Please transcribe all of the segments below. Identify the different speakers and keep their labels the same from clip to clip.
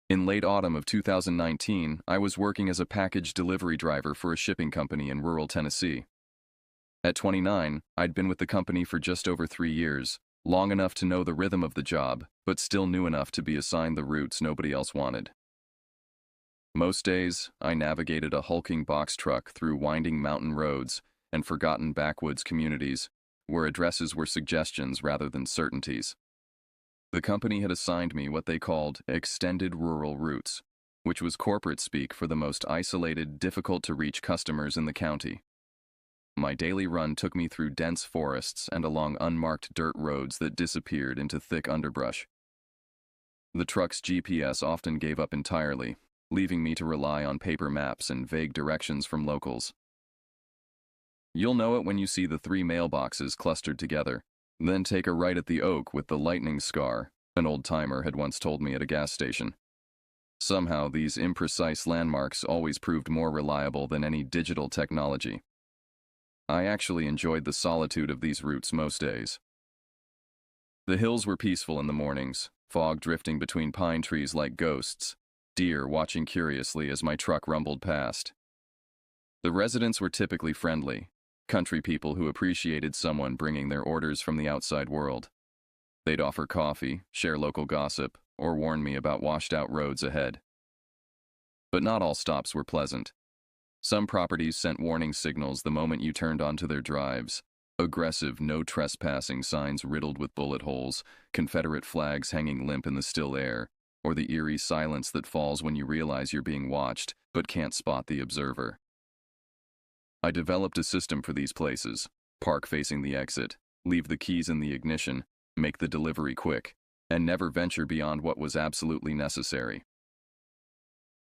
Speaker 1: In late autumn of 2019, I was working as a package delivery driver for a shipping company in rural Tennessee. At 29, I'd been with the company for just over 3 years, long enough to know the rhythm of the job, but still new enough to be assigned the routes nobody else wanted. Most days, I navigated a hulking box truck through winding mountain roads and forgotten backwoods communities, where addresses were suggestions rather than certainties. The company had assigned me what they called extended rural routes, which was corporate speak for the most isolated, difficult-to-reach customers in the county. My daily run took me through dense forests and along unmarked dirt roads that disappeared into thick underbrush. The truck's GPS often gave up entirely, leaving me to rely on paper maps and vague directions from locals. You'll know it when you see the 3 mailboxes clustered together. Then take a right at the oak with the lightning scar, an old-timer had once told me at a gas station. Somehow, these imprecise landmarks always proved more reliable than any digital technology. I actually enjoyed the solitude of these routes most days. The hills were peaceful in the mornings, fog drifting between pine trees like ghosts, deer watching curiously as my truck rumbled past. The residents were typically friendly, country people who appreciated someone bringing their orders from the outside world. They'd offer coffee, share local gossip, or warn me about washed-out roads ahead. But not all stops were pleasant. Some properties sent warning signals the moment you turned onto their drives, aggressive no trespassing signs riddled with bullet holes, Confederate flags hanging limp in the still air, or the eerie silence that falls when you realize you're being watched but can't spot the observer. I developed a system for these places: park facing the exit, leave the keys in the ignition, make the delivery quick, and never venture beyond what was absolutely necessary.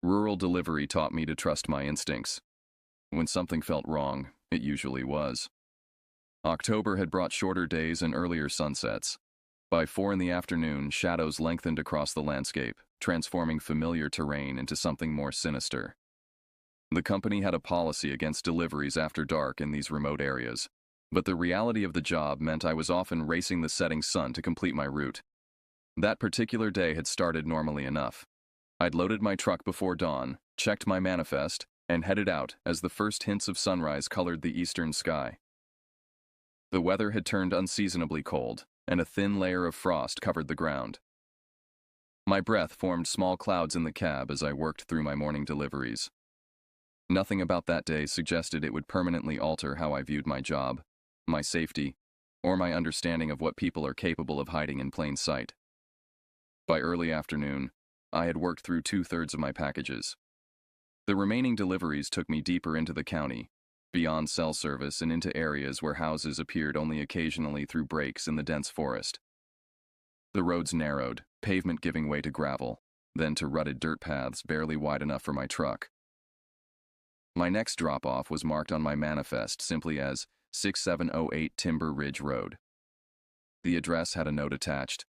Speaker 1: Rural delivery taught me to trust my instincts. When something felt wrong, it usually was. October had brought shorter days and earlier sunsets. By 4 in the afternoon, shadows lengthened across the landscape, transforming familiar terrain into something more sinister. The company had a policy against deliveries after dark in these remote areas, but the reality of the job meant I was often racing the setting sun to complete my route. That particular day had started normally enough. I'd loaded my truck before dawn, checked my manifest, and headed out as the first hints of sunrise colored the eastern sky. The weather had turned unseasonably cold, and a thin layer of frost covered the ground. My breath formed small clouds in the cab as I worked through my morning deliveries. Nothing about that day suggested it would permanently alter how I viewed my job, my safety, or my understanding of what people are capable of hiding in plain sight. By early afternoon, I had worked through 2/3 of my packages. The remaining deliveries took me deeper into the county, beyond cell service and into areas where houses appeared only occasionally through breaks in the dense forest. The roads narrowed, pavement giving way to gravel, then to rutted dirt paths barely wide enough for my truck. My next drop-off was marked on my manifest simply as 6708 Timber Ridge Road. The address had a note attached: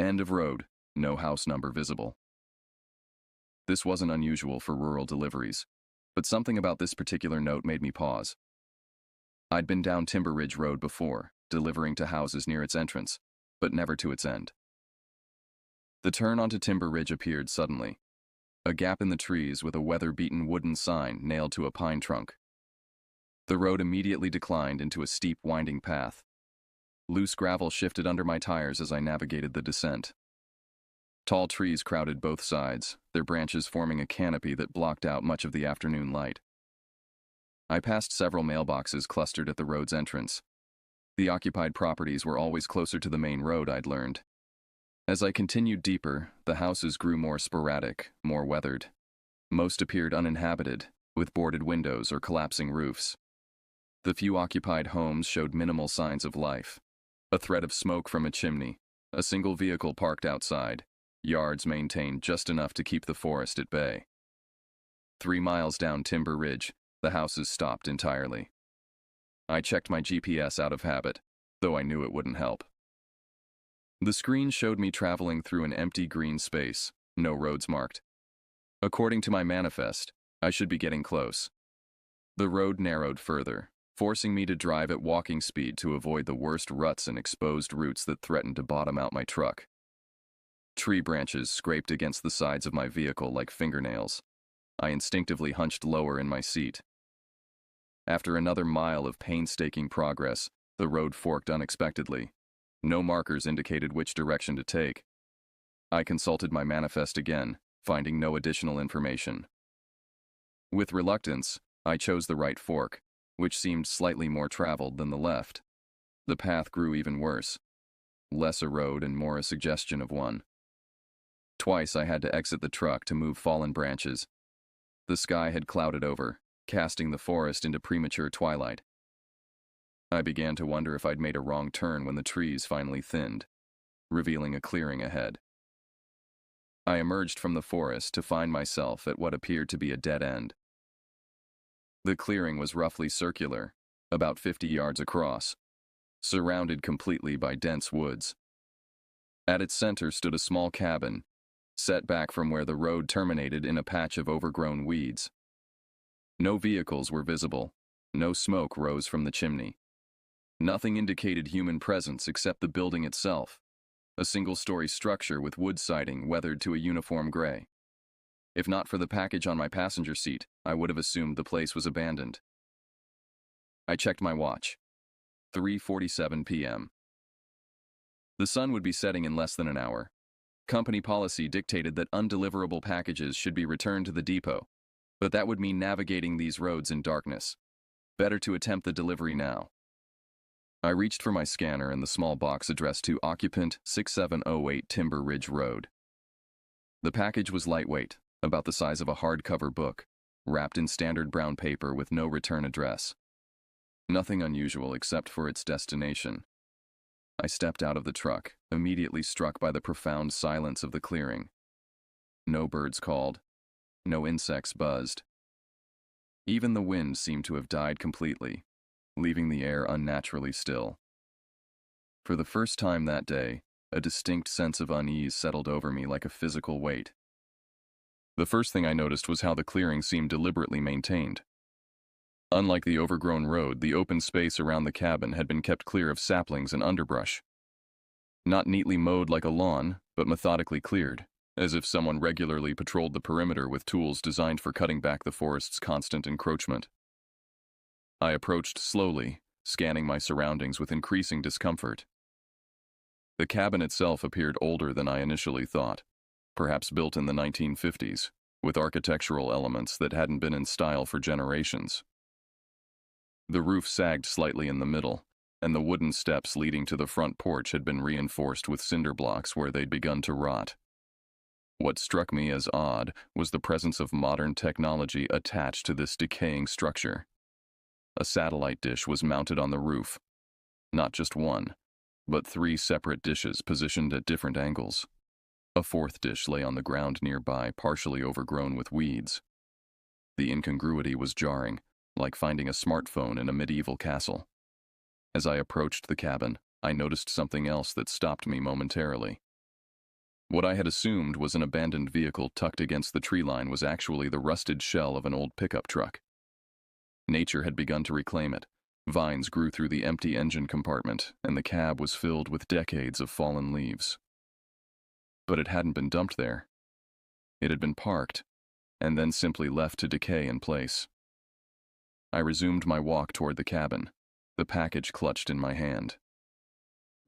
Speaker 1: "End of road, no house number visible." This wasn't unusual for rural deliveries, but something about this particular note made me pause. I'd been down Timber Ridge Road before, delivering to houses near its entrance, but never to its end. The turn onto Timber Ridge appeared suddenly. A gap in the trees with a weather-beaten wooden sign nailed to a pine trunk. The road immediately declined into a steep, winding path. Loose gravel shifted under my tires as I navigated the descent. Tall trees crowded both sides, their branches forming a canopy that blocked out much of the afternoon light. I passed several mailboxes clustered at the road's entrance. The occupied properties were always closer to the main road, I'd learned. As I continued deeper, the houses grew more sporadic, more weathered. Most appeared uninhabited, with boarded windows or collapsing roofs. The few occupied homes showed minimal signs of life. A thread of smoke from a chimney, a single vehicle parked outside, yards maintained just enough to keep the forest at bay. 3 miles down Timber Ridge, the houses stopped entirely. I checked my GPS out of habit, though I knew it wouldn't help. The screen showed me traveling through an empty green space, no roads marked. According to my manifest, I should be getting close. The road narrowed further, forcing me to drive at walking speed to avoid the worst ruts and exposed roots that threatened to bottom out my truck. Tree branches scraped against the sides of my vehicle like fingernails. I instinctively hunched lower in my seat. After another mile of painstaking progress, the road forked unexpectedly. No markers indicated which direction to take. I consulted my manifest again, finding no additional information. With reluctance, I chose the right fork, which seemed slightly more traveled than the left. The path grew even worse. Less a road and more a suggestion of one. Twice I had to exit the truck to move fallen branches. The sky had clouded over, casting the forest into premature twilight. I began to wonder if I'd made a wrong turn when the trees finally thinned, revealing a clearing ahead. I emerged from the forest to find myself at what appeared to be a dead end. The clearing was roughly circular, about 50 yards across, surrounded completely by dense woods. At its center stood a small cabin, set back from where the road terminated in a patch of overgrown weeds. No vehicles were visible, no smoke rose from the chimney. Nothing indicated human presence except the building itself, a single-story structure with wood siding weathered to a uniform gray. If not for the package on my passenger seat, I would have assumed the place was abandoned. I checked my watch. 3:47 p.m. The sun would be setting in less than an hour. Company policy dictated that undeliverable packages should be returned to the depot, but that would mean navigating these roads in darkness. Better to attempt the delivery now. I reached for my scanner and the small box addressed to Occupant 6708 Timber Ridge Road. The package was lightweight, about the size of a hardcover book, wrapped in standard brown paper with no return address. Nothing unusual except for its destination. I stepped out of the truck, immediately struck by the profound silence of the clearing. No birds called. No insects buzzed. Even the wind seemed to have died completely, leaving the air unnaturally still. For the first time that day, a distinct sense of unease settled over me like a physical weight. The first thing I noticed was how the clearing seemed deliberately maintained. Unlike the overgrown road, the open space around the cabin had been kept clear of saplings and underbrush. Not neatly mowed like a lawn, but methodically cleared, as if someone regularly patrolled the perimeter with tools designed for cutting back the forest's constant encroachment. I approached slowly, scanning my surroundings with increasing discomfort. The cabin itself appeared older than I initially thought, perhaps built in the 1950s, with architectural elements that hadn't been in style for generations. The roof sagged slightly in the middle, and the wooden steps leading to the front porch had been reinforced with cinder blocks where they'd begun to rot. What struck me as odd was the presence of modern technology attached to this decaying structure. A satellite dish was mounted on the roof. Not just one, but 3 separate dishes positioned at different angles. A 4th dish lay on the ground nearby, partially overgrown with weeds. The incongruity was jarring, like finding a smartphone in a medieval castle. As I approached the cabin, I noticed something else that stopped me momentarily. What I had assumed was an abandoned vehicle tucked against the tree line was actually the rusted shell of an old pickup truck. Nature had begun to reclaim it. Vines grew through the empty engine compartment, and the cab was filled with decades of fallen leaves. But it hadn't been dumped there. It had been parked, and then simply left to decay in place. I resumed my walk toward the cabin, the package clutched in my hand.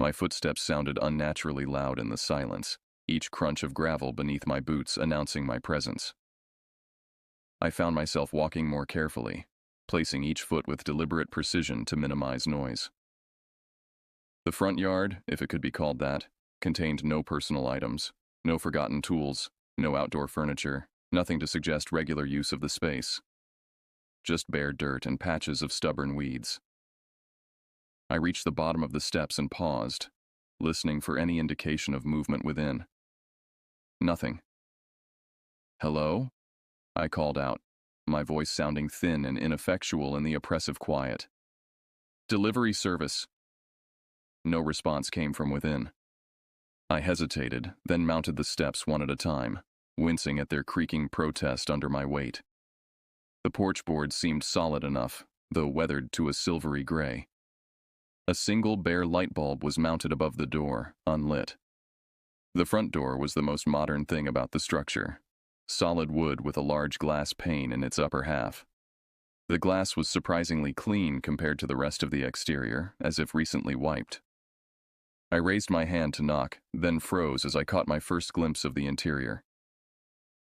Speaker 1: My footsteps sounded unnaturally loud in the silence, each crunch of gravel beneath my boots announcing my presence. I found myself walking more carefully, placing each foot with deliberate precision to minimize noise. The front yard, if it could be called that, contained no personal items, no forgotten tools, no outdoor furniture, nothing to suggest regular use of the space. Just bare dirt and patches of stubborn weeds. I reached the bottom of the steps and paused, listening for any indication of movement within. Nothing. "Hello?" I called out, my voice sounding thin and ineffectual in the oppressive quiet. "Delivery service." No response came from within. I hesitated, then mounted the steps one at a time, wincing at their creaking protest under my weight. The porch boards seemed solid enough, though weathered to a silvery gray. A single bare light bulb was mounted above the door, unlit. The front door was the most modern thing about the structure. Solid wood with a large glass pane in its upper half. The glass was surprisingly clean compared to the rest of the exterior, as if recently wiped. I raised my hand to knock, then froze as I caught my first glimpse of the interior.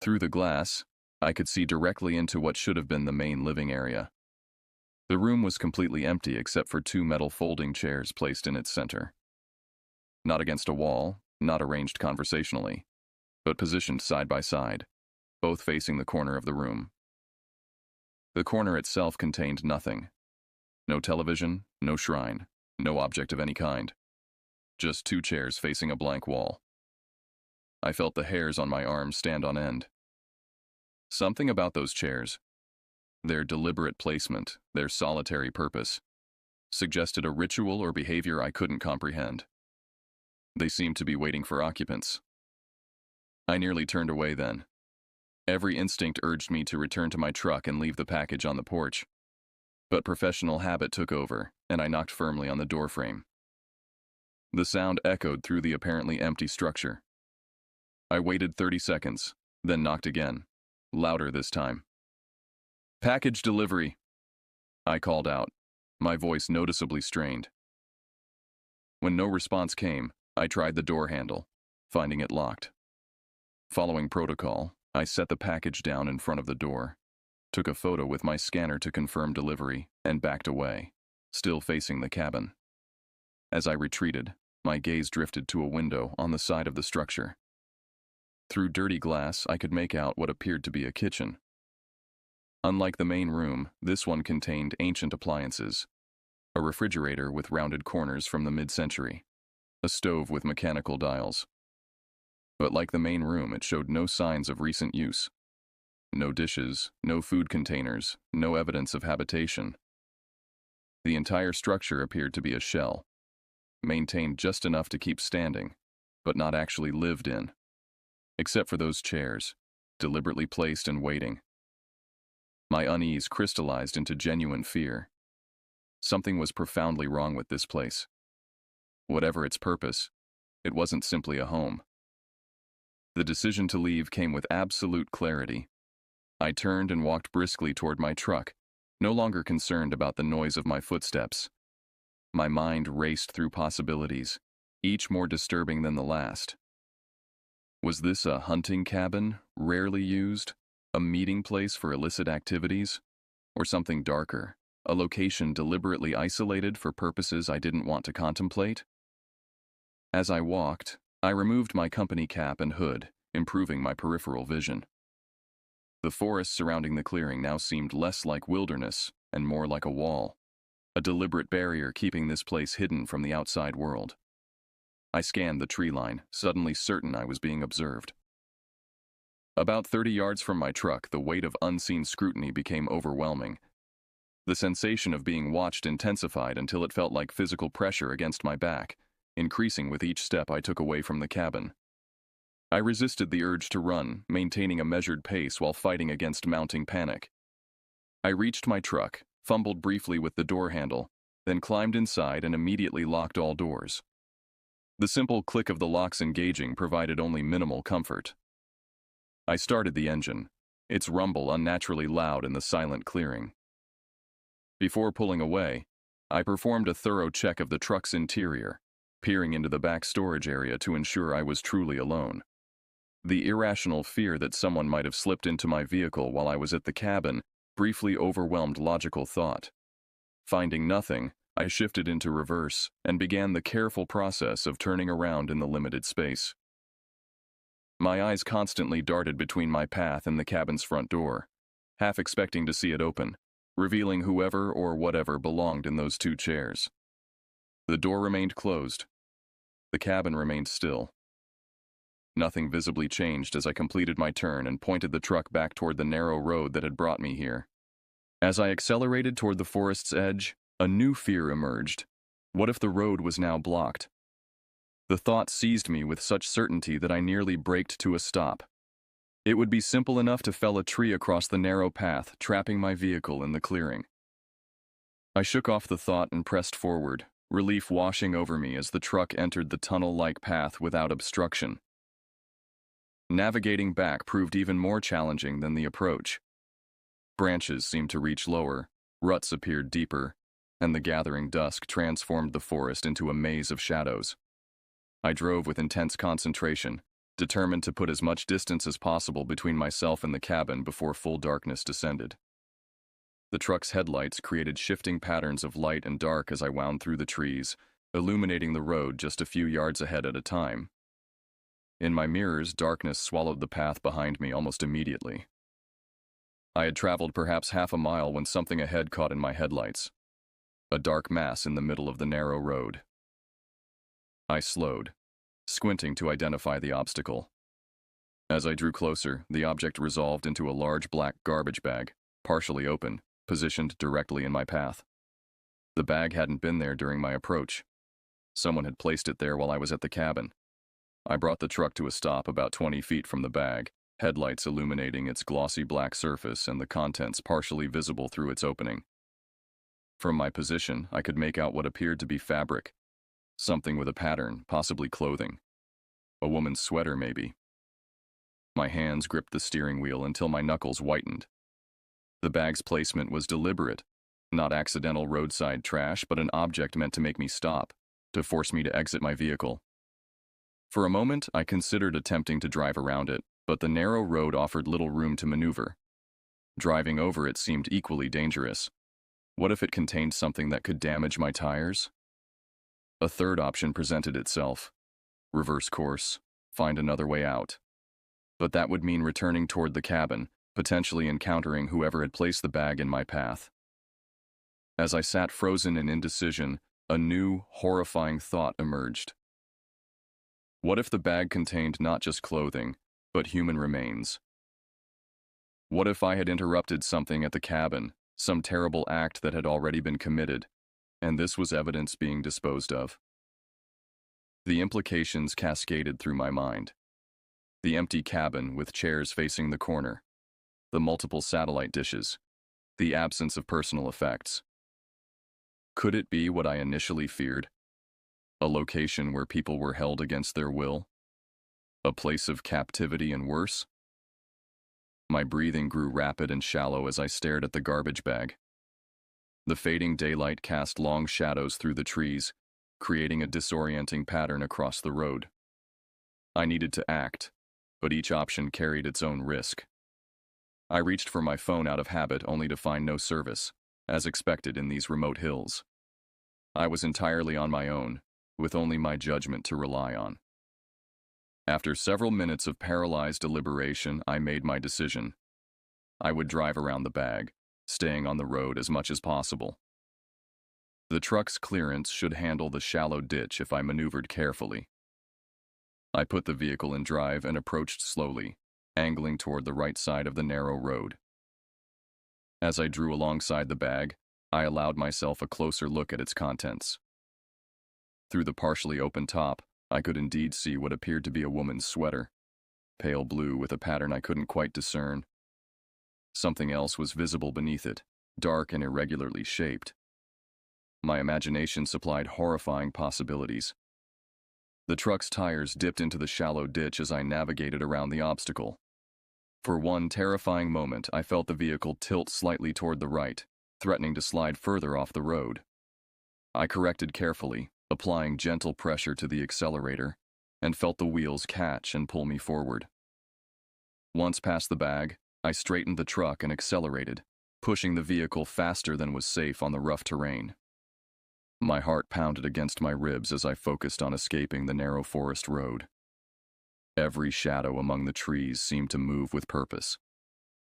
Speaker 1: Through the glass, I could see directly into what should have been the main living area. The room was completely empty except for two metal folding chairs placed in its center. Not against a wall, not arranged conversationally, but positioned side by side, both facing the corner of the room. The corner itself contained nothing. No television, no shrine, no object of any kind. Just two chairs facing a blank wall. I felt the hairs on my arms stand on end. Something about those chairs, their deliberate placement, their solitary purpose, suggested a ritual or behavior I couldn't comprehend. They seemed to be waiting for occupants. I nearly turned away then. Every instinct urged me to return to my truck and leave the package on the porch. But professional habit took over, and I knocked firmly on the doorframe. The sound echoed through the apparently empty structure. I waited 30 seconds, then knocked again, louder this time. "Package delivery," I called out, my voice noticeably strained. When no response came, I tried the door handle, finding it locked. Following protocol, I set the package down in front of the door, took a photo with my scanner to confirm delivery, and backed away, still facing the cabin. As I retreated, my gaze drifted to a window on the side of the structure. Through dirty glass, I could make out what appeared to be a kitchen. Unlike the main room, this one contained ancient appliances, a refrigerator with rounded corners from the mid-century, a stove with mechanical dials. But like the main room, it showed no signs of recent use. No dishes, no food containers, no evidence of habitation. The entire structure appeared to be a shell, maintained just enough to keep standing, but not actually lived in. Except for those chairs, deliberately placed and waiting. My unease crystallized into genuine fear. Something was profoundly wrong with this place. Whatever its purpose, it wasn't simply a home. The decision to leave came with absolute clarity. I turned and walked briskly toward my truck, no longer concerned about the noise of my footsteps. My mind raced through possibilities, each more disturbing than the last. Was this a hunting cabin, rarely used, a meeting place for illicit activities, or something darker, a location deliberately isolated for purposes I didn't want to contemplate? As I walked, I removed my company cap and hood, improving my peripheral vision. The forest surrounding the clearing now seemed less like wilderness and more like a wall, a deliberate barrier keeping this place hidden from the outside world. I scanned the tree line, suddenly certain I was being observed. About 30 yards from my truck, the weight of unseen scrutiny became overwhelming. The sensation of being watched intensified until it felt like physical pressure against my back, increasing with each step I took away from the cabin. I resisted the urge to run, maintaining a measured pace while fighting against mounting panic. I reached my truck, fumbled briefly with the door handle, then climbed inside and immediately locked all doors. The simple click of the locks engaging provided only minimal comfort. I started the engine, its rumble unnaturally loud in the silent clearing. Before pulling away, I performed a thorough check of the truck's interior, peering into the back storage area to ensure I was truly alone. The irrational fear that someone might have slipped into my vehicle while I was at the cabin briefly overwhelmed logical thought. Finding nothing, I shifted into reverse and began the careful process of turning around in the limited space. My eyes constantly darted between my path and the cabin's front door, half expecting to see it open, revealing whoever or whatever belonged in those two chairs. The door remained closed. The cabin remained still. Nothing visibly changed as I completed my turn and pointed the truck back toward the narrow road that had brought me here. As I accelerated toward the forest's edge, a new fear emerged. What if the road was now blocked? The thought seized me with such certainty that I nearly braked to a stop. It would be simple enough to fell a tree across the narrow path, trapping my vehicle in the clearing. I shook off the thought and pressed forward, relief washing over me as the truck entered the tunnel-like path without obstruction. Navigating back proved even more challenging than the approach. Branches seemed to reach lower, ruts appeared deeper, and the gathering dusk transformed the forest into a maze of shadows. I drove with intense concentration, determined to put as much distance as possible between myself and the cabin before full darkness descended. The truck's headlights created shifting patterns of light and dark as I wound through the trees, illuminating the road just a few yards ahead at a time. In my mirrors, darkness swallowed the path behind me almost immediately. I had traveled perhaps half a mile when something ahead caught in my headlights. A dark mass in the middle of the narrow road. I slowed, squinting to identify the obstacle. As I drew closer, the object resolved into a large black garbage bag, partially open, positioned directly in my path. The bag hadn't been there during my approach. Someone had placed it there while I was at the cabin. I brought the truck to a stop about 20 feet from the bag, headlights illuminating its glossy black surface and the contents partially visible through its opening. From my position, I could make out what appeared to be fabric, something with a pattern, possibly clothing. A woman's sweater, maybe. My hands gripped the steering wheel until my knuckles whitened. The bag's placement was deliberate, not accidental roadside trash, but an object meant to make me stop, to force me to exit my vehicle. For a moment, I considered attempting to drive around it, but the narrow road offered little room to maneuver. Driving over it seemed equally dangerous. What if it contained something that could damage my tires? A third option presented itself. Reverse course, find another way out. But that would mean returning toward the cabin, potentially encountering whoever had placed the bag in my path. As I sat frozen in indecision, a new, horrifying thought emerged. What if the bag contained not just clothing, but human remains? What if I had interrupted something at the cabin, some terrible act that had already been committed, and this was evidence being disposed of? The implications cascaded through my mind. The empty cabin with chairs facing the corner, the multiple satellite dishes, the absence of personal effects. Could it be what I initially feared? A location where people were held against their will? A place of captivity and worse? My breathing grew rapid and shallow as I stared at the garbage bag. The fading daylight cast long shadows through the trees, creating a disorienting pattern across the road. I needed to act, but each option carried its own risk. I reached for my phone out of habit only to find no service, as expected in these remote hills. I was entirely on my own, with only my judgment to rely on. After several minutes of paralyzed deliberation, I made my decision. I would drive around the bag, staying on the road as much as possible. The truck's clearance should handle the shallow ditch if I maneuvered carefully. I put the vehicle in drive and approached slowly, angling toward the right side of the narrow road. As I drew alongside the bag, I allowed myself a closer look at its contents. Through the partially open top, I could indeed see what appeared to be a woman's sweater, pale blue with a pattern I couldn't quite discern. Something else was visible beneath it, dark and irregularly shaped. My imagination supplied horrifying possibilities. The truck's tires dipped into the shallow ditch as I navigated around the obstacle. For one terrifying moment, I felt the vehicle tilt slightly toward the right, threatening to slide further off the road. I corrected carefully, applying gentle pressure to the accelerator, and felt the wheels catch and pull me forward. Once past the bag, I straightened the truck and accelerated, pushing the vehicle faster than was safe on the rough terrain. My heart pounded against my ribs as I focused on escaping the narrow forest road. Every shadow among the trees seemed to move with purpose.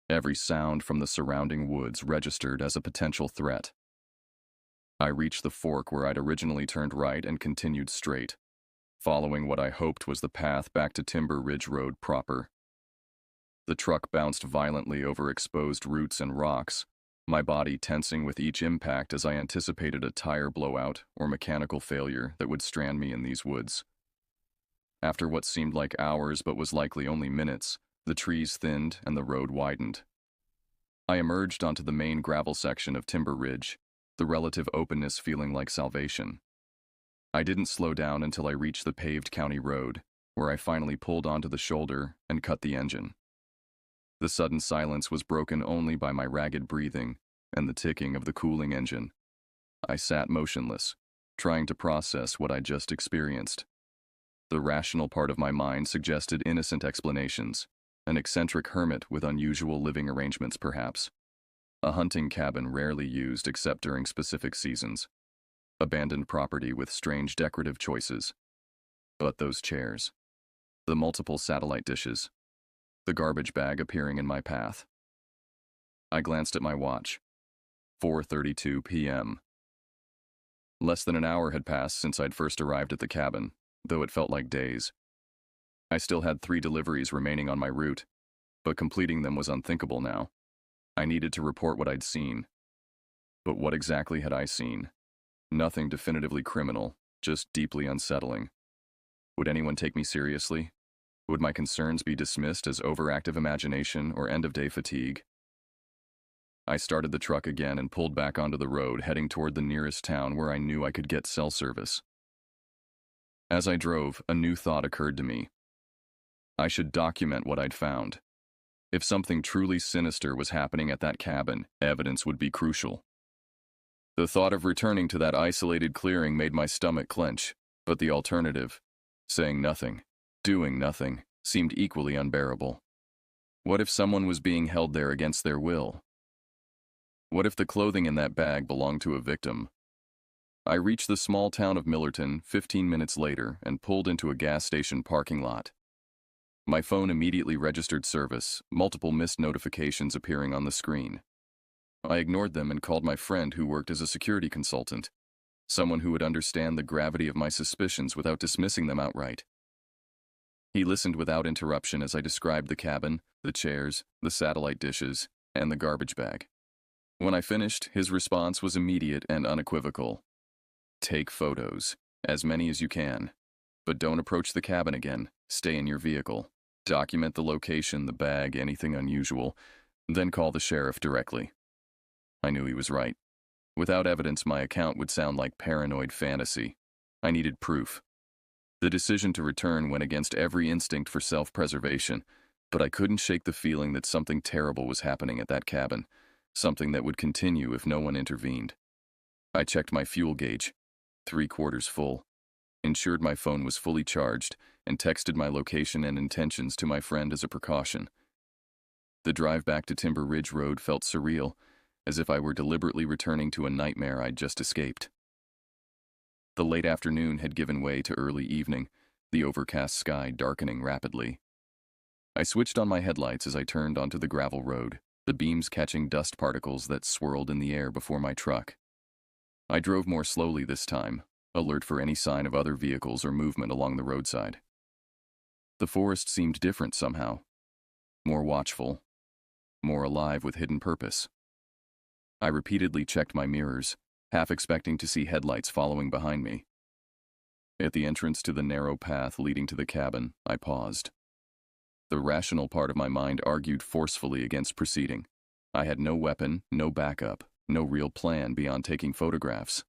Speaker 1: Every sound from the surrounding woods registered as a potential threat. I reached the fork where I'd originally turned right and continued straight, following what I hoped was the path back to Timber Ridge Road proper. The truck bounced violently over exposed roots and rocks, my body tensing with each impact as I anticipated a tire blowout or mechanical failure that would strand me in these woods. After what seemed like hours but was likely only minutes, the trees thinned and the road widened. I emerged onto the main gravel section of Timber Ridge, the relative openness feeling like salvation. I didn't slow down until I reached the paved county road, where I finally pulled onto the shoulder and cut the engine. The sudden silence was broken only by my ragged breathing and the ticking of the cooling engine. I sat motionless, trying to process what I'd just experienced. The rational part of my mind suggested innocent explanations, an eccentric hermit with unusual living arrangements perhaps, a hunting cabin rarely used except during specific seasons, abandoned property with strange decorative choices. But those chairs, the multiple satellite dishes, the garbage bag appearing in my path. I glanced at my watch. 4:32 p.m. Less than an hour had passed since I'd first arrived at the cabin, though it felt like days. I still had 3 deliveries remaining on my route, but completing them was unthinkable now. I needed to report what I'd seen. But what exactly had I seen? Nothing definitively criminal, just deeply unsettling. Would anyone take me seriously? Would my concerns be dismissed as overactive imagination or end-of-day fatigue? I started the truck again and pulled back onto the road, heading toward the nearest town where I knew I could get cell service. As I drove, a new thought occurred to me. I should document what I'd found. If something truly sinister was happening at that cabin, evidence would be crucial. The thought of returning to that isolated clearing made my stomach clench, but the alternative, saying nothing, doing nothing, seemed equally unbearable. What if someone was being held there against their will? What if the clothing in that bag belonged to a victim? I reached the small town of Millerton 15 minutes later and pulled into a gas station parking lot. My phone immediately registered service, multiple missed notifications appearing on the screen. I ignored them and called my friend who worked as a security consultant, someone who would understand the gravity of my suspicions without dismissing them outright. He listened without interruption as I described the cabin, the chairs, the satellite dishes, and the garbage bag. When I finished, his response was immediate and unequivocal. Take photos, as many as you can. But don't approach the cabin again. Stay in your vehicle. Document the location, the bag, anything unusual, then call the sheriff directly. I knew he was right. Without evidence, my account would sound like paranoid fantasy. I needed proof. The decision to return went against every instinct for self-preservation, but I couldn't shake the feeling that something terrible was happening at that cabin, something that would continue if no one intervened. I checked my fuel gauge, 3/4 full, ensured my phone was fully charged, and texted my location and intentions to my friend as a precaution. The drive back to Timber Ridge Road felt surreal, as if I were deliberately returning to a nightmare I'd just escaped. The late afternoon had given way to early evening, the overcast sky darkening rapidly. I switched on my headlights as I turned onto the gravel road, the beams catching dust particles that swirled in the air before my truck. I drove more slowly this time, alert for any sign of other vehicles or movement along the roadside. The forest seemed different somehow, more watchful, more alive with hidden purpose. I repeatedly checked my mirrors, half expecting to see headlights following behind me. At the entrance to the narrow path leading to the cabin, I paused. The rational part of my mind argued forcefully against proceeding. I had no weapon, no backup, no real plan beyond taking photographs.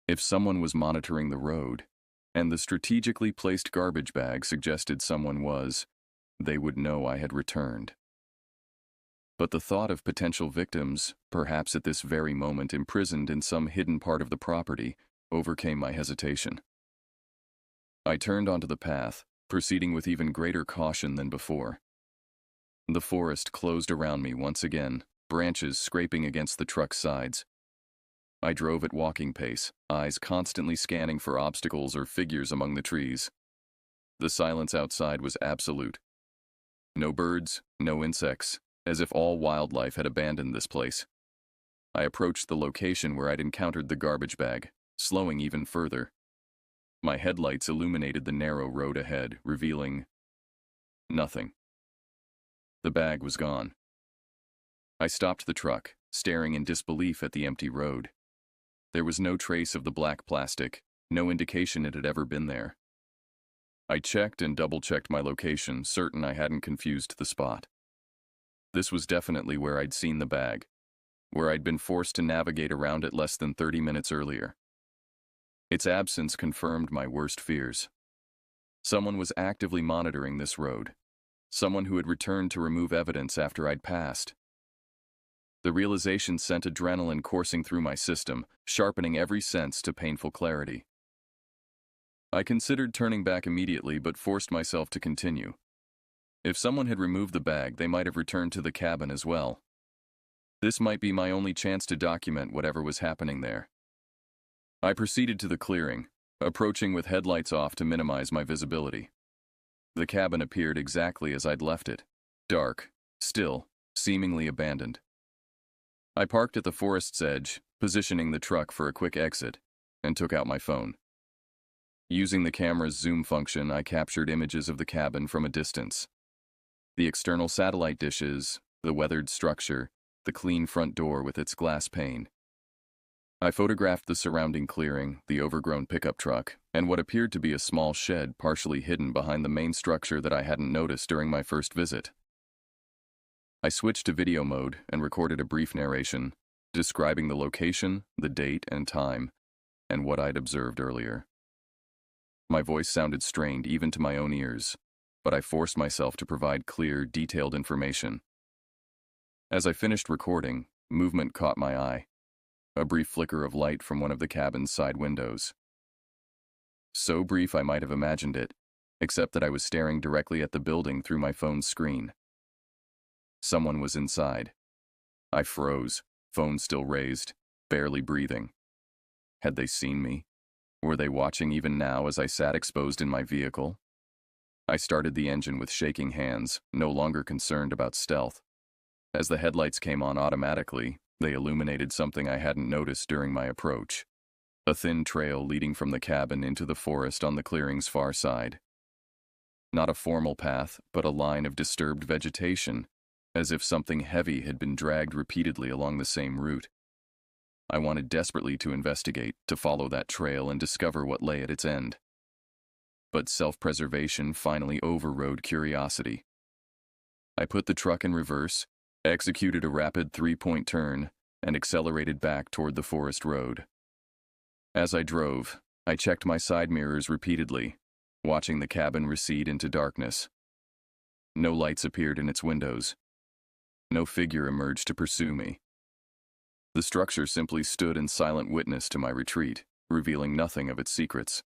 Speaker 1: If someone was monitoring the road, and the strategically placed garbage bag suggested someone was, they would know I had returned. But the thought of potential victims, perhaps at this very moment imprisoned in some hidden part of the property, overcame my hesitation. I turned onto the path, proceeding with even greater caution than before. The forest closed around me once again, branches scraping against the truck's sides. I drove at walking pace, eyes constantly scanning for obstacles or figures among the trees. The silence outside was absolute. No birds, no insects, as if all wildlife had abandoned this place. I approached the location where I'd encountered the garbage bag, slowing even further. My headlights illuminated the narrow road ahead, revealing nothing. The bag was gone. I stopped the truck, staring in disbelief at the empty road. There was no trace of the black plastic, no indication it had ever been there. I checked and double-checked my location, certain I hadn't confused the spot. This was definitely where I'd seen the bag, where I'd been forced to navigate around it less than 30 minutes earlier. Its absence confirmed my worst fears. Someone was actively monitoring this road. Someone who had returned to remove evidence after I'd passed. The realization sent adrenaline coursing through my system, sharpening every sense to painful clarity. I considered turning back immediately but forced myself to continue. If someone had removed the bag, they might have returned to the cabin as well. This might be my only chance to document whatever was happening there. I proceeded to the clearing, approaching with headlights off to minimize my visibility. The cabin appeared exactly as I'd left it, dark, still, seemingly abandoned. I parked at the forest's edge, positioning the truck for a quick exit, and took out my phone. Using the camera's zoom function, I captured images of the cabin from a distance. The external satellite dishes, the weathered structure, the clean front door with its glass pane. I photographed the surrounding clearing, the overgrown pickup truck, and what appeared to be a small shed partially hidden behind the main structure that I hadn't noticed during my first visit. I switched to video mode and recorded a brief narration, describing the location, the date and time, and what I'd observed earlier. My voice sounded strained even to my own ears, but I forced myself to provide clear, detailed information. As I finished recording, movement caught my eye. A brief flicker of light from one of the cabin's side windows. So brief I might have imagined it, except that I was staring directly at the building through my phone's screen. Someone was inside. I froze, phone still raised, barely breathing. Had they seen me? Were they watching even now as I sat exposed in my vehicle? I started the engine with shaking hands, no longer concerned about stealth. As the headlights came on automatically, they illuminated something I hadn't noticed during my approach. A thin trail leading from the cabin into the forest on the clearing's far side. Not a formal path, but a line of disturbed vegetation, as if something heavy had been dragged repeatedly along the same route. I wanted desperately to investigate, to follow that trail and discover what lay at its end. But self-preservation finally overrode curiosity. I put the truck in reverse, executed a rapid three-point turn, and accelerated back toward the forest road. As I drove, I checked my side mirrors repeatedly, watching the cabin recede into darkness. No lights appeared in its windows. No figure emerged to pursue me. The structure simply stood in silent witness to my retreat, revealing nothing of its secrets.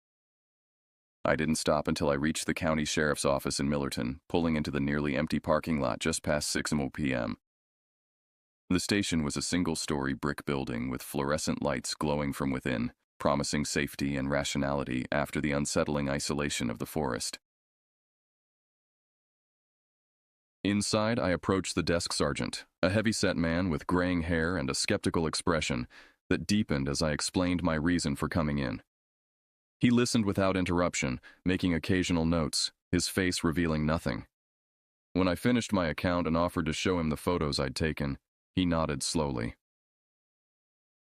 Speaker 1: I didn't stop until I reached the county sheriff's office in Millerton, pulling into the nearly empty parking lot just past 6 p.m. The station was a single-story brick building with fluorescent lights glowing from within, promising safety and rationality after the unsettling isolation of the forest. Inside, I approached the desk sergeant, a heavy-set man with graying hair and a skeptical expression that deepened as I explained my reason for coming in. He listened without interruption, making occasional notes, his face revealing nothing. When I finished my account and offered to show him the photos I'd taken, he nodded slowly.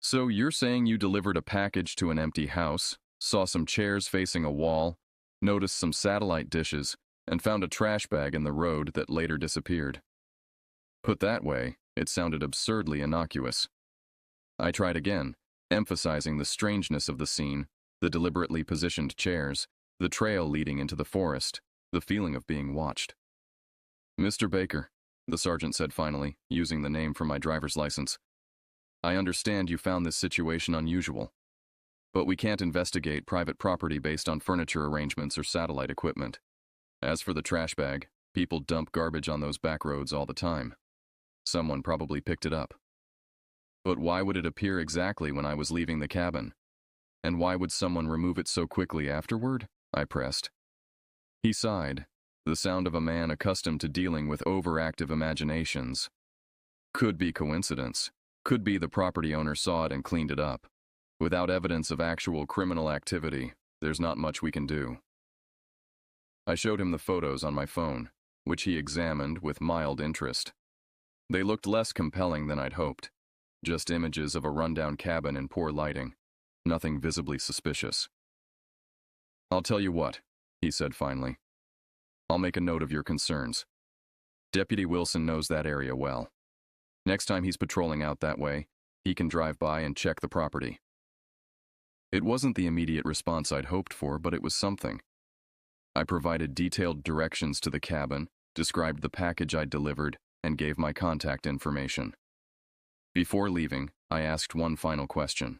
Speaker 1: So you're saying you delivered a package to an empty house, saw some chairs facing a wall, noticed some satellite dishes, and found a trash bag in the road that later disappeared. Put that way, it sounded absurdly innocuous. I tried again, emphasizing the strangeness of the scene, the deliberately positioned chairs, the trail leading into the forest, the feeling of being watched. Mr. Baker, the sergeant said finally, using the name from my driver's license. I understand you found this situation unusual, but we can't investigate private property based on furniture arrangements or satellite equipment. As for the trash bag, people dump garbage on those back roads all the time. Someone probably picked it up. But why would it appear exactly when I was leaving the cabin? And why would someone remove it so quickly afterward? I pressed. He sighed, the sound of a man accustomed to dealing with overactive imaginations. Could be coincidence. Could be the property owner saw it and cleaned it up. Without evidence of actual criminal activity, there's not much we can do. I showed him the photos on my phone, which he examined with mild interest. They looked less compelling than I'd hoped. Just images of a rundown cabin in poor lighting. Nothing visibly suspicious. I'll tell you what, he said finally. I'll make a note of your concerns. Deputy Wilson knows that area well. Next time he's patrolling out that way, he can drive by and check the property. It wasn't the immediate response I'd hoped for, but it was something. I provided detailed directions to the cabin, described the package I'd delivered, and gave my contact information. Before leaving, I asked one final question.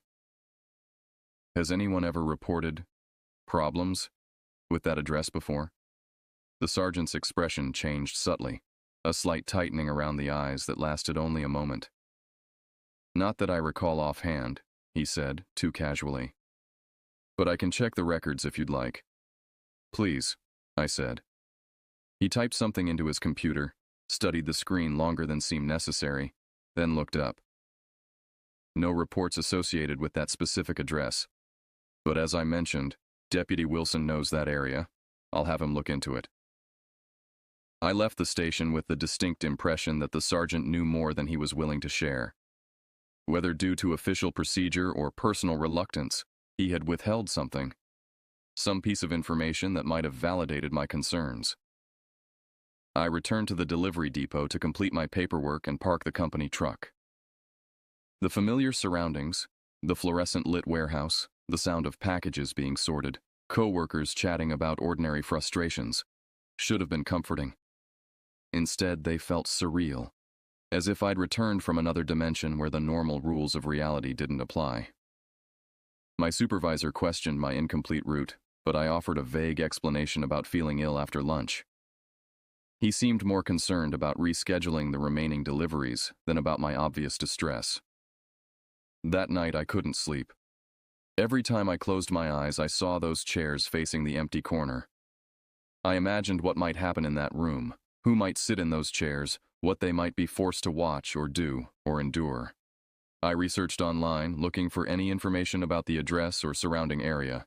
Speaker 1: Has anyone ever reported problems with that address before? The sergeant's expression changed subtly, a slight tightening around the eyes that lasted only a moment. Not that I recall offhand, he said, too casually. But I can check the records if you'd like. Please, I said. He typed something into his computer, studied the screen longer than seemed necessary, then looked up. No reports associated with that specific address. But as I mentioned, Deputy Wilson knows that area. I'll have him look into it. I left the station with the distinct impression that the sergeant knew more than he was willing to share. Whether due to official procedure or personal reluctance, he had withheld something. Some piece of information that might have validated my concerns. I returned to the delivery depot to complete my paperwork and park the company truck. The familiar surroundings, the fluorescent lit warehouse, the sound of packages being sorted, co-workers chatting about ordinary frustrations, should have been comforting. Instead, they felt surreal, as if I'd returned from another dimension where the normal rules of reality didn't apply. My supervisor questioned my incomplete route, but I offered a vague explanation about feeling ill after lunch. He seemed more concerned about rescheduling the remaining deliveries than about my obvious distress. That night I couldn't sleep. Every time I closed my eyes, I saw those chairs facing the empty corner. I imagined what might happen in that room, who might sit in those chairs, what they might be forced to watch or do or endure. I researched online, looking for any information about the address or surrounding area.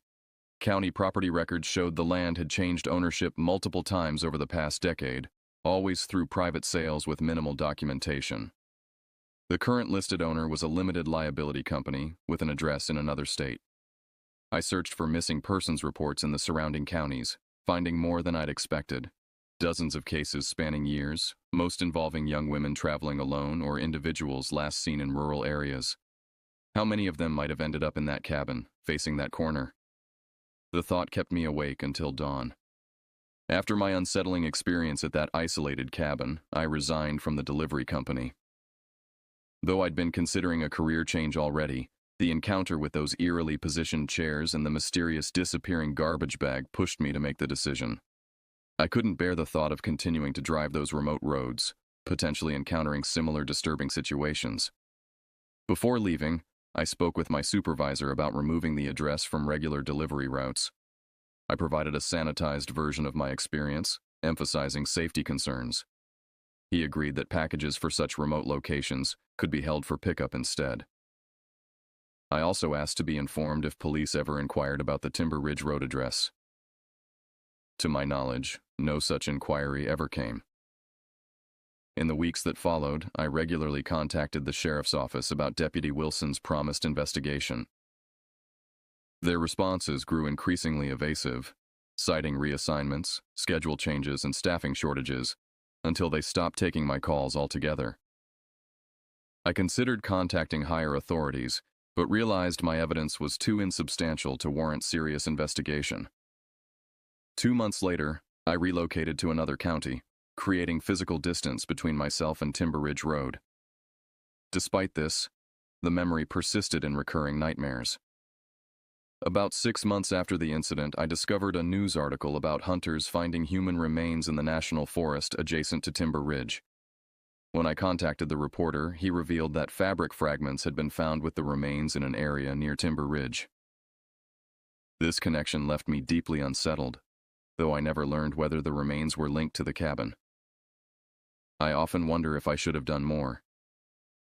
Speaker 1: County property records showed the land had changed ownership multiple times over the past decade, always through private sales with minimal documentation. The current listed owner was a limited liability company with an address in another state. I searched for missing persons reports in the surrounding counties, finding more than I'd expected. Dozens of cases spanning years, most involving young women traveling alone or individuals last seen in rural areas. How many of them might have ended up in that cabin, facing that corner? The thought kept me awake until dawn. After my unsettling experience at that isolated cabin, I resigned from the delivery company. Though I'd been considering a career change already, the encounter with those eerily positioned chairs and the mysterious disappearing garbage bag pushed me to make the decision. I couldn't bear the thought of continuing to drive those remote roads, potentially encountering similar disturbing situations. Before leaving, I spoke with my supervisor about removing the address from regular delivery routes. I provided a sanitized version of my experience, emphasizing safety concerns. He agreed that packages for such remote locations could be held for pickup instead. I also asked to be informed if police ever inquired about the Timber Ridge Road address. To my knowledge, no such inquiry ever came. In the weeks that followed, I regularly contacted the sheriff's office about Deputy Wilson's promised investigation. Their responses grew increasingly evasive, citing reassignments, schedule changes, and staffing shortages, until they stopped taking my calls altogether. I considered contacting higher authorities, but realized my evidence was too insubstantial to warrant serious investigation. 2 months later, I relocated to another county, creating physical distance between myself and Timber Ridge Road. Despite this, the memory persisted in recurring nightmares. About 6 months after the incident, I discovered a news article about hunters finding human remains in the national forest adjacent to Timber Ridge. When I contacted the reporter, he revealed that fabric fragments had been found with the remains in an area near Timber Ridge. This connection left me deeply unsettled, though I never learned whether the remains were linked to the cabin. I often wonder if I should have done more.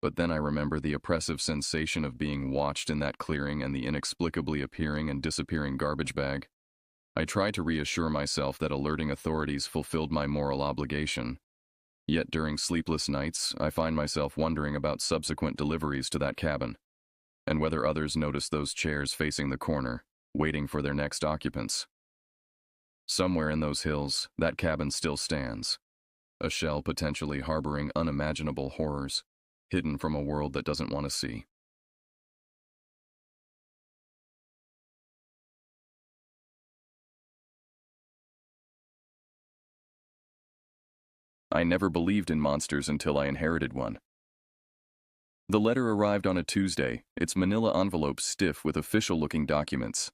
Speaker 1: But then I remember the oppressive sensation of being watched in that clearing and the inexplicably appearing and disappearing garbage bag. I try to reassure myself that alerting authorities fulfilled my moral obligation. Yet during sleepless nights, I find myself wondering about subsequent deliveries to that cabin, and whether others notice those chairs facing the corner, waiting for their next occupants. Somewhere in those hills, that cabin still stands, a shell potentially harboring unimaginable horrors, hidden from a world that doesn't want to see. I never believed in monsters until I inherited one. The letter arrived on a Tuesday, its manila envelope stiff with official-looking documents.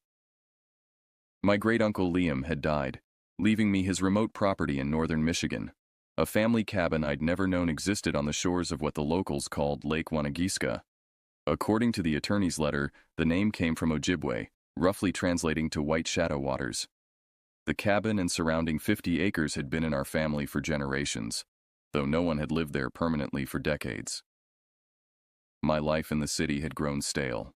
Speaker 1: My great-uncle Liam had died, leaving me his remote property in northern Michigan, a family cabin I'd never known existed on the shores of what the locals called Lake Wanagiska. According to the attorney's letter, the name came from Ojibwe, roughly translating to White Shadow Waters. The cabin and surrounding 50 acres had been in our family for generations, though no one had lived there permanently for decades. My life in the city had grown stale.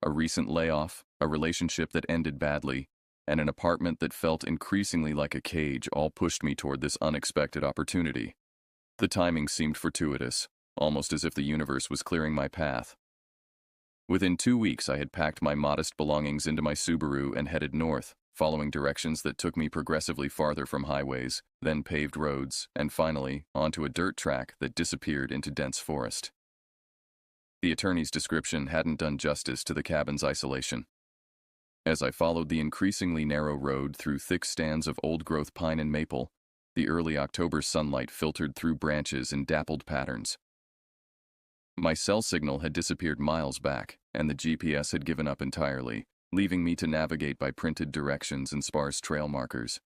Speaker 1: A recent layoff, a relationship that ended badly, and an apartment that felt increasingly like a cage all pushed me toward this unexpected opportunity. The timing seemed fortuitous, almost as if the universe was clearing my path. Within 2 weeks, I had packed my modest belongings into my Subaru and headed north, following directions that took me progressively farther from highways, then paved roads, and finally, onto a dirt track that disappeared into dense forest. The attorney's description hadn't done justice to the cabin's isolation. As I followed the increasingly narrow road through thick stands of old-growth pine and maple, the early October sunlight filtered through branches in dappled patterns. My cell signal had disappeared miles back, and the GPS had given up entirely, leaving me to navigate by printed directions and sparse trail markers.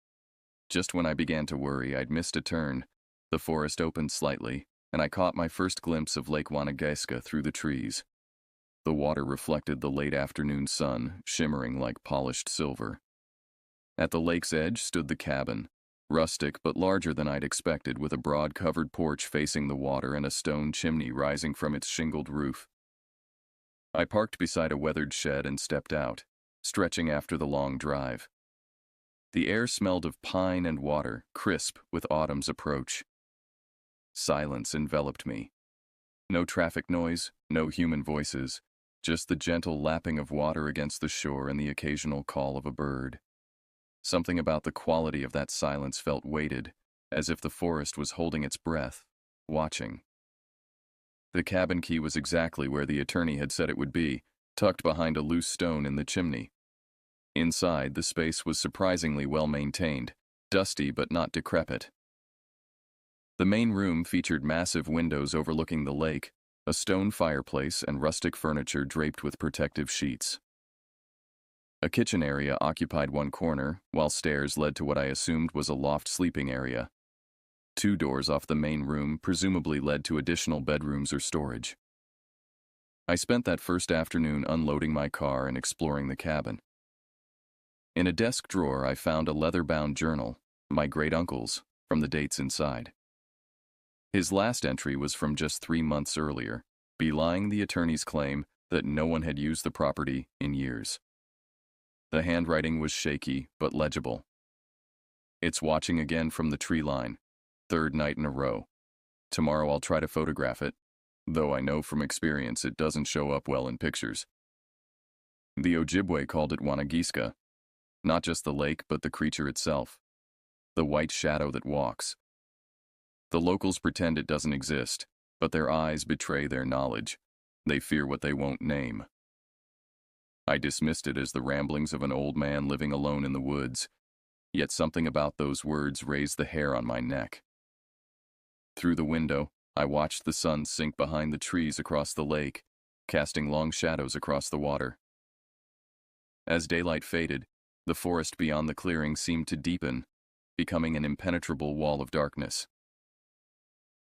Speaker 1: Just when I began to worry I'd missed a turn, the forest opened slightly, and I caught my first glimpse of Lake Wanagiska through the trees. The water reflected the late afternoon sun, shimmering like polished silver. At the lake's edge stood the cabin, rustic but larger than I'd expected, with a broad covered porch facing the water and a stone chimney rising from its shingled roof. I parked beside a weathered shed and stepped out, stretching after the long drive. The air smelled of pine and water, crisp with autumn's approach. Silence enveloped me. No traffic noise, no human voices, just the gentle lapping of water against the shore and the occasional call of a bird. Something about the quality of that silence felt weighted, as if the forest was holding its breath, watching. The cabin key was exactly where the attorney had said it would be, tucked behind a loose stone in the chimney. Inside, the space was surprisingly well maintained, dusty but not decrepit. The main room featured massive windows overlooking the lake, a stone fireplace, and rustic furniture draped with protective sheets. A kitchen area occupied one corner, while stairs led to what I assumed was a loft sleeping area. 2 doors off the main room presumably led to additional bedrooms or storage. I spent that first afternoon unloading my car and exploring the cabin. In a desk drawer, I found a leather-bound journal, my great-uncle's, from the dates inside. His last entry was from just 3 months earlier, belying the attorney's claim that no one had used the property in years. The handwriting was shaky but legible. "It's watching again from the tree line. 3rd night in a row. Tomorrow I'll try to photograph it, though I know from experience it doesn't show up well in pictures." The Ojibwe called it Wanagiska, not just the lake but the creature itself, the white shadow that walks. The locals pretend it doesn't exist, but their eyes betray their knowledge. They fear what they won't name. I dismissed it as the ramblings of an old man living alone in the woods, yet something about those words raised the hair on my neck. Through the window, I watched the sun sink behind the trees across the lake, casting long shadows across the water. As daylight faded, the forest beyond the clearing seemed to deepen, becoming an impenetrable wall of darkness.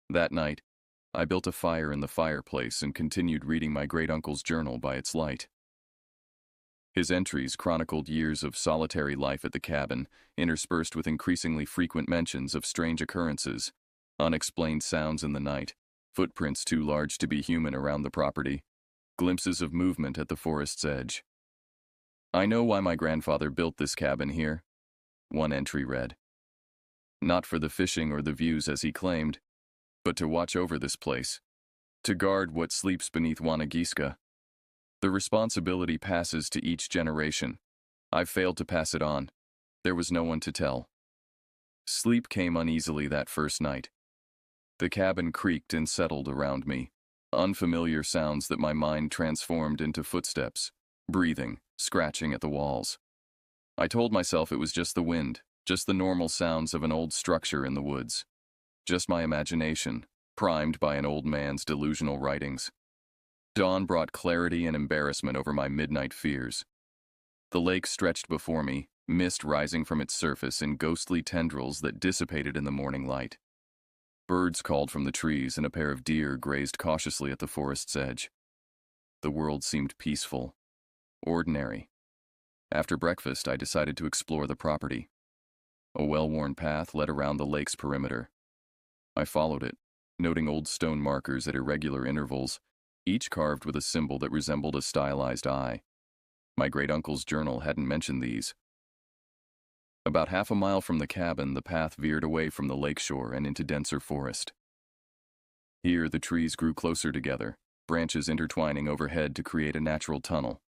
Speaker 1: That night, I built a fire in the fireplace and continued reading my great-uncle's journal by its light. His entries chronicled years of solitary life at the cabin, interspersed with increasingly frequent mentions of strange occurrences, unexplained sounds in the night, footprints too large to be human around the property, glimpses of movement at the forest's edge. "I know why my grandfather built this cabin here," one entry read. "Not for the fishing or the views as he claimed, but to watch over this place, to guard what sleeps beneath Wanagiska. The responsibility passes to each generation. I've failed to pass it on. There was no one to tell." Sleep came uneasily that first night. The cabin creaked and settled around me, unfamiliar sounds that my mind transformed into footsteps, breathing, scratching at the walls. I told myself it was just the wind, just the normal sounds of an old structure in the woods. Just my imagination, primed by an old man's delusional writings. Dawn brought clarity and embarrassment over my midnight fears. The lake stretched before me, mist rising from its surface in ghostly tendrils that dissipated in the morning light. Birds called from the trees and a pair of deer grazed cautiously at the forest's edge. The world seemed peaceful, ordinary. After breakfast, I decided to explore the property. A well-worn path led around the lake's perimeter. I followed it, noting old stone markers at irregular intervals, each carved with a symbol that resembled a stylized eye. My great-uncle's journal hadn't mentioned these. About half a mile from the cabin, the path veered away from the lakeshore and into denser forest. Here, the trees grew closer together, branches intertwining overhead to create a natural tunnel.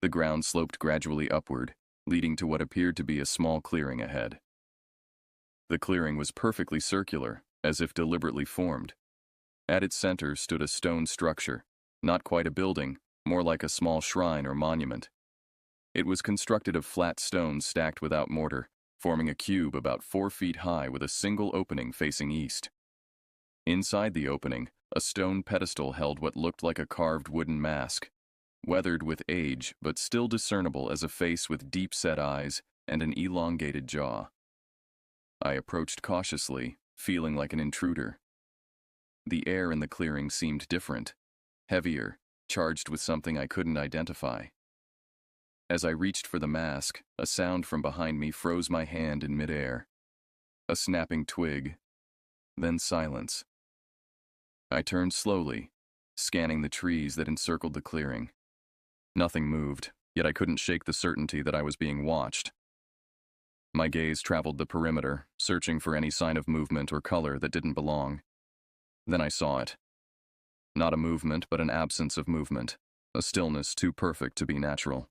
Speaker 1: The ground sloped gradually upward, leading to what appeared to be a small clearing ahead. The clearing was perfectly circular, as if deliberately formed. At its center stood a stone structure, not quite a building, more like a small shrine or monument. It was constructed of flat stones stacked without mortar, forming a cube about 4 feet high with a single opening facing east. Inside the opening, a stone pedestal held what looked like a carved wooden mask, weathered with age but still discernible as a face with deep-set eyes and an elongated jaw. I approached cautiously, feeling like an intruder. The air in the clearing seemed different, heavier, charged with something I couldn't identify. As I reached for the mask, a sound from behind me froze my hand in midair. A snapping twig, then silence. I turned slowly, scanning the trees that encircled the clearing. Nothing moved, yet I couldn't shake the certainty that I was being watched. My gaze traveled the perimeter, searching for any sign of movement or color that didn't belong. Then I saw it. Not a movement, but an absence of movement, a stillness too perfect to be natural.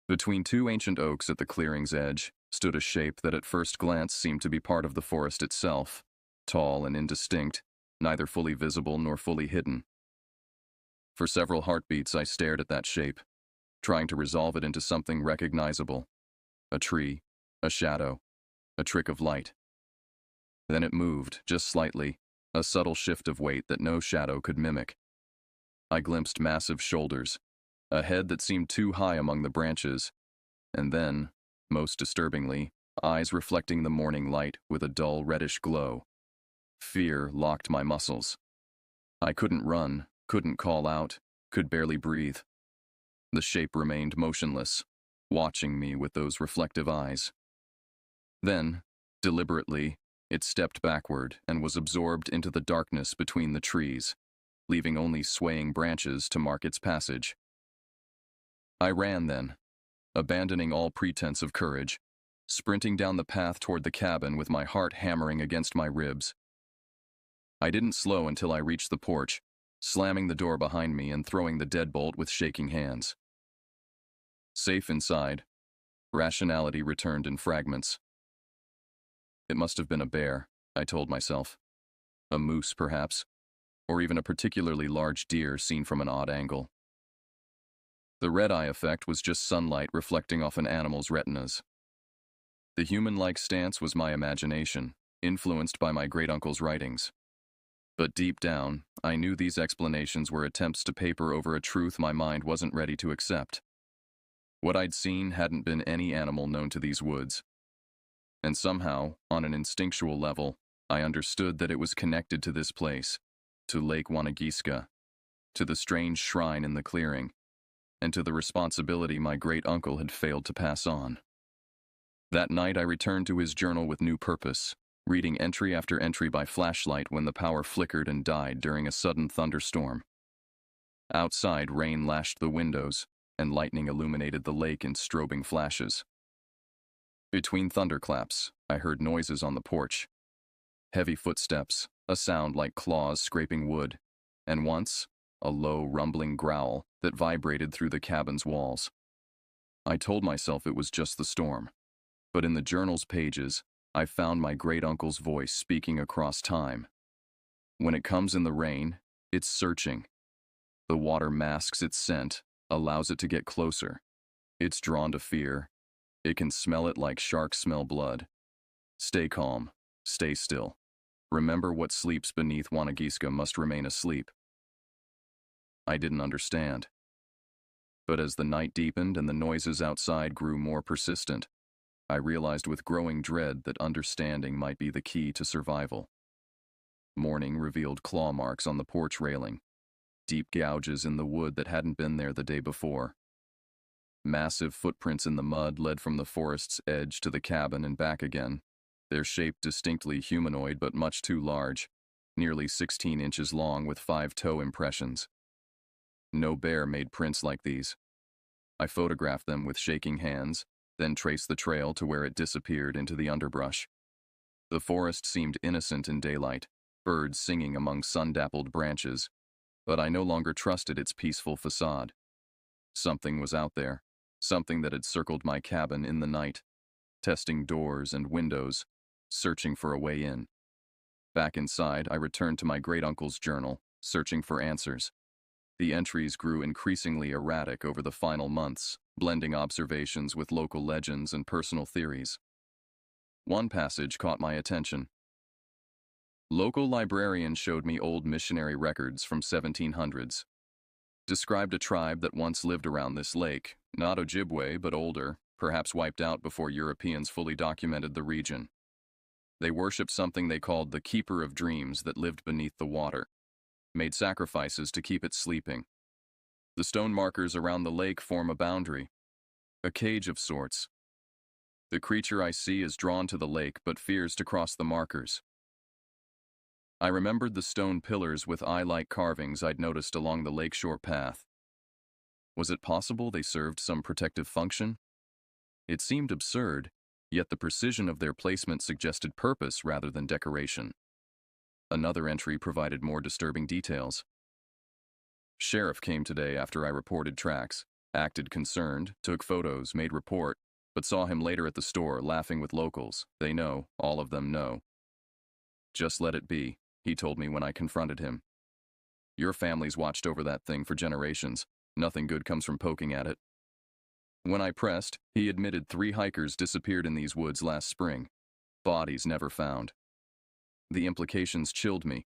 Speaker 1: Between 2 ancient oaks at the clearing's edge stood a shape that at first glance seemed to be part of the forest itself, tall and indistinct, neither fully visible nor fully hidden. For several heartbeats I stared at that shape, trying to resolve it into something recognizable. A tree, a shadow, a trick of light. Then it moved, just slightly, a subtle shift of weight that no shadow could mimic. I glimpsed massive shoulders, a head that seemed too high among the branches, and then, most disturbingly, eyes reflecting the morning light with a dull reddish glow. Fear locked my muscles. I couldn't run, couldn't call out, could barely breathe. The shape remained motionless, watching me with those reflective eyes. Then, deliberately, it stepped backward and was absorbed into the darkness between the trees, leaving only swaying branches to mark its passage. I ran then, abandoning all pretense of courage, sprinting down the path toward the cabin with my heart hammering against my ribs. I didn't slow until I reached the porch, slamming the door behind me and throwing the deadbolt with shaking hands. Safe inside, rationality returned in fragments. It must have been a bear, I told myself. A moose, perhaps, or even a particularly large deer seen from an odd angle. The red-eye effect was just sunlight reflecting off an animal's retinas. The human-like stance was my imagination, influenced by my great-uncle's writings. But deep down, I knew these explanations were attempts to paper over a truth my mind wasn't ready to accept. What I'd seen hadn't been any animal known to these woods. And somehow, on an instinctual level, I understood that it was connected to this place, to Lake Wanagiska, to the strange shrine in the clearing, and to the responsibility my great-uncle had failed to pass on. That night I returned to his journal with new purpose, reading entry after entry by flashlight when the power flickered and died during a sudden thunderstorm. Outside, rain lashed the windows, and lightning illuminated the lake in strobing flashes. Between thunderclaps, I heard noises on the porch. Heavy footsteps, a sound like claws scraping wood, and once, a low, rumbling growl that vibrated through the cabin's walls. I told myself it was just the storm, but in the journal's pages, I found my great-uncle's voice speaking across time. When it comes in the rain, it's searching. The water masks its scent, allows it to get closer. It's drawn to fear. It can smell it like sharks smell blood. Stay calm. Stay still. Remember what sleeps beneath Wanagiska must remain asleep. I didn't understand. But as the night deepened and the noises outside grew more persistent, I realized with growing dread that understanding might be the key to survival. Morning revealed claw marks on the porch railing, deep gouges in the wood that hadn't been there the day before. Massive footprints in the mud led from the forest's edge to the cabin and back again, their shape distinctly humanoid but much too large, nearly 16 inches long with 5 toe impressions. No bear made prints like these. I photographed them with shaking hands, then traced the trail to where it disappeared into the underbrush. The forest seemed innocent in daylight, birds singing among sun-dappled branches, but I no longer trusted its peaceful facade. Something was out there, something that had circled my cabin in the night, testing doors and windows, searching for a way in. Back inside, I returned to my great-uncle's journal, searching for answers. The entries grew increasingly erratic over the final months, blending observations with local legends and personal theories. One passage caught my attention. Local librarians showed me old missionary records from 1700s. Described a tribe that once lived around this lake, not Ojibwe but older, perhaps wiped out before Europeans fully documented the region. They worshipped something they called the Keeper of Dreams that lived beneath the water, made sacrifices to keep it sleeping. The stone markers around the lake form a boundary, a cage of sorts. The creature I see is drawn to the lake but fears to cross the markers. I remembered the stone pillars with eye-like carvings I'd noticed along the lakeshore path. Was it possible they served some protective function? It seemed absurd, yet the precision of their placement suggested purpose rather than decoration. Another entry provided more disturbing details. Sheriff came today after I reported tracks, acted concerned, took photos, made report, but saw him later at the store laughing with locals. They know, all of them know. Just let it be, he told me when I confronted him. Your family's watched over that thing for generations. Nothing good comes from poking at it. When I pressed, he admitted 3 hikers disappeared in these woods last spring. Bodies never found. The implications chilled me.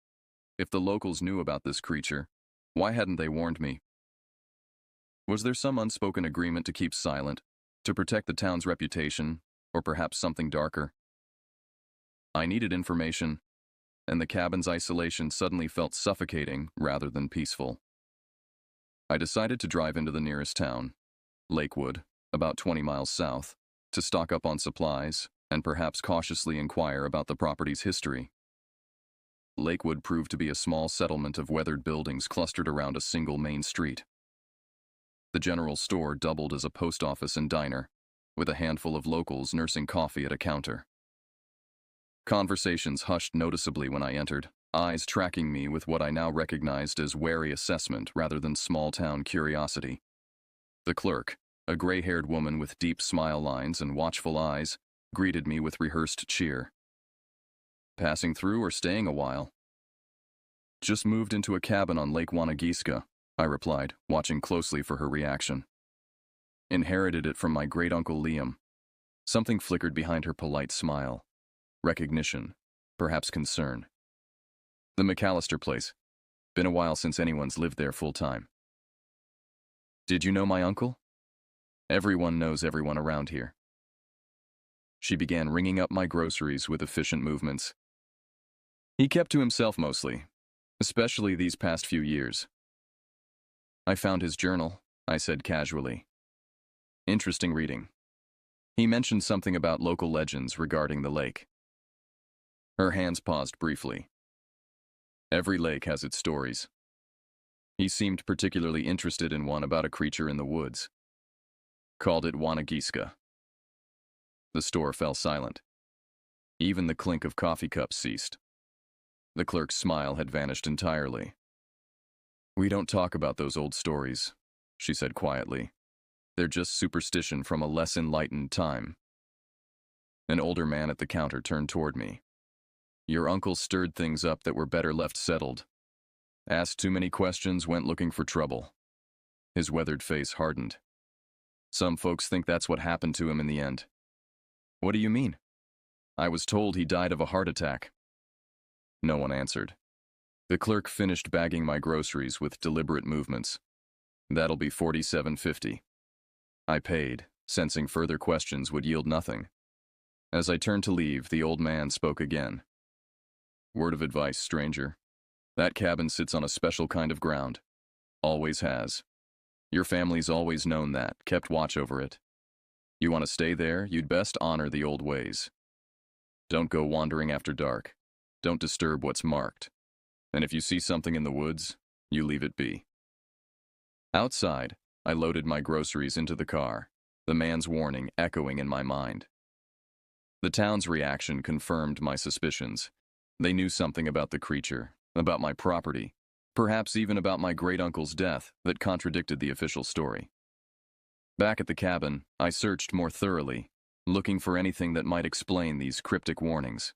Speaker 1: If the locals knew about this creature, why hadn't they warned me? Was there some unspoken agreement to keep silent, to protect the town's reputation, or perhaps something darker? I needed information, and the cabin's isolation suddenly felt suffocating rather than peaceful. I decided to drive into the nearest town, Lakewood, about 20 miles south, to stock up on supplies and perhaps cautiously inquire about the property's history. Lakewood proved to be a small settlement of weathered buildings clustered around a single main street. The general store doubled as a post office and diner, with a handful of locals nursing coffee at a counter. Conversations hushed noticeably when I entered, eyes tracking me with what I now recognized as wary assessment rather than small-town curiosity. The clerk, a gray-haired woman with deep smile lines and watchful eyes, greeted me with rehearsed cheer. Passing through or staying a while? Just moved into a cabin on Lake Wanagiska, I replied, watching closely for her reaction. Inherited it from my great-uncle Liam. Something flickered behind her polite smile. Recognition, perhaps concern. The McAllister place. Been a while since anyone's lived there full-time. Did you know my uncle? Everyone knows everyone around here. She began ringing up my groceries with efficient movements. He kept to himself mostly, especially these past few years. I found his journal, I said casually. Interesting reading. He mentioned something about local legends regarding the lake. Her hands paused briefly. Every lake has its stories. He seemed particularly interested in one about a creature in the woods. Called it Wanagiska. The store fell silent. Even the clink of coffee cups ceased. The clerk's smile had vanished entirely. We don't talk about those old stories, she said quietly. They're just superstition from a less enlightened time. An older man at the counter turned toward me. Your uncle stirred things up that were better left settled. Asked too many questions, went looking for trouble. His weathered face hardened. Some folks think that's what happened to him in the end. What do you mean? I was told he died of a heart attack. No one answered. The clerk finished bagging my groceries with deliberate movements. That'll be $47.50. I paid, sensing further questions would yield nothing. As I turned to leave, the old man spoke again. Word of advice, stranger. That cabin sits on a special kind of ground. Always has. Your family's always known that, kept watch over it. You want to stay there, you'd best honor the old ways. Don't go wandering after dark. Don't disturb what's marked. And if you see something in the woods, you leave it be. Outside, I loaded my groceries into the car, the man's warning echoing in my mind. The town's reaction confirmed my suspicions. They knew something about the creature, about my property, perhaps even about my great-uncle's death that contradicted the official story. Back at the cabin, I searched more thoroughly, looking for anything that might explain these cryptic warnings.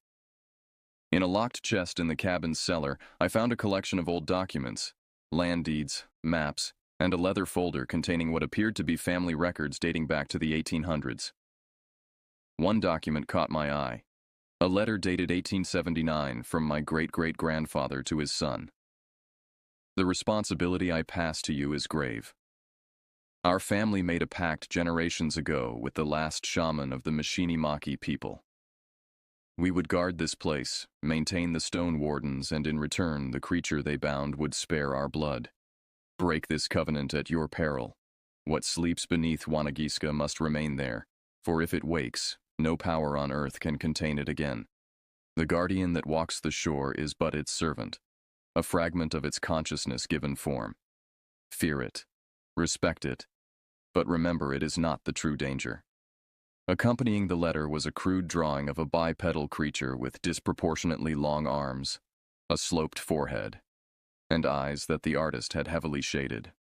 Speaker 1: In a locked chest in the cabin's cellar, I found a collection of old documents, land deeds, maps, and a leather folder containing what appeared to be family records dating back to the 1800s. One document caught my eye, a letter dated 1879 from my great-great-grandfather to his son. The responsibility I pass to you is grave. Our family made a pact generations ago with the last shaman of the Mishinimaki people. We would guard this place, maintain the stone wardens, and in return the creature they bound would spare our blood. Break this covenant at your peril. What sleeps beneath Wanagiska must remain there, for if it wakes, no power on earth can contain it again. The guardian that walks the shore is but its servant, a fragment of its consciousness given form. Fear it, respect it, but remember it is not the true danger. Accompanying the letter was a crude drawing of a bipedal creature with disproportionately long arms, a sloped forehead, and eyes that the artist had heavily shaded.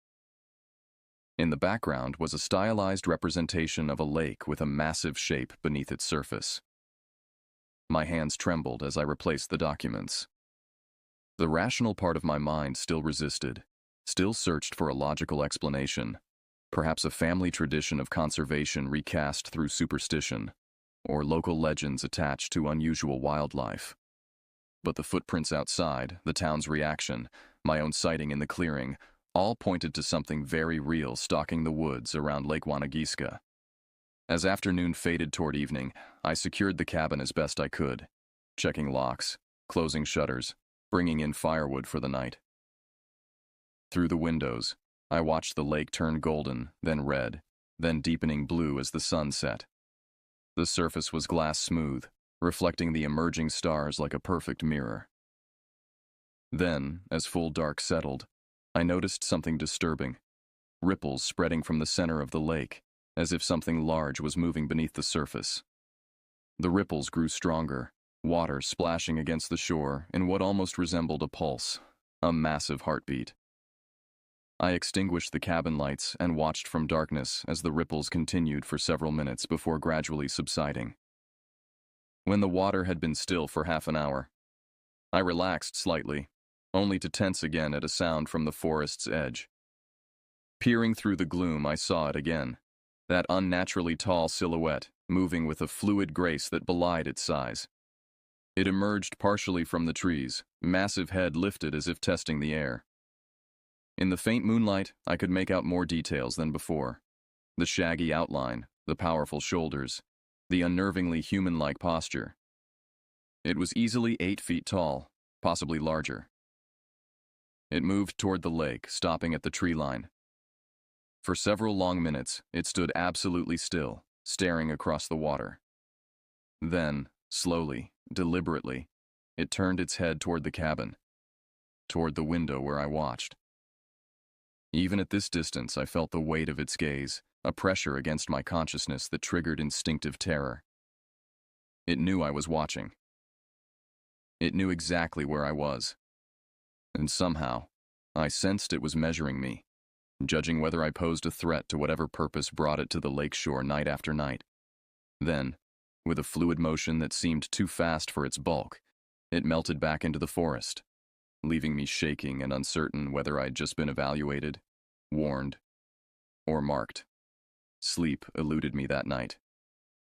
Speaker 1: In the background was a stylized representation of a lake with a massive shape beneath its surface. My hands trembled as I replaced the documents. The rational part of my mind still resisted, still searched for a logical explanation, perhaps a family tradition of conservation recast through superstition, or local legends attached to unusual wildlife. But the footprints outside, the town's reaction, my own sighting in the clearing, all pointed to something very real stalking the woods around Lake Wanagiska. As afternoon faded toward evening, I secured the cabin as best I could, checking locks, closing shutters, bringing in firewood for the night. Through the windows, I watched the lake turn golden, then red, then deepening blue as the sun set. The surface was glass smooth, reflecting the emerging stars like a perfect mirror. Then, as full dark settled, I noticed something disturbing, ripples spreading from the center of the lake, as if something large was moving beneath the surface. The ripples grew stronger, water splashing against the shore in what almost resembled a pulse, a massive heartbeat. I extinguished the cabin lights and watched from darkness as the ripples continued for several minutes before gradually subsiding. When the water had been still for half an hour, I relaxed slightly, only to tense again at a sound from the forest's edge. Peering through the gloom, I saw it again, that unnaturally tall silhouette, moving with a fluid grace that belied its size. It emerged partially from the trees, massive head lifted as if testing the air. In the faint moonlight, I could make out more details than before. The shaggy outline, the powerful shoulders, the unnervingly human-like posture. It was easily 8 feet tall, possibly larger. It moved toward the lake, stopping at the tree line. For several long minutes, it stood absolutely still, staring across the water. Then, slowly, deliberately, it turned its head toward the cabin, toward the window where I watched. Even at this distance, I felt the weight of its gaze, a pressure against my consciousness that triggered instinctive terror. It knew I was watching. It knew exactly where I was. And somehow, I sensed it was measuring me, judging whether I posed a threat to whatever purpose brought it to the lakeshore night after night. Then, with a fluid motion that seemed too fast for its bulk, it melted back into the forest, leaving me shaking and uncertain whether I'd just been evaluated, warned, or marked. Sleep eluded me that night.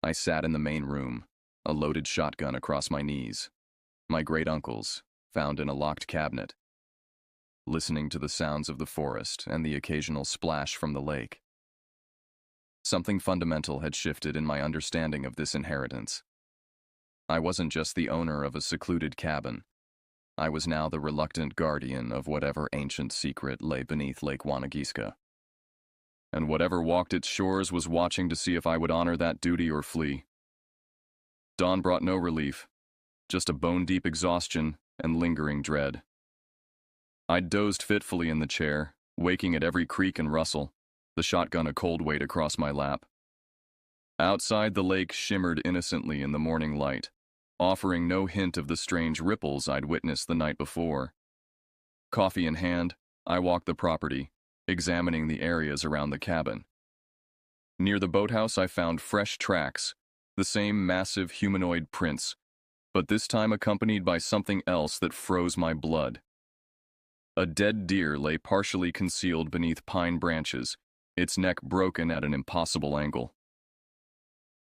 Speaker 1: I sat in the main room, a loaded shotgun across my knees, my great uncle's, found in a locked cabinet, listening to the sounds of the forest and the occasional splash from the lake. Something fundamental had shifted in my understanding of this inheritance. I wasn't just the owner of a secluded cabin. I was now the reluctant guardian of whatever ancient secret lay beneath Lake Wanagiska. And whatever walked its shores was watching to see if I would honor that duty or flee. Dawn brought no relief, just a bone-deep exhaustion and lingering dread. I'd dozed fitfully in the chair, waking at every creak and rustle, the shotgun a cold weight across my lap. Outside, the lake shimmered innocently in the morning light, offering no hint of the strange ripples I'd witnessed the night before. Coffee in hand, I walked the property, examining the areas around the cabin. Near the boathouse, I found fresh tracks, the same massive humanoid prints, but this time accompanied by something else that froze my blood. A dead deer lay partially concealed beneath pine branches, its neck broken at an impossible angle.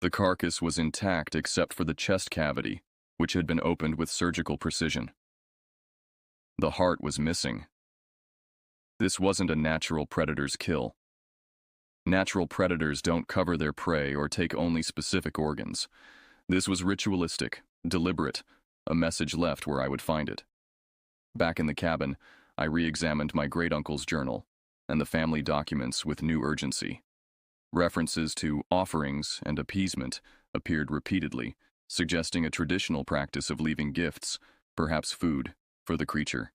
Speaker 1: The carcass was intact except for the chest cavity, which had been opened with surgical precision. The heart was missing. This wasn't a natural predator's kill. Natural predators don't cover their prey or take only specific organs. This was ritualistic, deliberate, a message left where I would find it. Back in the cabin, I re-examined my great-uncle's journal and the family documents with new urgency. References to offerings and appeasement appeared repeatedly, suggesting a traditional practice of leaving gifts, perhaps food, for the creature.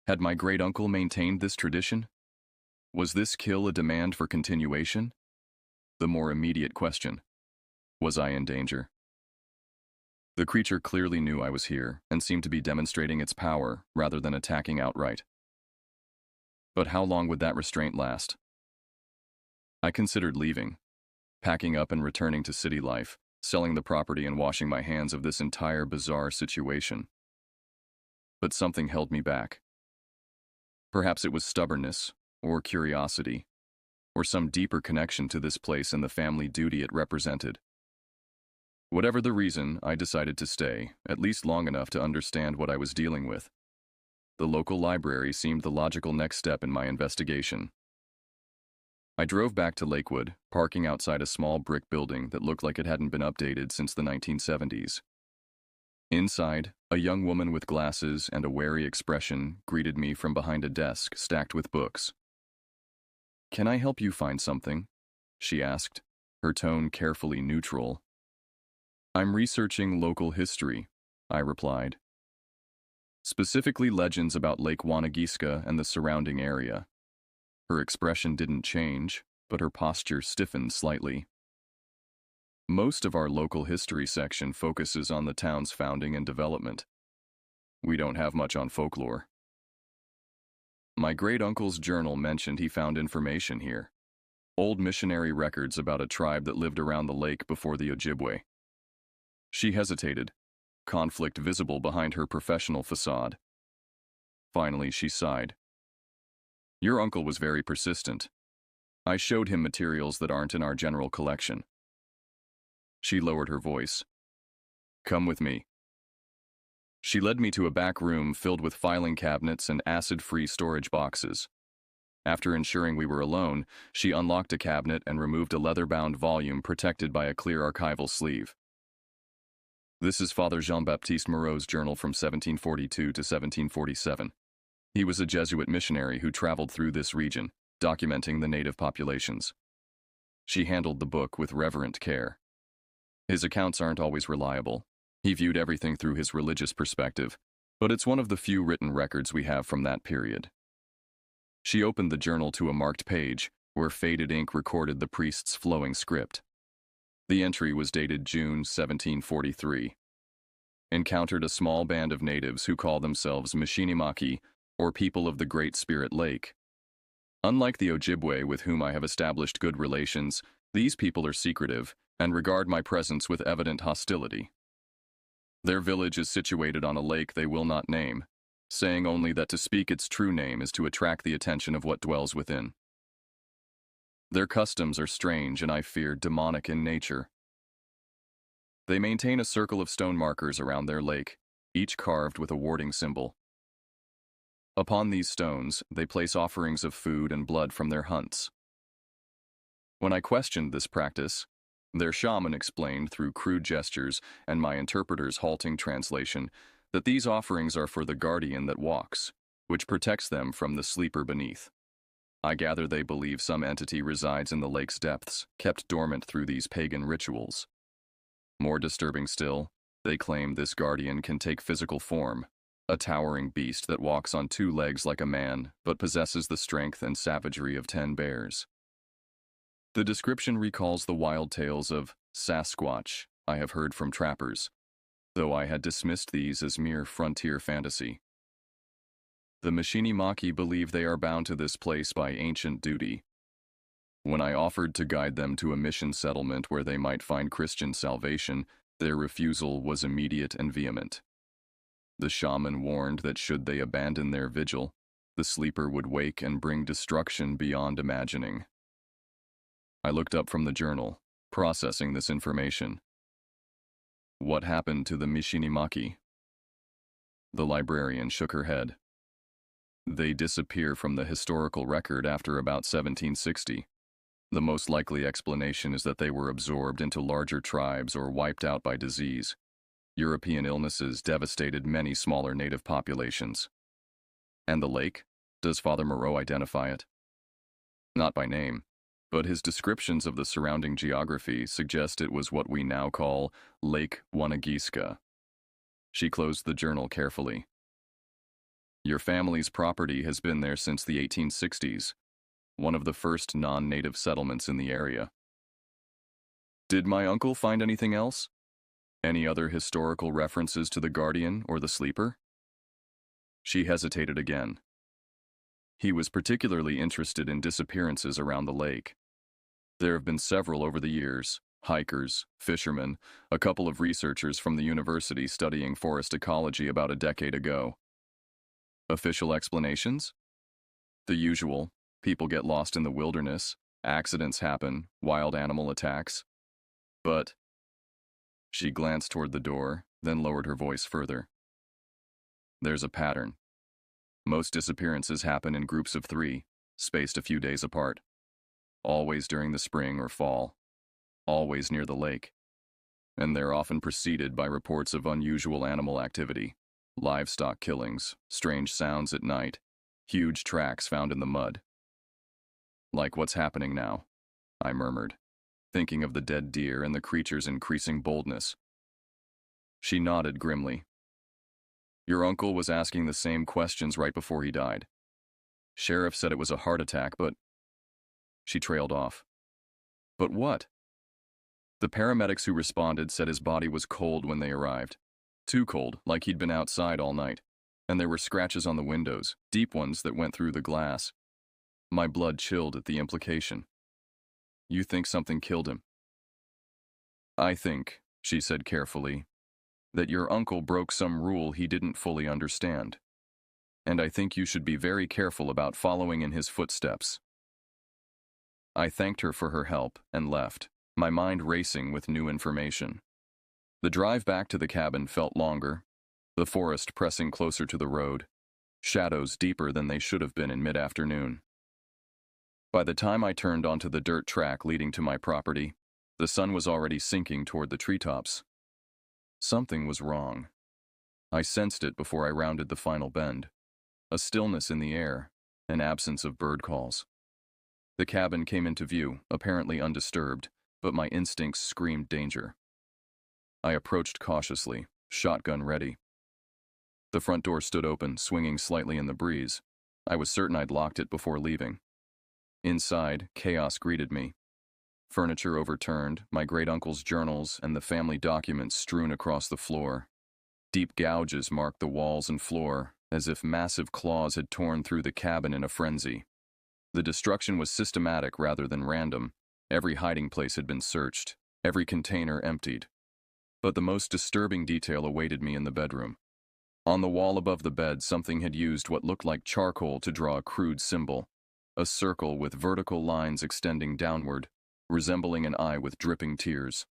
Speaker 1: Had my great-uncle maintained this tradition? Was this kill a demand for continuation? The more immediate question: was I in danger? The creature clearly knew I was here and seemed to be demonstrating its power rather than attacking outright. But how long would that restraint last? I considered leaving, packing up and returning to city life, selling the property and washing my hands of this entire bizarre situation. But something held me back. Perhaps it was stubbornness, or curiosity, or some deeper connection to this place and the family duty it represented. Whatever the reason, I decided to stay, at least long enough to understand what I was dealing with. The local library seemed the logical next step in my investigation. I drove back to Lakewood, parking outside a small brick building that looked like it hadn't been updated since the 1970s. Inside, a young woman with glasses and a wary expression greeted me from behind a desk stacked with books. "Can I help you find something?" she asked, her tone carefully neutral. "I'm researching local history," I replied. "Specifically legends about Lake Wanagiska and the surrounding area." Her expression didn't change, but her posture stiffened slightly. "Most of our local history section focuses on the town's founding and development. We don't have much on folklore." My great-uncle's journal mentioned he found information here. Old missionary records about a tribe that lived around the lake before the Ojibwe. She hesitated, conflict visible behind her professional facade. Finally, she sighed. "Your uncle was very persistent. I showed him materials that aren't in our general collection." She lowered her voice. "Come with me." She led me to a back room filled with filing cabinets and acid-free storage boxes. After ensuring we were alone, she unlocked a cabinet and removed a leather-bound volume protected by a clear archival sleeve. "This is Father Jean-Baptiste Moreau's journal from 1742 to 1747. He was a Jesuit missionary who traveled through this region, documenting the native populations." She handled the book with reverent care. His accounts aren't always reliable. He viewed everything through his religious perspective, but it's one of the few written records we have from that period. She opened the journal to a marked page, where faded ink recorded the priest's flowing script. The entry was dated June 1743. "Encountered a small band of natives who call themselves Mishinimaki, or People of the Great Spirit Lake. Unlike the Ojibwe with whom I have established good relations, these people are secretive and regard my presence with evident hostility. Their village is situated on a lake they will not name, saying only that to speak its true name is to attract the attention of what dwells within. Their customs are strange and I fear demonic in nature. They maintain a circle of stone markers around their lake, each carved with a warding symbol. Upon these stones, they place offerings of food and blood from their hunts. When I questioned this practice, their shaman explained through crude gestures and my interpreter's halting translation that these offerings are for the guardian that walks, which protects them from the sleeper beneath. I gather they believe some entity resides in the lake's depths, kept dormant through these pagan rituals. More disturbing still, they claim this guardian can take physical form, a towering beast that walks on two legs like a man, but possesses the strength and savagery of 10 bears. The description recalls the wild tales of Sasquatch I have heard from trappers, though I had dismissed these as mere frontier fantasy. The Mishinimaki believe they are bound to this place by ancient duty. When I offered to guide them to a mission settlement where they might find Christian salvation, their refusal was immediate and vehement. The shaman warned that should they abandon their vigil, the sleeper would wake and bring destruction beyond imagining. I looked up from the journal, processing this information. What happened to the Mishinimaki? The librarian shook her head. They disappear from the historical record after about 1760. The most likely explanation is that they were absorbed into larger tribes or wiped out by disease. European illnesses devastated many smaller native populations. And the lake? Does Father Moreau identify it? Not by name, but his descriptions of the surrounding geography suggest it was what we now call Lake Wanagiska. She closed the journal carefully. Your family's property has been there since the 1860s, one of the first non-native settlements in the area. Did my uncle find anything else? Any other historical references to the guardian or the sleeper? She hesitated again. He was particularly interested in disappearances around the lake. There have been several over the years, hikers, fishermen, a couple of researchers from the university studying forest ecology about a decade ago. Official explanations? The usual. People get lost in the wilderness, accidents happen, wild animal attacks. But she glanced toward the door, then lowered her voice further. There's a pattern. Most disappearances happen in groups of 3, spaced a few days apart. Always during the spring or fall. Always near the lake. And they're often preceded by reports of unusual animal activity, livestock killings, strange sounds at night, huge tracks found in the mud. Like what's happening now, I murmured, thinking of the dead deer and the creature's increasing boldness. She nodded grimly. Your uncle was asking the same questions right before he died. Sheriff said it was a heart attack, but... She trailed off. But what? The paramedics who responded said his body was cold when they arrived. Too cold, like he'd been outside all night. And there were scratches on the windows, deep ones that went through the glass. My blood chilled at the implication. You think something killed him? I think, she said carefully, that your uncle broke some rule he didn't fully understand. And I think you should be very careful about following in his footsteps. I thanked her for her help and left, my mind racing with new information. The drive back to the cabin felt longer, the forest pressing closer to the road, shadows deeper than they should have been in mid-afternoon. By the time I turned onto the dirt track leading to my property, the sun was already sinking toward the treetops. Something was wrong. I sensed it before I rounded the final bend. A stillness in the air, an absence of bird calls. The cabin came into view, apparently undisturbed, but my instincts screamed danger. I approached cautiously, shotgun ready. The front door stood open, swinging slightly in the breeze. I was certain I'd locked it before leaving. Inside, chaos greeted me. Furniture overturned, my great-uncle's journals and the family documents strewn across the floor. Deep gouges marked the walls and floor, as if massive claws had torn through the cabin in a frenzy. The destruction was systematic rather than random. Every hiding place had been searched, every container emptied. But the most disturbing detail awaited me in the bedroom. On the wall above the bed, something had used what looked like charcoal to draw a crude symbol. A circle with vertical lines extending downward, resembling an eye with dripping tears.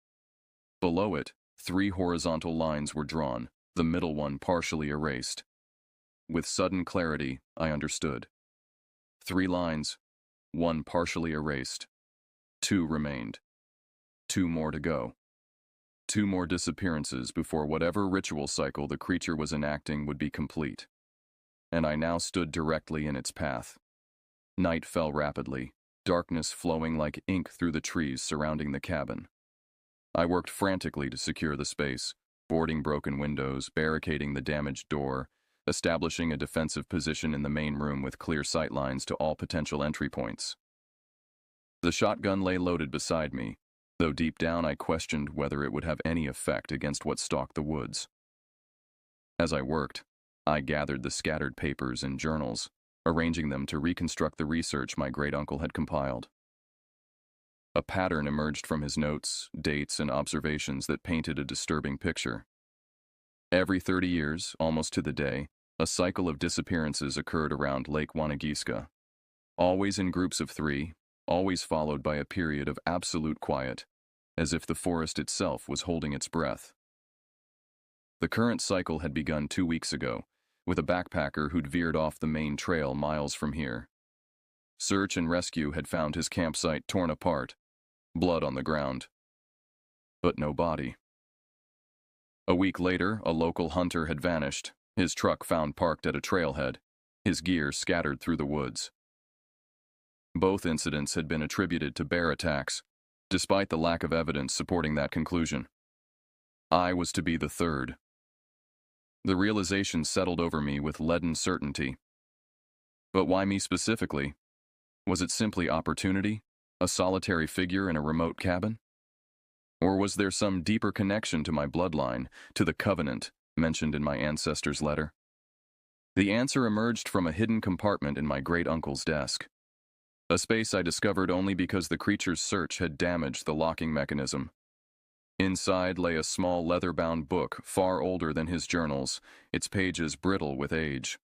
Speaker 1: Below it, 3 horizontal lines were drawn, the middle one partially erased. With sudden clarity, I understood. 3 lines, 1 partially erased. 2 remained. 2 more to go. 2 more disappearances before whatever ritual cycle the creature was enacting would be complete. And I now stood directly in its path. Night fell rapidly, darkness flowing like ink through the trees surrounding the cabin. I worked frantically to secure the space, boarding broken windows, barricading the damaged door, establishing a defensive position in the main room with clear sightlines to all potential entry points. The shotgun lay loaded beside me, though deep down I questioned whether it would have any effect against what stalked the woods. As I worked, I gathered the scattered papers and journals, arranging them to reconstruct the research my great-uncle had compiled. A pattern emerged from his notes, dates, and observations that painted a disturbing picture. Every 30 years, almost to the day, a cycle of disappearances occurred around Lake Wanagiska, always in groups of 3, always followed by a period of absolute quiet, as if the forest itself was holding its breath. The current cycle had begun 2 weeks ago, with a backpacker who'd veered off the main trail miles from here. Search and rescue had found his campsite torn apart, blood on the ground, but no body. A week later, a local hunter had vanished, his truck found parked at a trailhead, his gear scattered through the woods. Both incidents had been attributed to bear attacks, despite the lack of evidence supporting that conclusion. I was to be the third. The realization settled over me with leaden certainty. But why me specifically? Was it simply opportunity, a solitary figure in a remote cabin? Or was there some deeper connection to my bloodline, to the covenant mentioned in my ancestor's letter? The answer emerged from a hidden compartment in my great-uncle's desk. A space I discovered only because the creature's search had damaged the locking mechanism. Inside lay a small leather-bound book far older than his journals, its pages brittle with age.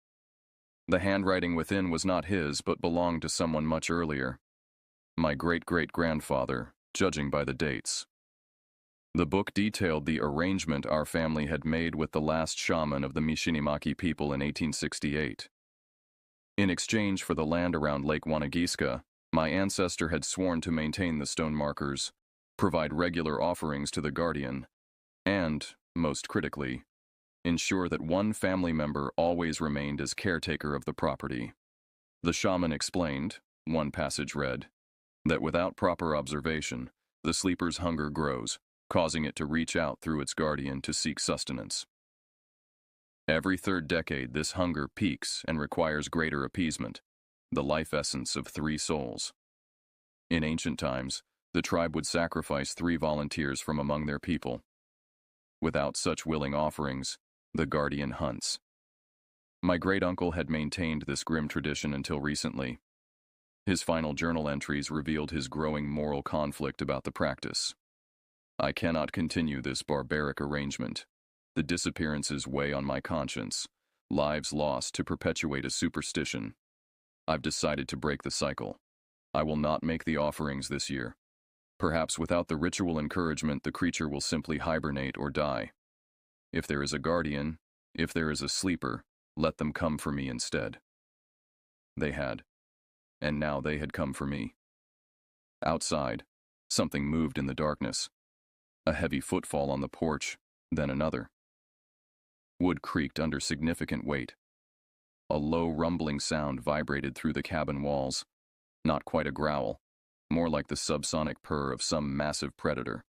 Speaker 1: The handwriting within was not his, but belonged to someone much earlier. My great-great-grandfather, judging by the dates. The book detailed the arrangement our family had made with the last shaman of the Mishinimaki people in 1868. In exchange for the land around Lake Wanagiska, my ancestor had sworn to maintain the stone markers, provide regular offerings to the guardian, and, most critically, ensure that one family member always remained as caretaker of the property. The shaman explained, one passage read, that without proper observation, the sleeper's hunger grows, causing it to reach out through its guardian to seek sustenance. Every 3rd decade, this hunger peaks and requires greater appeasement, the life essence of 3 souls. In ancient times, the tribe would sacrifice 3 volunteers from among their people. Without such willing offerings, the guardian hunts. My great-uncle had maintained this grim tradition until recently. His final journal entries revealed his growing moral conflict about the practice. I cannot continue this barbaric arrangement. The disappearances weigh on my conscience, lives lost to perpetuate a superstition. I've decided to break the cycle. I will not make the offerings this year. Perhaps without the ritual encouragement, the creature will simply hibernate or die. If there is a guardian, if there is a sleeper, let them come for me instead. They had. And now they had come for me. Outside, something moved in the darkness. A heavy footfall on the porch, then another. Wood creaked under significant weight. A low rumbling sound vibrated through the cabin walls. Not quite a growl, more like the subsonic purr of some massive predator.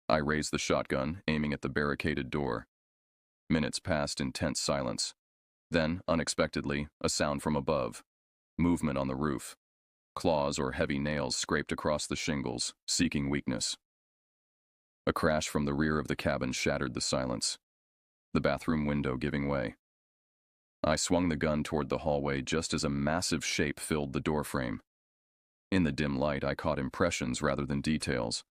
Speaker 1: I raised the shotgun, aiming at the barricaded door. Minutes passed in tense silence. Then, unexpectedly, a sound from above. Movement on the roof. Claws or heavy nails scraped across the shingles, seeking weakness. A crash from the rear of the cabin shattered the silence, the bathroom window giving way. I swung the gun toward the hallway just as a massive shape filled the doorframe. In the dim light, I caught impressions rather than details.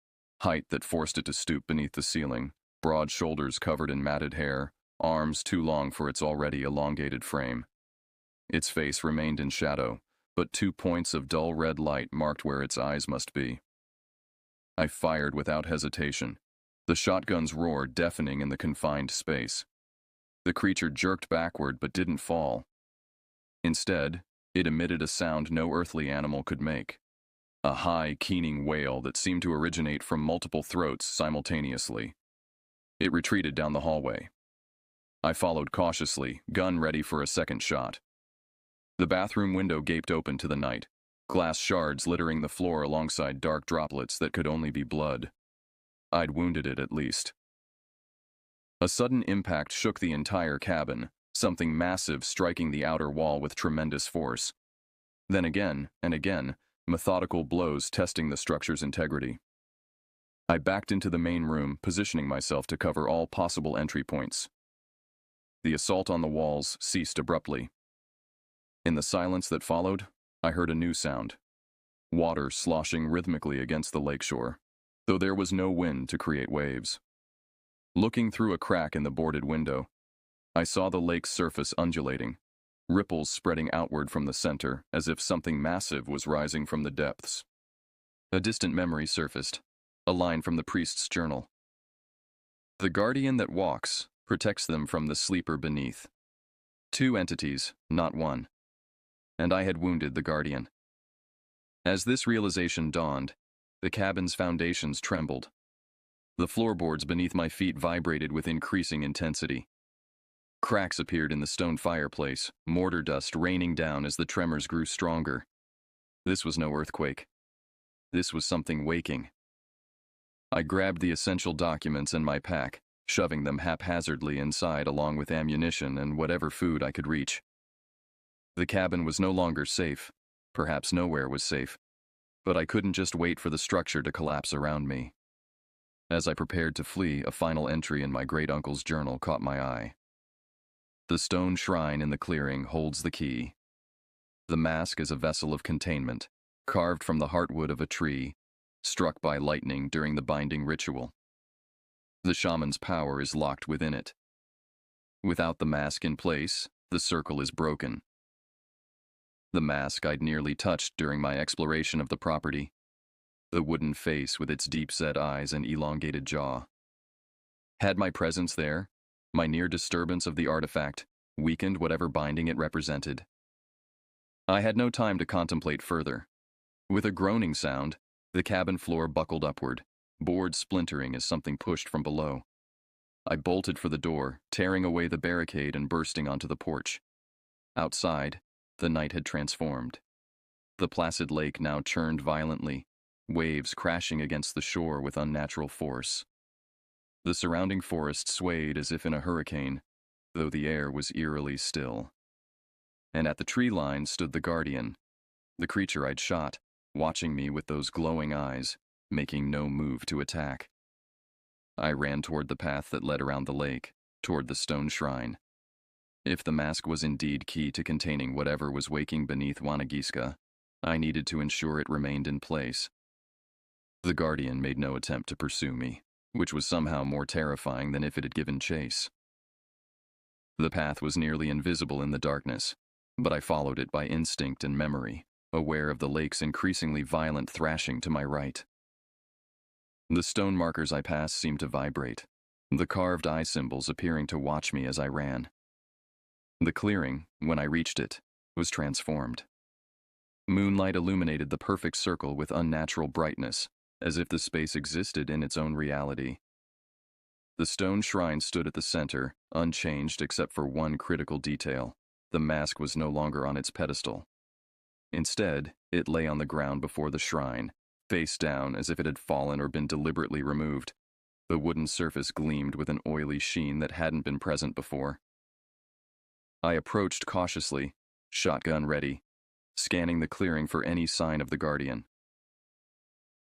Speaker 1: Height that forced it to stoop beneath the ceiling, broad shoulders covered in matted hair, arms too long for its already elongated frame. Its face remained in shadow, but 2 points of dull red light marked where its eyes must be. I fired without hesitation. The shotgun's roar deafening in the confined space. The creature jerked backward but didn't fall. Instead, it emitted a sound no earthly animal could make. A high, keening wail that seemed to originate from multiple throats simultaneously. It retreated down the hallway. I followed cautiously, gun ready for a second shot. The bathroom window gaped open to the night, glass shards littering the floor alongside dark droplets that could only be blood. I'd wounded it at least. A sudden impact shook the entire cabin, something massive striking the outer wall with tremendous force. Then again, and again, methodical blows testing the structure's integrity. I backed into the main room, positioning myself to cover all possible entry points. The assault on the walls ceased abruptly. In the silence that followed, I heard a new sound. Water sloshing rhythmically against the lakeshore, though there was no wind to create waves. Looking through a crack in the boarded window, I saw the lake's surface undulating, ripples spreading outward from the center as if something massive was rising from the depths. A distant memory surfaced, a line from the priest's journal. The guardian that walks protects them from the sleeper beneath. Two entities, not one. And I had wounded the guardian. As this realization dawned, the cabin's foundations trembled. The floorboards beneath my feet vibrated with increasing intensity. Cracks appeared in the stone fireplace, mortar dust raining down as the tremors grew stronger. This was no earthquake. This was something waking. I grabbed the essential documents in my pack, shoving them haphazardly inside along with ammunition and whatever food I could reach. The cabin was no longer safe. Perhaps nowhere was safe. But I couldn't just wait for the structure to collapse around me. As I prepared to flee, a final entry in my great-uncle's journal caught my eye. The stone shrine in the clearing holds the key. The mask is a vessel of containment, carved from the heartwood of a tree, struck by lightning during the binding ritual. The shaman's power is locked within it. Without the mask in place, the circle is broken. The mask I'd nearly touched during my exploration of the property. The wooden face with its deep-set eyes and elongated jaw. Had my presence there, my near disturbance of the artifact, weakened whatever binding it represented? I had no time to contemplate further. With a groaning sound, the cabin floor buckled upward, boards splintering as something pushed from below. I bolted for the door, tearing away the barricade and bursting onto the porch. Outside, the night had transformed. The placid lake now churned violently, waves crashing against the shore with unnatural force. The surrounding forest swayed as if in a hurricane, though the air was eerily still. And at the tree line stood the guardian, the creature I'd shot, watching me with those glowing eyes, making no move to attack. I ran toward the path that led around the lake, toward the stone shrine. If the mask was indeed key to containing whatever was waking beneath Wanagiska, I needed to ensure it remained in place. The guardian made no attempt to pursue me, which was somehow more terrifying than if it had given chase. The path was nearly invisible in the darkness, but I followed it by instinct and memory, aware of the lake's increasingly violent thrashing to my right. The stone markers I passed seemed to vibrate, the carved eye symbols appearing to watch me as I ran. The clearing, when I reached it, was transformed. Moonlight illuminated the perfect circle with unnatural brightness, as if the space existed in its own reality. The stone shrine stood at the center, unchanged except for one critical detail. The mask was no longer on its pedestal. Instead, it lay on the ground before the shrine, face down as if it had fallen or been deliberately removed. The wooden surface gleamed with an oily sheen that hadn't been present before. I approached cautiously, shotgun ready, scanning the clearing for any sign of the guardian.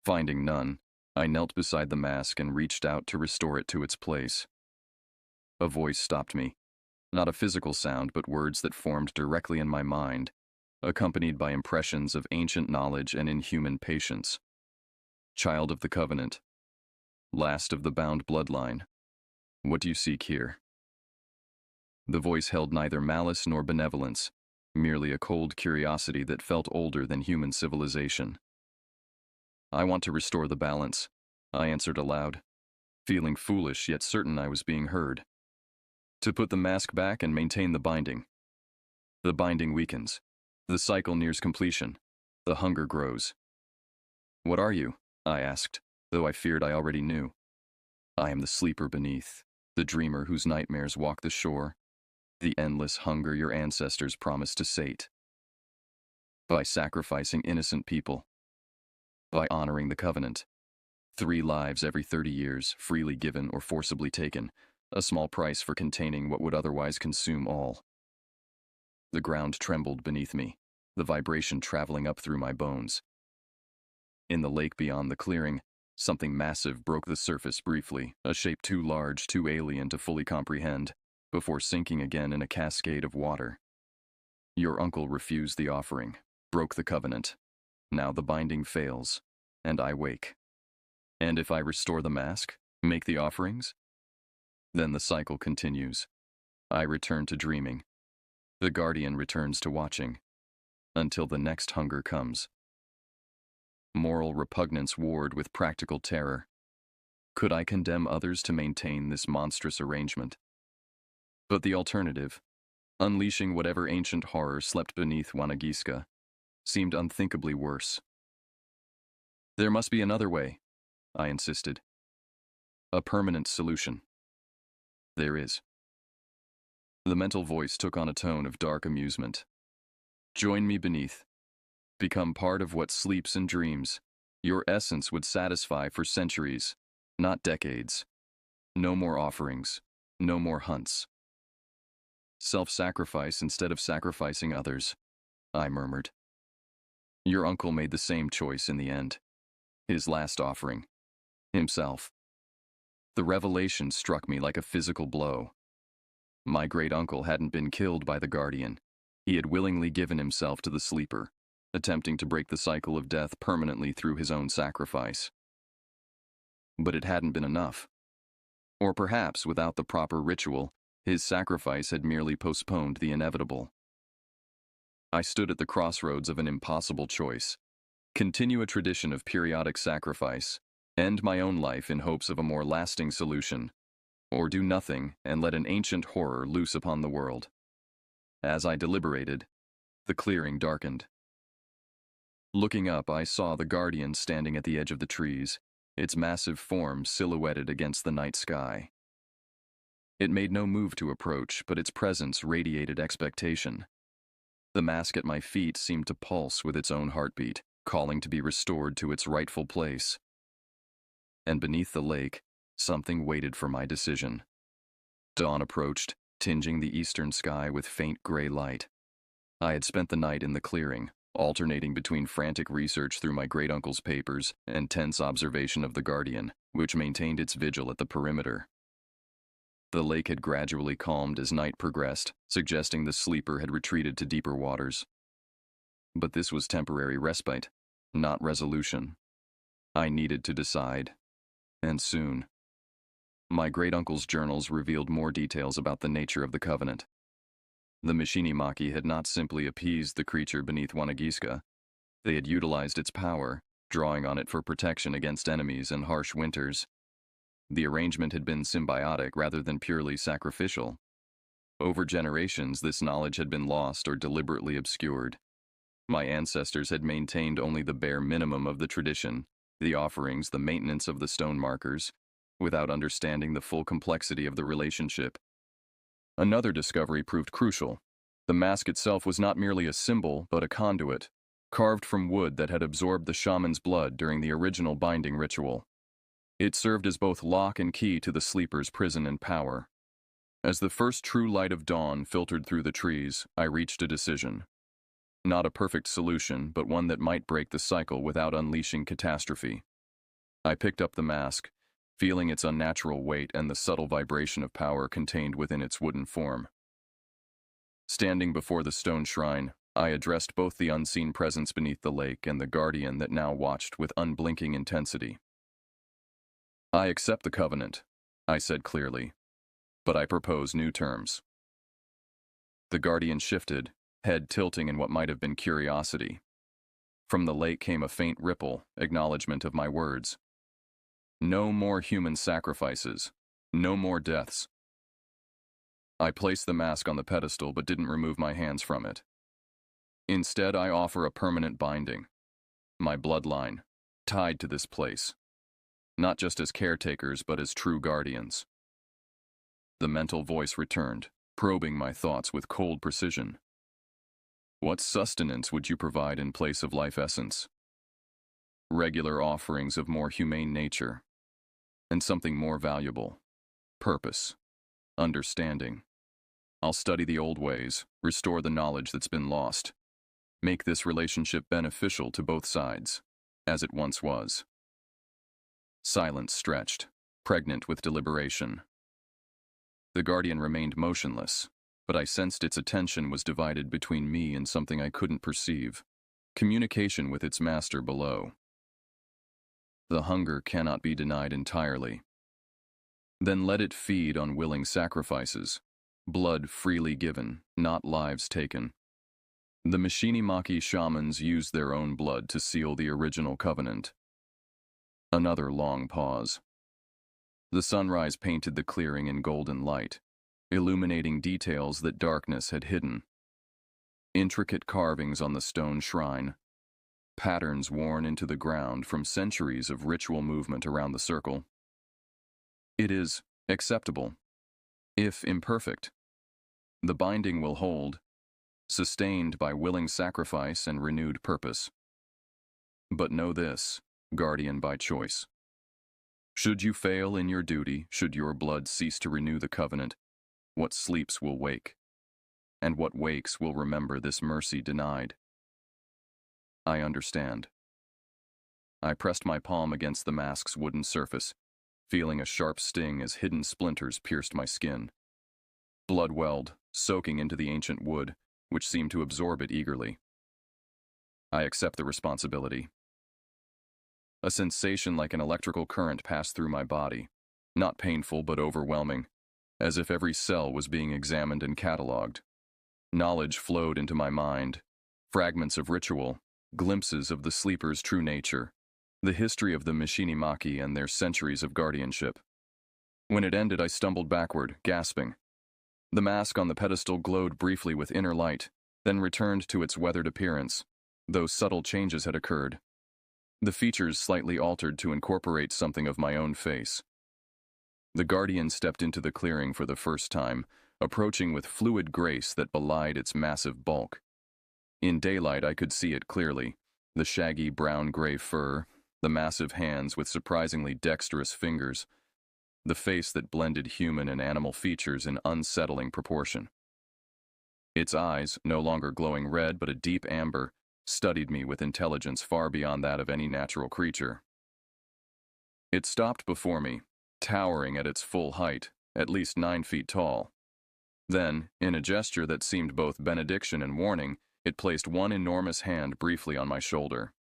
Speaker 1: Finding none, I knelt beside the mask and reached out to restore it to its place. A voice stopped me, not a physical sound but words that formed directly in my mind, accompanied by impressions of ancient knowledge and inhuman patience. Child of the Covenant, last of the bound bloodline, what do you seek here? The voice held neither malice nor benevolence, merely a cold curiosity that felt older than human civilization. I want to restore the balance, I answered aloud. feeling foolish yet certain I was being heard. To put the mask back and maintain the binding. The binding weakens. The cycle nears completion. The hunger grows. "What are you?" I asked, though I feared I already knew. "I am the sleeper beneath, the dreamer whose nightmares walk the shore, the endless hunger your ancestors promised to sate. By sacrificing innocent people. By honoring the covenant. 3 lives every 30 years, freely given or forcibly taken, a small price for containing what would otherwise consume all." The ground trembled beneath me, the vibration traveling up through my bones. In the lake beyond the clearing, something massive broke the surface briefly, a shape too large, too alien to fully comprehend, before sinking again in a cascade of water. Your uncle refused the offering, broke the covenant. Now the binding fails, and I wake. And if I restore the mask, make the offerings? Then the cycle continues. I return to dreaming. The guardian returns to watching, until the next hunger comes. Moral repugnance warred with practical terror. Could I condemn others to maintain this monstrous arrangement? But the alternative, unleashing whatever ancient horror slept beneath Wanagiska, seemed unthinkably worse. "There must be another way," I insisted. "A permanent solution." "There is." The mental voice took on a tone of dark amusement. "Join me beneath. Become part of what sleeps and dreams. Your essence would satisfy for centuries, not decades. No more offerings, no more hunts. Self-sacrifice instead of sacrificing others," I murmured. "Your uncle made the same choice in the end. His last offering. Himself." The revelation struck me like a physical blow. My great-uncle hadn't been killed by the guardian. He had willingly given himself to the sleeper, attempting to break the cycle of death permanently through his own sacrifice. But it hadn't been enough. Or perhaps, without the proper ritual, his sacrifice had merely postponed the inevitable. I stood at the crossroads of an impossible choice. Continue a tradition of periodic sacrifice, end my own life in hopes of a more lasting solution, or do nothing and let an ancient horror loose upon the world. As I deliberated, the clearing darkened. Looking up, I saw the guardian standing at the edge of the trees, its massive form silhouetted against the night sky. It made no move to approach, but its presence radiated expectation. The mask at my feet seemed to pulse with its own heartbeat, calling to be restored to its rightful place. And beneath the lake, something waited for my decision. Dawn approached, tinging the eastern sky with faint gray light. I had spent the night in the clearing, alternating between frantic research through my great-uncle's papers and tense observation of the guardian, which maintained its vigil at the perimeter. The lake had gradually calmed as night progressed, suggesting the sleeper had retreated to deeper waters. But this was temporary respite, not resolution. I needed to decide, and soon. My great-uncle's journals revealed more details about the nature of the covenant. The Mishinimaki had not simply appeased the creature beneath Wanagiska. They had utilized its power, drawing on it for protection against enemies and harsh winters. The arrangement had been symbiotic rather than purely sacrificial. Over generations, this knowledge had been lost or deliberately obscured. My ancestors had maintained only the bare minimum of the tradition, the offerings, the maintenance of the stone markers, without understanding the full complexity of the relationship. Another discovery proved crucial. The mask itself was not merely a symbol, but a conduit, carved from wood that had absorbed the shaman's blood during the original binding ritual. It served as both lock and key to the sleeper's prison and power. As the first true light of dawn filtered through the trees, I reached a decision. Not a perfect solution, but one that might break the cycle without unleashing catastrophe. I picked up the mask, feeling its unnatural weight and the subtle vibration of power contained within its wooden form. Standing before the stone shrine, I addressed both the unseen presence beneath the lake and the guardian that now watched with unblinking intensity. "I accept the covenant," I said clearly, "but I propose new terms." The guardian shifted, head tilting in what might have been curiosity. From the lake came a faint ripple, acknowledgement of my words. No more human sacrifices. No more deaths. I placed the mask on the pedestal but didn't remove my hands from it. Instead, I offer a permanent binding. My bloodline, tied to this place. Not just as caretakers, but as true guardians. The mental voice returned, probing my thoughts with cold precision. What sustenance would you provide in place of life essence? Regular offerings of more humane nature, and something more valuable. Purpose. Understanding. I'll study the old ways, restore the knowledge that's been lost. Make this relationship beneficial to both sides, as it once was. Silence stretched, pregnant with deliberation. The guardian remained motionless, but I sensed its attention was divided between me and something I couldn't perceive. Communication with its master below. The hunger cannot be denied entirely. Then let it feed on willing sacrifices, blood freely given, not lives taken. The Mishinimaki shamans used their own blood to seal the original covenant. Another long pause. The sunrise painted the clearing in golden light, illuminating details that darkness had hidden. Intricate carvings on the stone shrine, patterns worn into the ground from centuries of ritual movement around the circle. It is acceptable, if imperfect. The binding will hold, sustained by willing sacrifice and renewed purpose. But know this, guardian by choice. Should you fail in your duty, should your blood cease to renew the covenant, what sleeps will wake, and what wakes will remember this mercy denied. I understand. I pressed my palm against the mask's wooden surface, feeling a sharp sting as hidden splinters pierced my skin. Blood welled, soaking into the ancient wood, which seemed to absorb it eagerly. I accept the responsibility. A sensation like an electrical current passed through my body, not painful but overwhelming, as if every cell was being examined and catalogued. Knowledge flowed into my mind, fragments of ritual, glimpses of the sleeper's true nature, the history of the Mishinimaki and their centuries of guardianship. When it ended, I stumbled backward, gasping. The mask on the pedestal glowed briefly with inner light, then returned to its weathered appearance, though subtle changes had occurred. The features slightly altered to incorporate something of my own face. The guardian stepped into the clearing for the first time, approaching with fluid grace that belied its massive bulk. In daylight, I could see it clearly, the shaggy brown-gray fur, the massive hands with surprisingly dexterous fingers, the face that blended human and animal features in unsettling proportion. Its eyes, no longer glowing red but a deep amber, studied me with intelligence far beyond that of any natural creature. It stopped before me, towering at its full height, at least 9 feet tall. Then, in a gesture that seemed both benediction and warning, it placed one enormous hand briefly on my shoulder.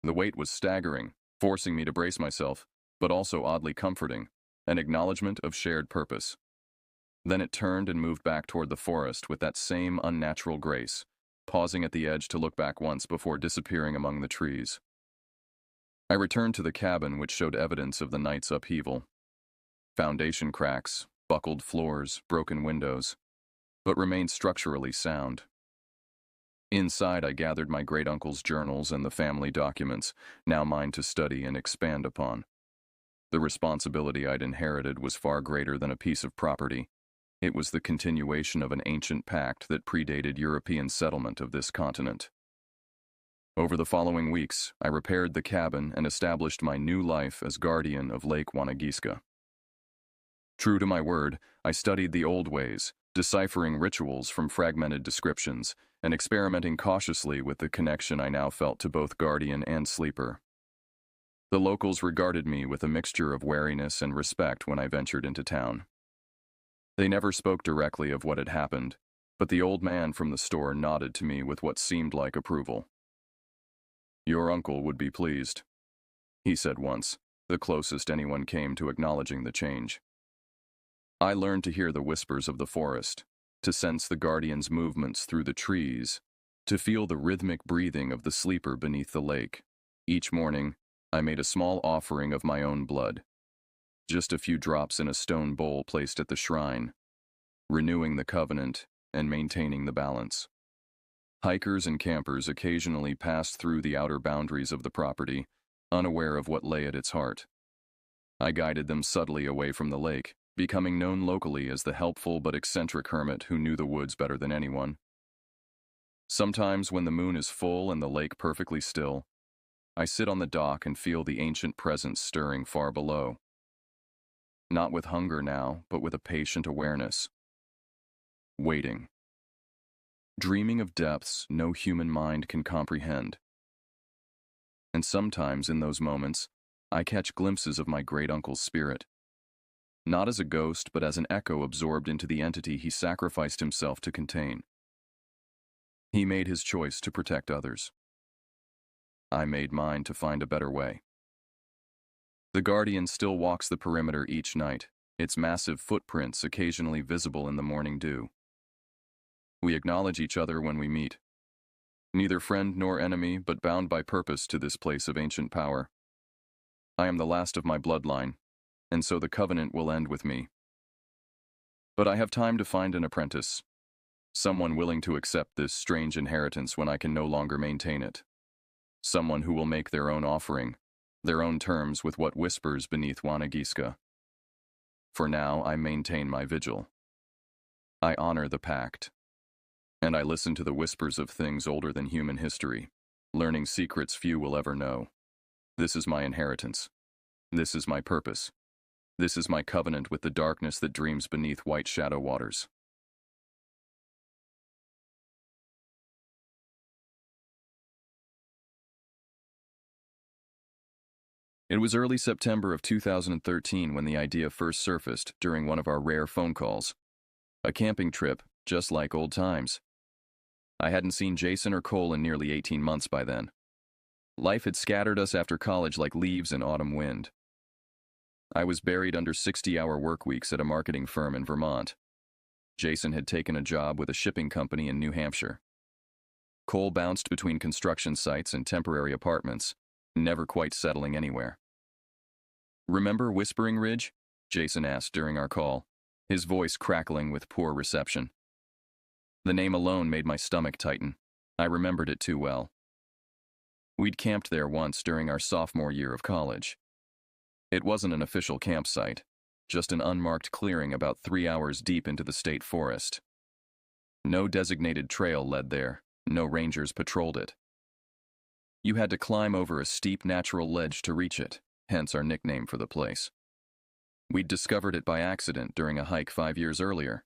Speaker 1: The weight was staggering, forcing me to brace myself, but also oddly comforting, an acknowledgement of shared purpose. Then it turned and moved back toward the forest with that same unnatural grace, pausing at the edge to look back once before disappearing among the trees. I returned to the cabin, which showed evidence of the night's upheaval. Foundation cracks, buckled floors, broken windows, but remained structurally sound. Inside, I gathered my great-uncle's journals and the family documents, now mine to study and expand upon. The responsibility I'd inherited was far greater than a piece of property. It was the continuation of an ancient pact that predated European settlement of this continent. Over the following weeks, I repaired the cabin and established my new life as guardian of Lake Wanagiska. True to my word, I studied the old ways, deciphering rituals from fragmented descriptions, and experimenting cautiously with the connection I now felt to both guardian and sleeper. The locals regarded me with a mixture of wariness and respect when I ventured into town. They never spoke directly of what had happened, but the old man from the store nodded to me with what seemed like approval. "Your uncle would be pleased," he said once, the closest anyone came to acknowledging the change. I learned to hear the whispers of the forest, to sense the guardian's movements through the trees, to feel the rhythmic breathing of the sleeper beneath the lake. Each morning, I made a small offering of my own blood, just a few drops in a stone bowl placed at the shrine, renewing the covenant and maintaining the balance. Hikers and campers occasionally passed through the outer boundaries of the property, unaware of what lay at its heart. I guided them subtly away from the lake, becoming known locally as the helpful but eccentric hermit who knew the woods better than anyone. Sometimes when the moon is full and the lake perfectly still, I sit on the dock and feel the ancient presence stirring far below. Not with hunger now, but with a patient awareness. Waiting. Dreaming of depths no human mind can comprehend. And sometimes in those moments, I catch glimpses of my great-uncle's spirit. Not as a ghost, but as an echo absorbed into the entity he sacrificed himself to contain. He made his choice to protect others. I made mine to find a better way. The Guardian still walks the perimeter each night, its massive footprints occasionally visible in the morning dew. We acknowledge each other when we meet. Neither friend nor enemy, but bound by purpose to this place of ancient power. I am the last of my bloodline, and so the covenant will end with me. But I have time to find an apprentice, someone willing to accept this strange inheritance when I can no longer maintain it. Someone who will make their own offering, their own terms with what whispers beneath Wanagiska. For now, I maintain my vigil. I honor the pact. And I listen to the whispers of things older than human history, learning secrets few will ever know. This is my inheritance. This is my purpose. This is my covenant with the darkness that dreams beneath white shadow waters. It was early September of 2013 when the idea first surfaced during one of our rare phone calls. A camping trip, just like old times. I hadn't seen Jason or Cole in nearly 18 months by then. Life had scattered us after college like leaves in autumn wind. I was buried under 60-hour work weeks at a marketing firm in Vermont. Jason had taken a job with a shipping company in New Hampshire. Cole bounced between construction sites and temporary apartments, never quite settling anywhere. "Remember Whispering Ridge?" Jason asked during our call, his voice crackling with poor reception. The name alone made my stomach tighten. I remembered it too well. We'd camped there once during our sophomore year of college. It wasn't an official campsite, just an unmarked clearing about 3 hours deep into the state forest. No designated trail led there, no rangers patrolled it. You had to climb over a steep natural ledge to reach it, hence our nickname for the place. We'd discovered it by accident during a hike 5 years earlier.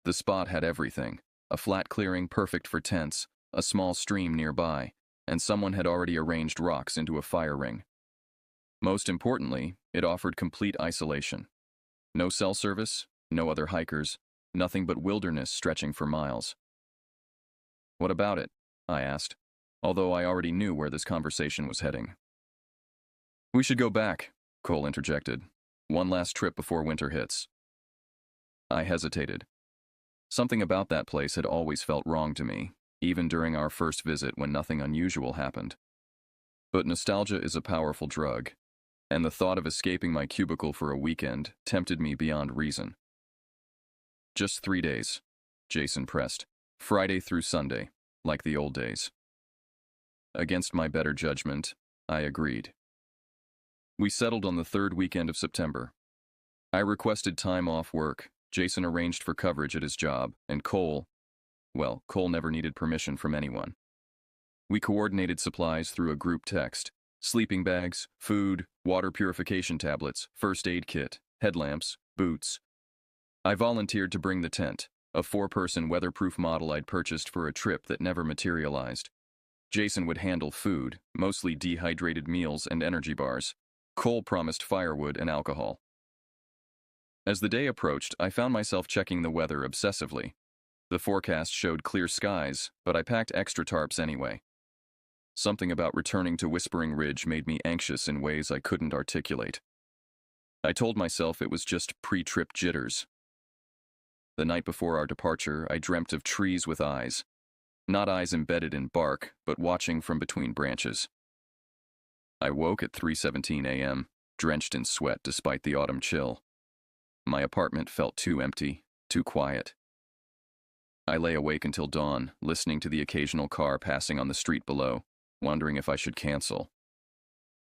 Speaker 1: The spot had everything: a flat clearing perfect for tents, a small stream nearby, and someone had already arranged rocks into a fire ring. Most importantly, it offered complete isolation. No cell service, no other hikers, nothing but wilderness stretching for miles. "What about it?" I asked, although I already knew where this conversation was heading. "We should go back," Cole interjected. "One last trip before winter hits." I hesitated. Something about that place had always felt wrong to me, even during our first visit when nothing unusual happened. But nostalgia is a powerful drug, and the thought of escaping my cubicle for a weekend tempted me beyond reason. "Just 3 days," Jason pressed. "Friday through Sunday, like the old days." Against my better judgment, I agreed. We settled on the 3rd weekend of September. I requested time off work, Jason arranged for coverage at his job, and Cole never needed permission from anyone. We coordinated supplies through a group text: sleeping bags, food, water purification tablets, first aid kit, headlamps, boots. I volunteered to bring the tent, a 4-person weatherproof model I'd purchased for a trip that never materialized. Jason would handle food, mostly dehydrated meals and energy bars. Cole promised firewood and alcohol. As the day approached, I found myself checking the weather obsessively. The forecast showed clear skies, but I packed extra tarps anyway. Something about returning to Whispering Ridge made me anxious in ways I couldn't articulate. I told myself it was just pre-trip jitters. The night before our departure, I dreamt of trees with eyes. Not eyes embedded in bark, but watching from between branches. I woke at 3:17 a.m., drenched in sweat despite the autumn chill. My apartment felt too empty, too quiet. I lay awake until dawn, listening to the occasional car passing on the street below, wondering if I should cancel.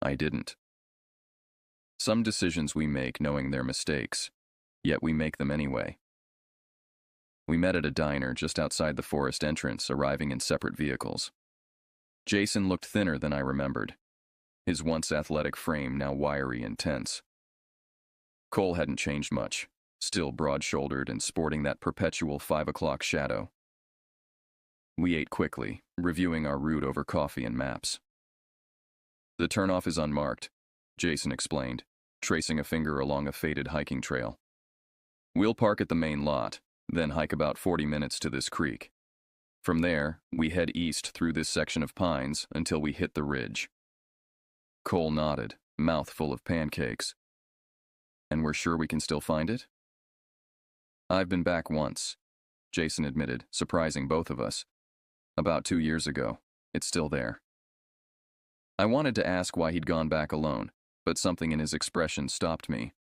Speaker 1: I didn't. Some decisions we make knowing they're mistakes, yet we make them anyway. We met at a diner just outside the forest entrance, arriving in separate vehicles. Jason looked thinner than I remembered, his once athletic frame now wiry and tense. Cole hadn't changed much, still broad-shouldered and sporting that perpetual 5 o'clock shadow. We ate quickly, reviewing our route over coffee and maps. The turnoff is unmarked, Jason explained, tracing a finger along a faded hiking trail. We'll park at the main lot, then hike about 40 minutes to this creek. From there, we head east through this section of pines until we hit the ridge. Cole nodded, mouth full of pancakes. And we're sure we can still find it? I've been back once, Jason admitted, surprising both of us. About 2 years ago. It's still there. I wanted to ask why he'd gone back alone, but something in his expression stopped me.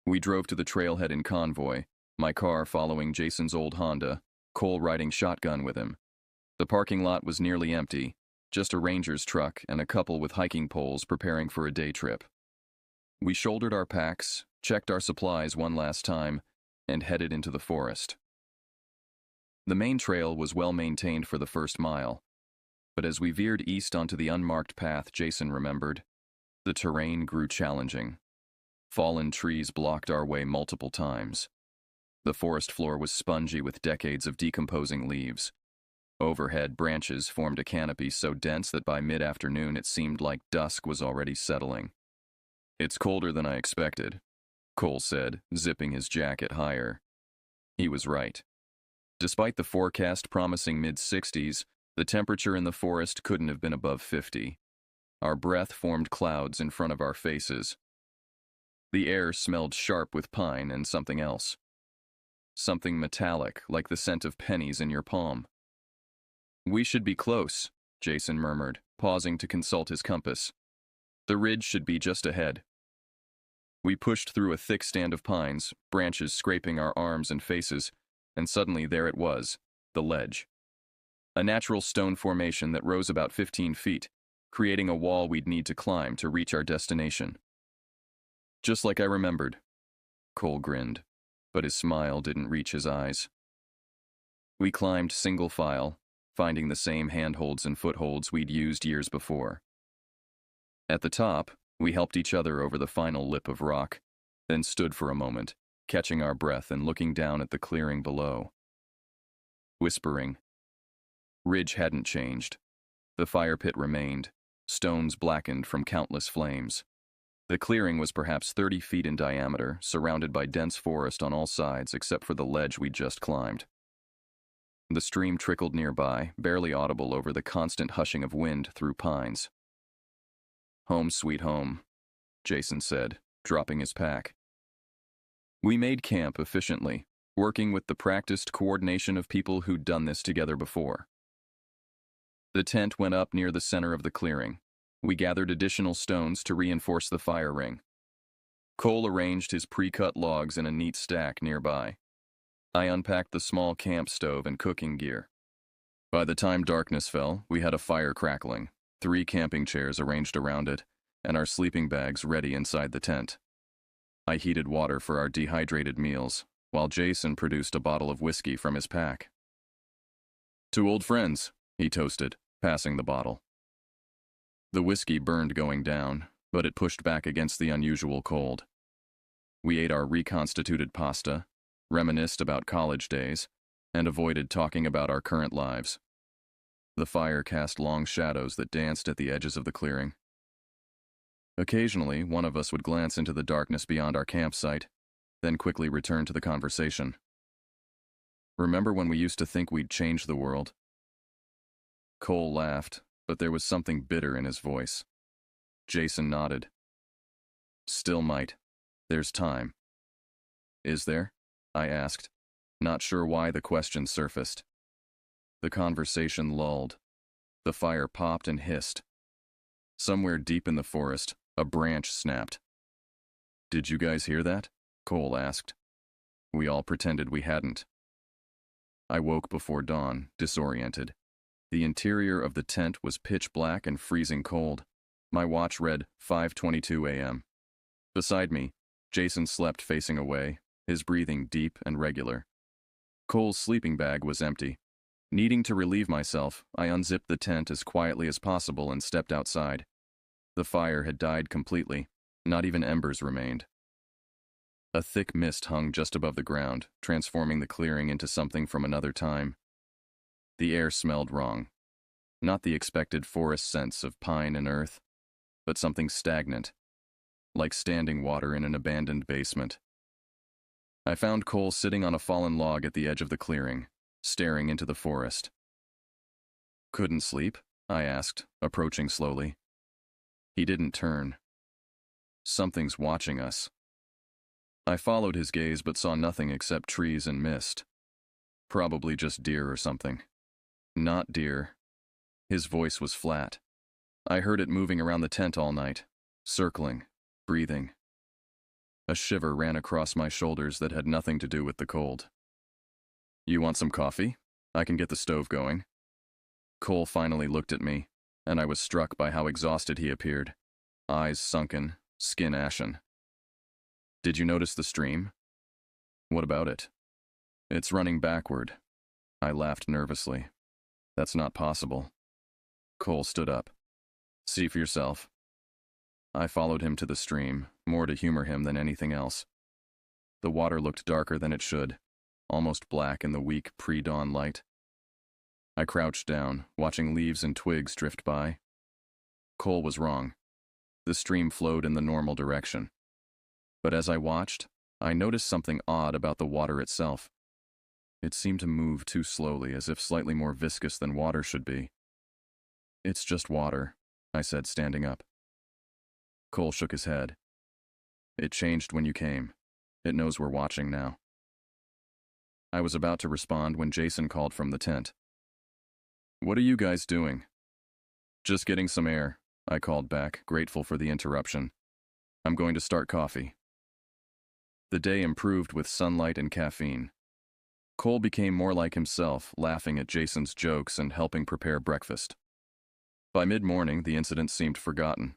Speaker 1: We drove to the trailhead in convoy, my car following Jason's old Honda, Cole riding shotgun with him. The parking lot was nearly empty, just a ranger's truck and a couple with hiking poles preparing for a day trip. We shouldered our packs, checked our supplies one last time, and headed into the forest. The main trail was well maintained for the first mile, but as we veered east onto the unmarked path Jason remembered, the terrain grew challenging. Fallen trees blocked our way multiple times. The forest floor was spongy with decades of decomposing leaves. Overhead branches formed a canopy so dense that by mid-afternoon it seemed like dusk was already settling. "It's colder than I expected," Cole said, zipping his jacket higher. He was right. Despite the forecast promising mid-60s, the temperature in the forest couldn't have been above 50. Our breath formed clouds in front of our faces. The air smelled sharp with pine and something else. Something metallic, like the scent of pennies in your palm. "We should be close," Jason murmured, pausing to consult his compass. "The ridge should be just ahead." We pushed through a thick stand of pines, branches scraping our arms and faces, and suddenly there it was, the ledge. A natural stone formation that rose about 15 feet, creating a wall we'd need to climb to reach our destination. "Just like I remembered," Cole grinned, but his smile didn't reach his eyes. We climbed single file, finding the same handholds and footholds we'd used years before. At the top, we helped each other over the final lip of rock, then stood for a moment, catching our breath and looking down at the clearing below. Whispering. Ridge hadn't changed. The fire pit remained, stones blackened from countless flames. The clearing was perhaps 30 feet in diameter, surrounded by dense forest on all sides except for the ledge we'd just climbed. The stream trickled nearby, barely audible over the constant hushing of wind through pines. "Home sweet home," Jason said, dropping his pack. We made camp efficiently, working with the practiced coordination of people who'd done this together before. The tent went up near the center of the clearing. We gathered additional stones to reinforce the fire ring. Cole arranged his pre-cut logs in a neat stack nearby. I unpacked the small camp stove and cooking gear. By the time darkness fell, we had a fire crackling, 3 camping chairs arranged around it, and our sleeping bags ready inside the tent. I heated water for our dehydrated meals, while Jason produced a bottle of whiskey from his pack. "Two old friends," he toasted, passing the bottle. The whiskey burned going down, but it pushed back against the unusual cold. We ate our reconstituted pasta, reminisced about college days, and avoided talking about our current lives. The fire cast long shadows that danced at the edges of the clearing. Occasionally, one of us would glance into the darkness beyond our campsite, then quickly return to the conversation. "Remember when we used to think we'd change the world?" Cole laughed, but there was something bitter in his voice. Jason nodded. "Still might. There's time." "Is there?" I asked, not sure why the question surfaced. The conversation lulled. The fire popped and hissed. Somewhere deep in the forest, a branch snapped. "Did you guys hear that?" Cole asked. We all pretended we hadn't. I woke before dawn, disoriented. The interior of the tent was pitch black and freezing cold. My watch read 5:22 a.m. Beside me, Jason slept facing away, his breathing deep and regular. Cole's sleeping bag was empty. Needing to relieve myself, I unzipped the tent as quietly as possible and stepped outside. The fire had died completely. Not even embers remained. A thick mist hung just above the ground, transforming the clearing into something from another time. The air smelled wrong. Not the expected forest scents of pine and earth, but something stagnant, like standing water in an abandoned basement. I found Cole sitting on a fallen log at the edge of the clearing, staring into the forest. "Couldn't sleep?" I asked, approaching slowly. He didn't turn. "Something's watching us." I followed his gaze but saw nothing except trees and mist. Probably just deer or something. Not deer. His voice was flat. I heard it moving around the tent all night, circling, breathing. A shiver ran across my shoulders that had nothing to do with the cold. "You want some coffee? I can get the stove going." Cole finally looked at me, and I was struck by how exhausted he appeared. Eyes sunken, skin ashen. "Did you notice the stream?" "What about it?" "It's running backward." I laughed nervously. "That's not possible." Cole stood up. "See for yourself." I followed him to the stream, more to humor him than anything else. The water looked darker than it should, almost black in the weak pre-dawn light. I crouched down, watching leaves and twigs drift by. Cole was wrong. The stream flowed in the normal direction. But as I watched, I noticed something odd about the water itself. It seemed to move too slowly, as if slightly more viscous than water should be. "It's just water," I said, standing up. Cole shook his head. "It changed when you came. It knows we're watching now." I was about to respond when Jason called from the tent. "What are you guys doing?" "Just getting some air," I called back, grateful for the interruption. "I'm going to start coffee." The day improved with sunlight and caffeine. Cole became more like himself, laughing at Jason's jokes and helping prepare breakfast. By mid-morning, the incident seemed forgotten.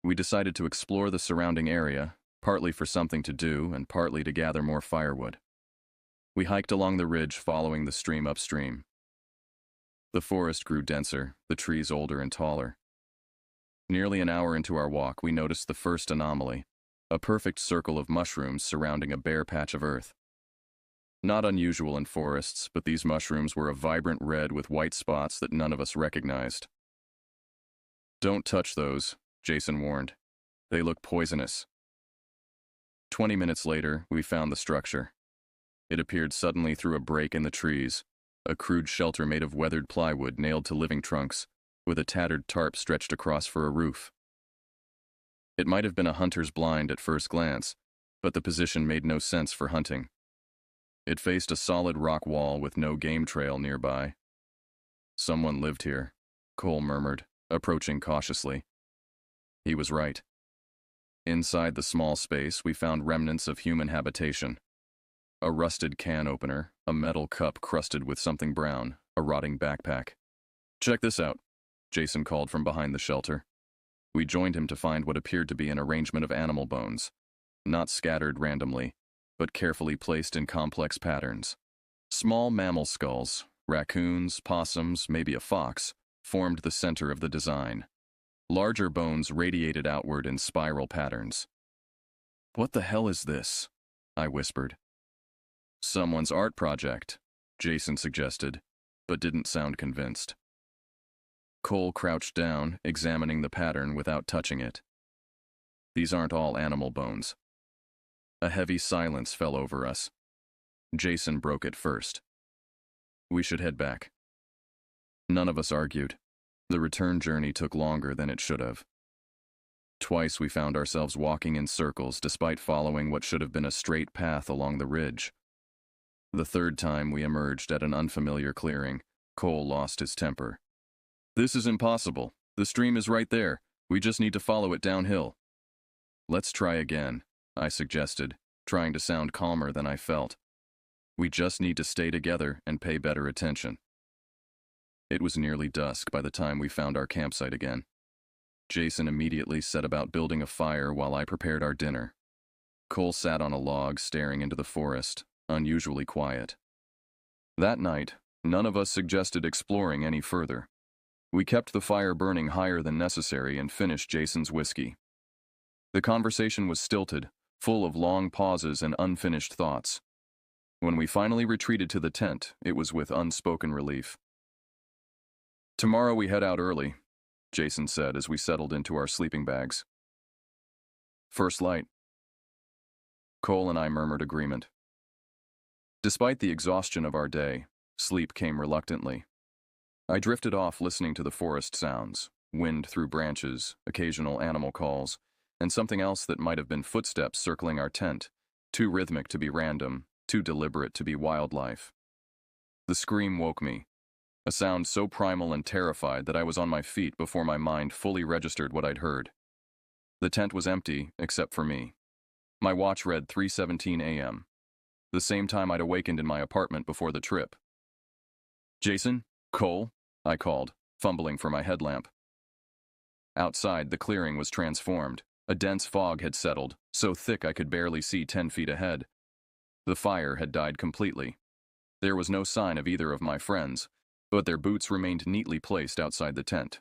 Speaker 1: We decided to explore the surrounding area, partly for something to do and partly to gather more firewood. We hiked along the ridge following the stream upstream. The forest grew denser, the trees older and taller. Nearly an hour into our walk, we noticed the first anomaly, a perfect circle of mushrooms surrounding a bare patch of earth. Not unusual in forests, but these mushrooms were a vibrant red with white spots that none of us recognized. "Don't touch those," Jason warned. "They look poisonous." 20 minutes later, we found the structure. It appeared suddenly through a break in the trees, a crude shelter made of weathered plywood nailed to living trunks, with a tattered tarp stretched across for a roof. It might have been a hunter's blind at first glance, but the position made no sense for hunting. It faced a solid rock wall with no game trail nearby. "Someone lived here," Cole murmured, approaching cautiously. He was right. Inside the small space, we found remnants of human habitation. A rusted can opener, a metal cup crusted with something brown, a rotting backpack. "Check this out," Jason called from behind the shelter. We joined him to find what appeared to be an arrangement of animal bones, not scattered randomly, but carefully placed in complex patterns. Small mammal skulls, raccoons, possums, maybe a fox, formed the center of the design. Larger bones radiated outward in spiral patterns. "What the hell is this?" I whispered. "Someone's art project," Jason suggested, but didn't sound convinced. Cole crouched down, examining the pattern without touching it. "These aren't all animal bones." A heavy silence fell over us. Jason broke it first. "We should head back." None of us argued. The return journey took longer than it should have. Twice we found ourselves walking in circles despite following what should have been a straight path along the ridge. The third time we emerged at an unfamiliar clearing, Cole lost his temper. "This is impossible. The stream is right there. We just need to follow it downhill. Let's try again, I suggested, trying to sound calmer than I felt. We just need to stay together and pay better attention. It was nearly dusk by the time we found our campsite again. Jason immediately set about building a fire while I prepared our dinner. Cole sat on a log staring into the forest, unusually quiet. That night, none of us suggested exploring any further. We kept the fire burning higher than necessary and finished Jason's whiskey. The conversation was stilted, full of long pauses and unfinished thoughts. When we finally retreated to the tent, it was with unspoken relief. Tomorrow we head out early, Jason said as we settled into our sleeping bags. First light. Cole and I murmured agreement. Despite the exhaustion of our day, sleep came reluctantly. I drifted off listening to the forest sounds, wind through branches, occasional animal calls, and something else that might have been footsteps circling our tent, too rhythmic to be random, too deliberate to be wildlife. The scream woke me, a sound so primal and terrified that I was on my feet before my mind fully registered what I'd heard. The tent was empty, except for me. My watch read 3:17 a.m., the same time I'd awakened in my apartment before the trip. Jason? Cole? I called, fumbling for my headlamp. Outside, the clearing was transformed. A dense fog had settled, so thick I could barely see 10 feet ahead. The fire had died completely. There was no sign of either of my friends, but their boots remained neatly placed outside the tent.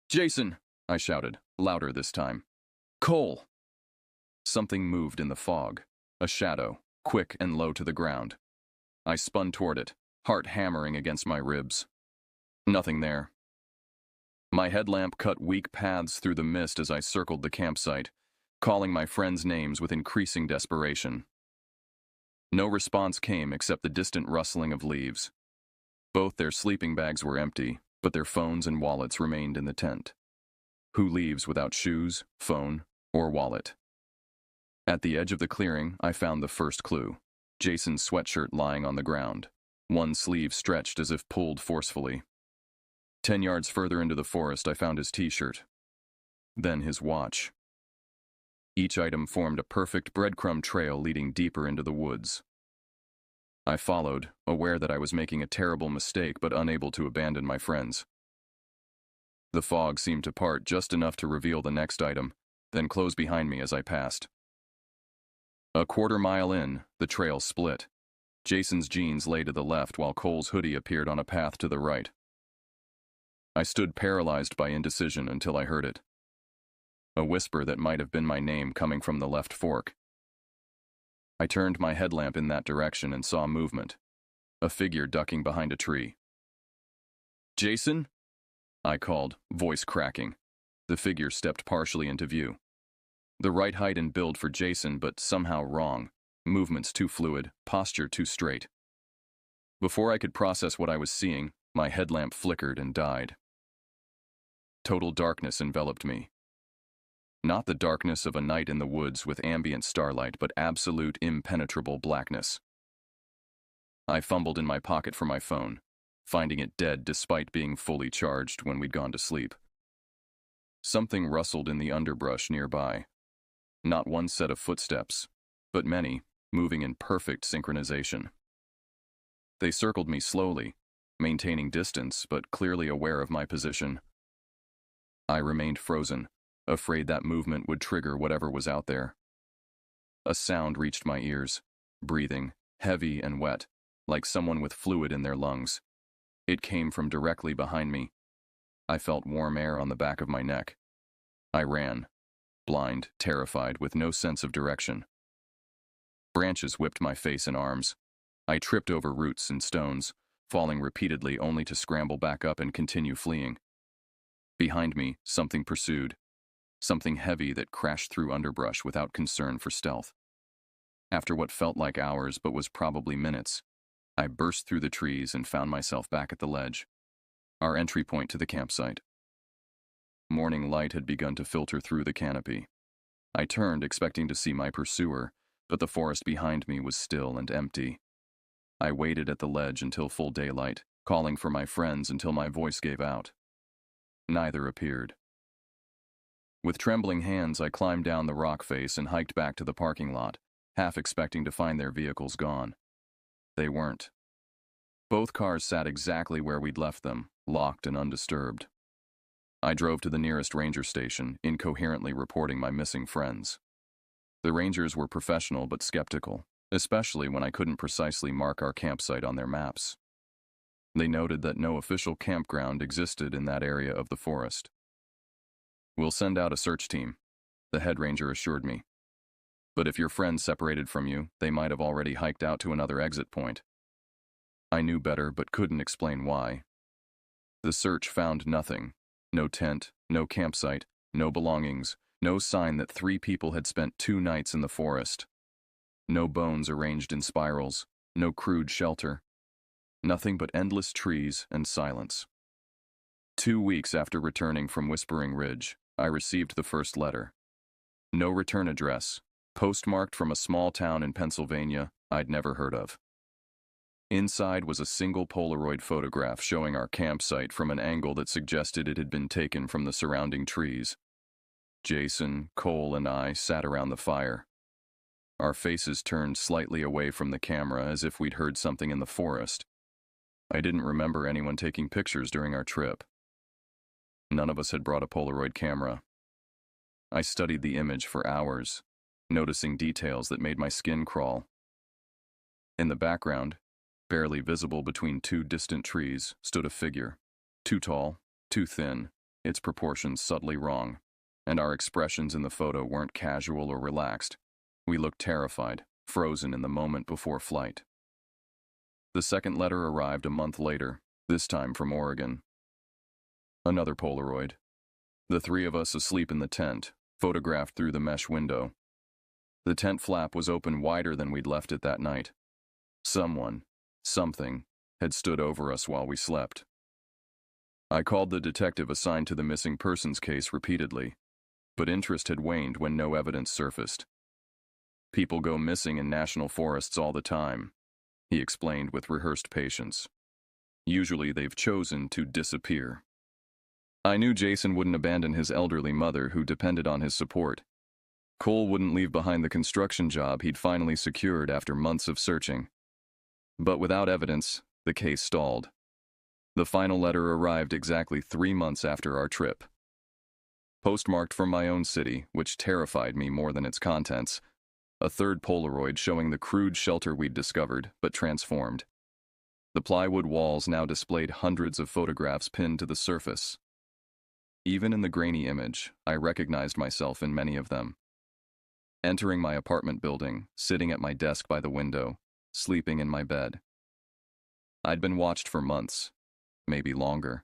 Speaker 1: Jason! I shouted, louder this time. Cole! Something moved in the fog, a shadow, quick and low to the ground. I spun toward it, heart hammering against my ribs. Nothing there. My headlamp cut weak paths through the mist as I circled the campsite, calling my friends' names with increasing desperation. No response came except the distant rustling of leaves. Both their sleeping bags were empty, but their phones and wallets remained in the tent. Who leaves without shoes, phone, or wallet? At the edge of the clearing, I found the first clue. Jason's sweatshirt lying on the ground, one sleeve stretched as if pulled forcefully. 10 yards further into the forest, I found his t-shirt. Then his watch. Each item formed a perfect breadcrumb trail leading deeper into the woods. I followed, aware that I was making a terrible mistake but unable to abandon my friends. The fog seemed to part just enough to reveal the next item, then close behind me as I passed. A quarter-mile in, the trail split. Jason's jeans lay to the left while Cole's hoodie appeared on a path to the right. I stood paralyzed by indecision until I heard it. A whisper that might have been my name coming from the left fork. I turned my headlamp in that direction and saw movement. A figure ducking behind a tree. Jason? I called, voice cracking. The figure stepped partially into view. The right height and build for Jason, but somehow wrong. Movements too fluid, posture too straight. Before I could process what I was seeing, my headlamp flickered and died. Total darkness enveloped me. Not the darkness of a night in the woods with ambient starlight, but absolute impenetrable blackness. I fumbled in my pocket for my phone, finding it dead despite being fully charged when we'd gone to sleep. Something rustled in the underbrush nearby. Not one set of footsteps, but many, moving in perfect synchronization. They circled me slowly, maintaining distance but clearly aware of my position. I remained frozen, afraid that movement would trigger whatever was out there. A sound reached my ears, breathing, heavy and wet, like someone with fluid in their lungs. It came from directly behind me. I felt warm air on the back of my neck. I ran, blind, terrified, with no sense of direction. Branches whipped my face and arms. I tripped over roots and stones, falling repeatedly only to scramble back up and continue fleeing. Behind me, something pursued. Something heavy that crashed through underbrush without concern for stealth. After what felt like hours but was probably minutes, I burst through the trees and found myself back at the ledge, our entry point to the campsite. Morning light had begun to filter through the canopy. I turned, expecting to see my pursuer, but the forest behind me was still and empty. I waited at the ledge until full daylight, calling for my friends until my voice gave out. Neither appeared. With trembling hands, I climbed down the rock face and hiked back to the parking lot, half expecting to find their vehicles gone. They weren't. Both cars sat exactly where we'd left them, locked and undisturbed. I drove to the nearest ranger station, incoherently reporting my missing friends. The rangers were professional but skeptical, especially when I couldn't precisely mark our campsite on their maps. They noted that no official campground existed in that area of the forest. "We'll send out a search team," the head ranger assured me. "But if your friends separated from you, they might have already hiked out to another exit point." I knew better but couldn't explain why. The search found nothing. No tent, no campsite, no belongings, no sign that 3 people had spent 2 nights in the forest. No bones arranged in spirals, no crude shelter. Nothing but endless trees and silence. 2 weeks after returning from Whispering Ridge, I received the first letter. No return address, postmarked from a small town in Pennsylvania I'd never heard of. Inside was a single Polaroid photograph showing our campsite from an angle that suggested it had been taken from the surrounding trees. Jason, Cole, and I sat around the fire. Our faces turned slightly away from the camera as if we'd heard something in the forest. I didn't remember anyone taking pictures during our trip. None of us had brought a Polaroid camera. I studied the image for hours, noticing details that made my skin crawl. In the background, barely visible between 2 distant trees, stood a figure. Too tall, too thin, its proportions subtly wrong, and our expressions in the photo weren't casual or relaxed. We looked terrified, frozen in the moment before flight. The second letter arrived a month later, this time from Oregon. Another Polaroid. The 3 of us asleep in the tent, photographed through the mesh window. The tent flap was open wider than we'd left it that night. Someone, something, had stood over us while we slept. I called the detective assigned to the missing persons case repeatedly, but interest had waned when no evidence surfaced. "People go missing in national forests all the time," he explained with rehearsed patience. "Usually they've chosen to disappear." I knew Jason wouldn't abandon his elderly mother who depended on his support. Cole wouldn't leave behind the construction job he'd finally secured after months of searching. But without evidence, the case stalled. The final letter arrived exactly 3 months after our trip. Postmarked from my own city, which terrified me more than its contents, a third Polaroid showing the crude shelter we'd discovered, but transformed. The plywood walls now displayed hundreds of photographs pinned to the surface. Even in the grainy image, I recognized myself in many of them. Entering my apartment building, sitting at my desk by the window, sleeping in my bed. I'd been watched for months, maybe longer.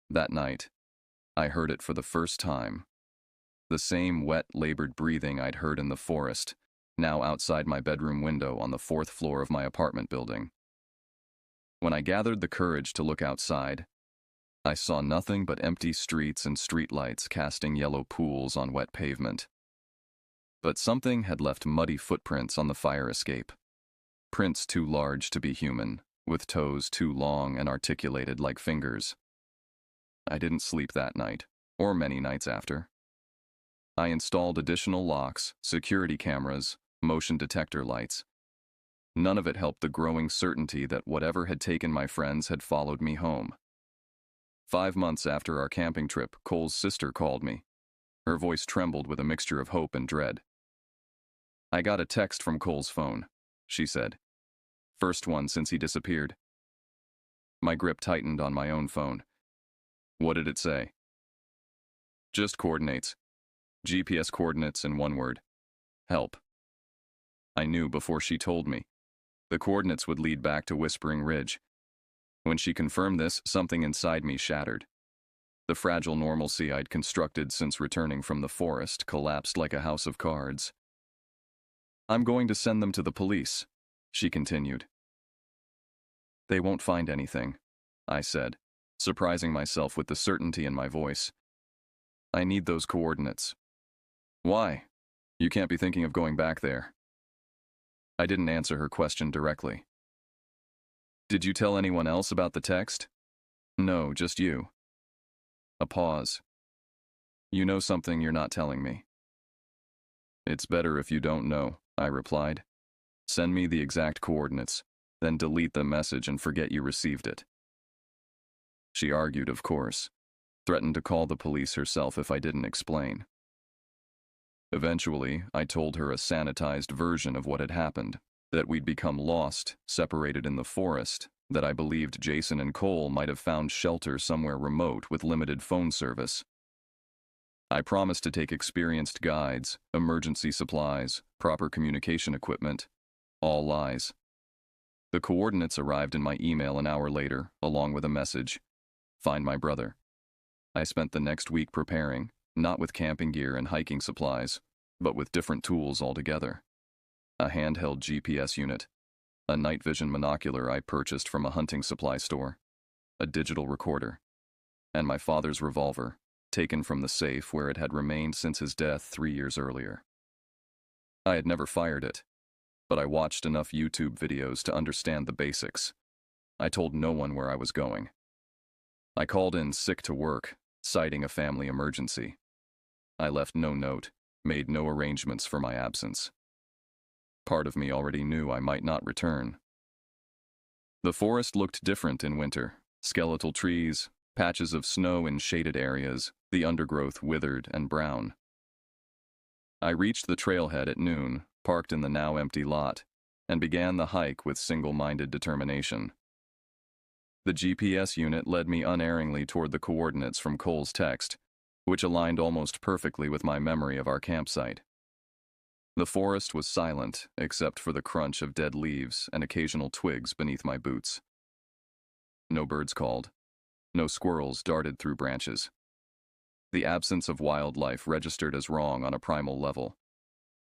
Speaker 1: That night, I heard it for the first time. The same wet, labored breathing I'd heard in the forest, now outside my bedroom window on the 4th floor of my apartment building. When I gathered the courage to look outside, I saw nothing but empty streets and streetlights casting yellow pools on wet pavement. But something had left muddy footprints on the fire escape. Prints too large to be human, with toes too long and articulated like fingers. I didn't sleep that night, or many nights after. I installed additional locks, security cameras, motion detector lights. None of it helped the growing certainty that whatever had taken my friends had followed me home. 5 months after our camping trip, Cole's sister called me. Her voice trembled with a mixture of hope and dread. "I got a text from Cole's phone," she said. "First one since he disappeared." My grip tightened on my own phone. "What did it say?" "Just coordinates. GPS coordinates in one word. Help." I knew before she told me. The coordinates would lead back to Whispering Ridge. When she confirmed this, something inside me shattered. The fragile normalcy I'd constructed since returning from the forest collapsed like a house of cards. "I'm going to send them to the police," she continued. "They won't find anything," I said, surprising myself with the certainty in my voice. "I need those coordinates." "Why? You can't be thinking of going back there." I didn't answer her question directly. "Did you tell anyone else about the text?" "No, just you." A pause. You know something you're not telling me. It's better if you don't know, I replied. Send me the exact coordinates, then delete the message and forget you received it. She argued, of course, threatened to call the police herself if I didn't explain. Eventually, I told her a sanitized version of what had happened, that we'd become lost, separated in the forest, that I believed Jason and Cole might have found shelter somewhere remote with limited phone service. I promised to take experienced guides, emergency supplies, proper communication equipment. All lies. The coordinates arrived in my email an hour later, along with a message. Find my brother. I spent the next week preparing, not with camping gear and hiking supplies, but with different tools altogether. A handheld GPS unit, a night vision monocular I purchased from a hunting supply store, a digital recorder, and my father's revolver, taken from the safe where it had remained since his death 3 years earlier. I had never fired it, but I watched enough YouTube videos to understand the basics. I told no one where I was going. I called in sick to work, citing a family emergency. I left no note, made no arrangements for my absence. Part of me already knew I might not return. The forest looked different in winter. Skeletal trees, patches of snow in shaded areas, the undergrowth withered and brown. I reached the trailhead at noon, parked in the now empty lot, and began the hike with single-minded determination. The GPS unit led me unerringly toward the coordinates from Cole's text, which aligned almost perfectly with my memory of our campsite. The forest was silent, except for the crunch of dead leaves and occasional twigs beneath my boots. No birds called. No squirrels darted through branches. The absence of wildlife registered as wrong on a primal level,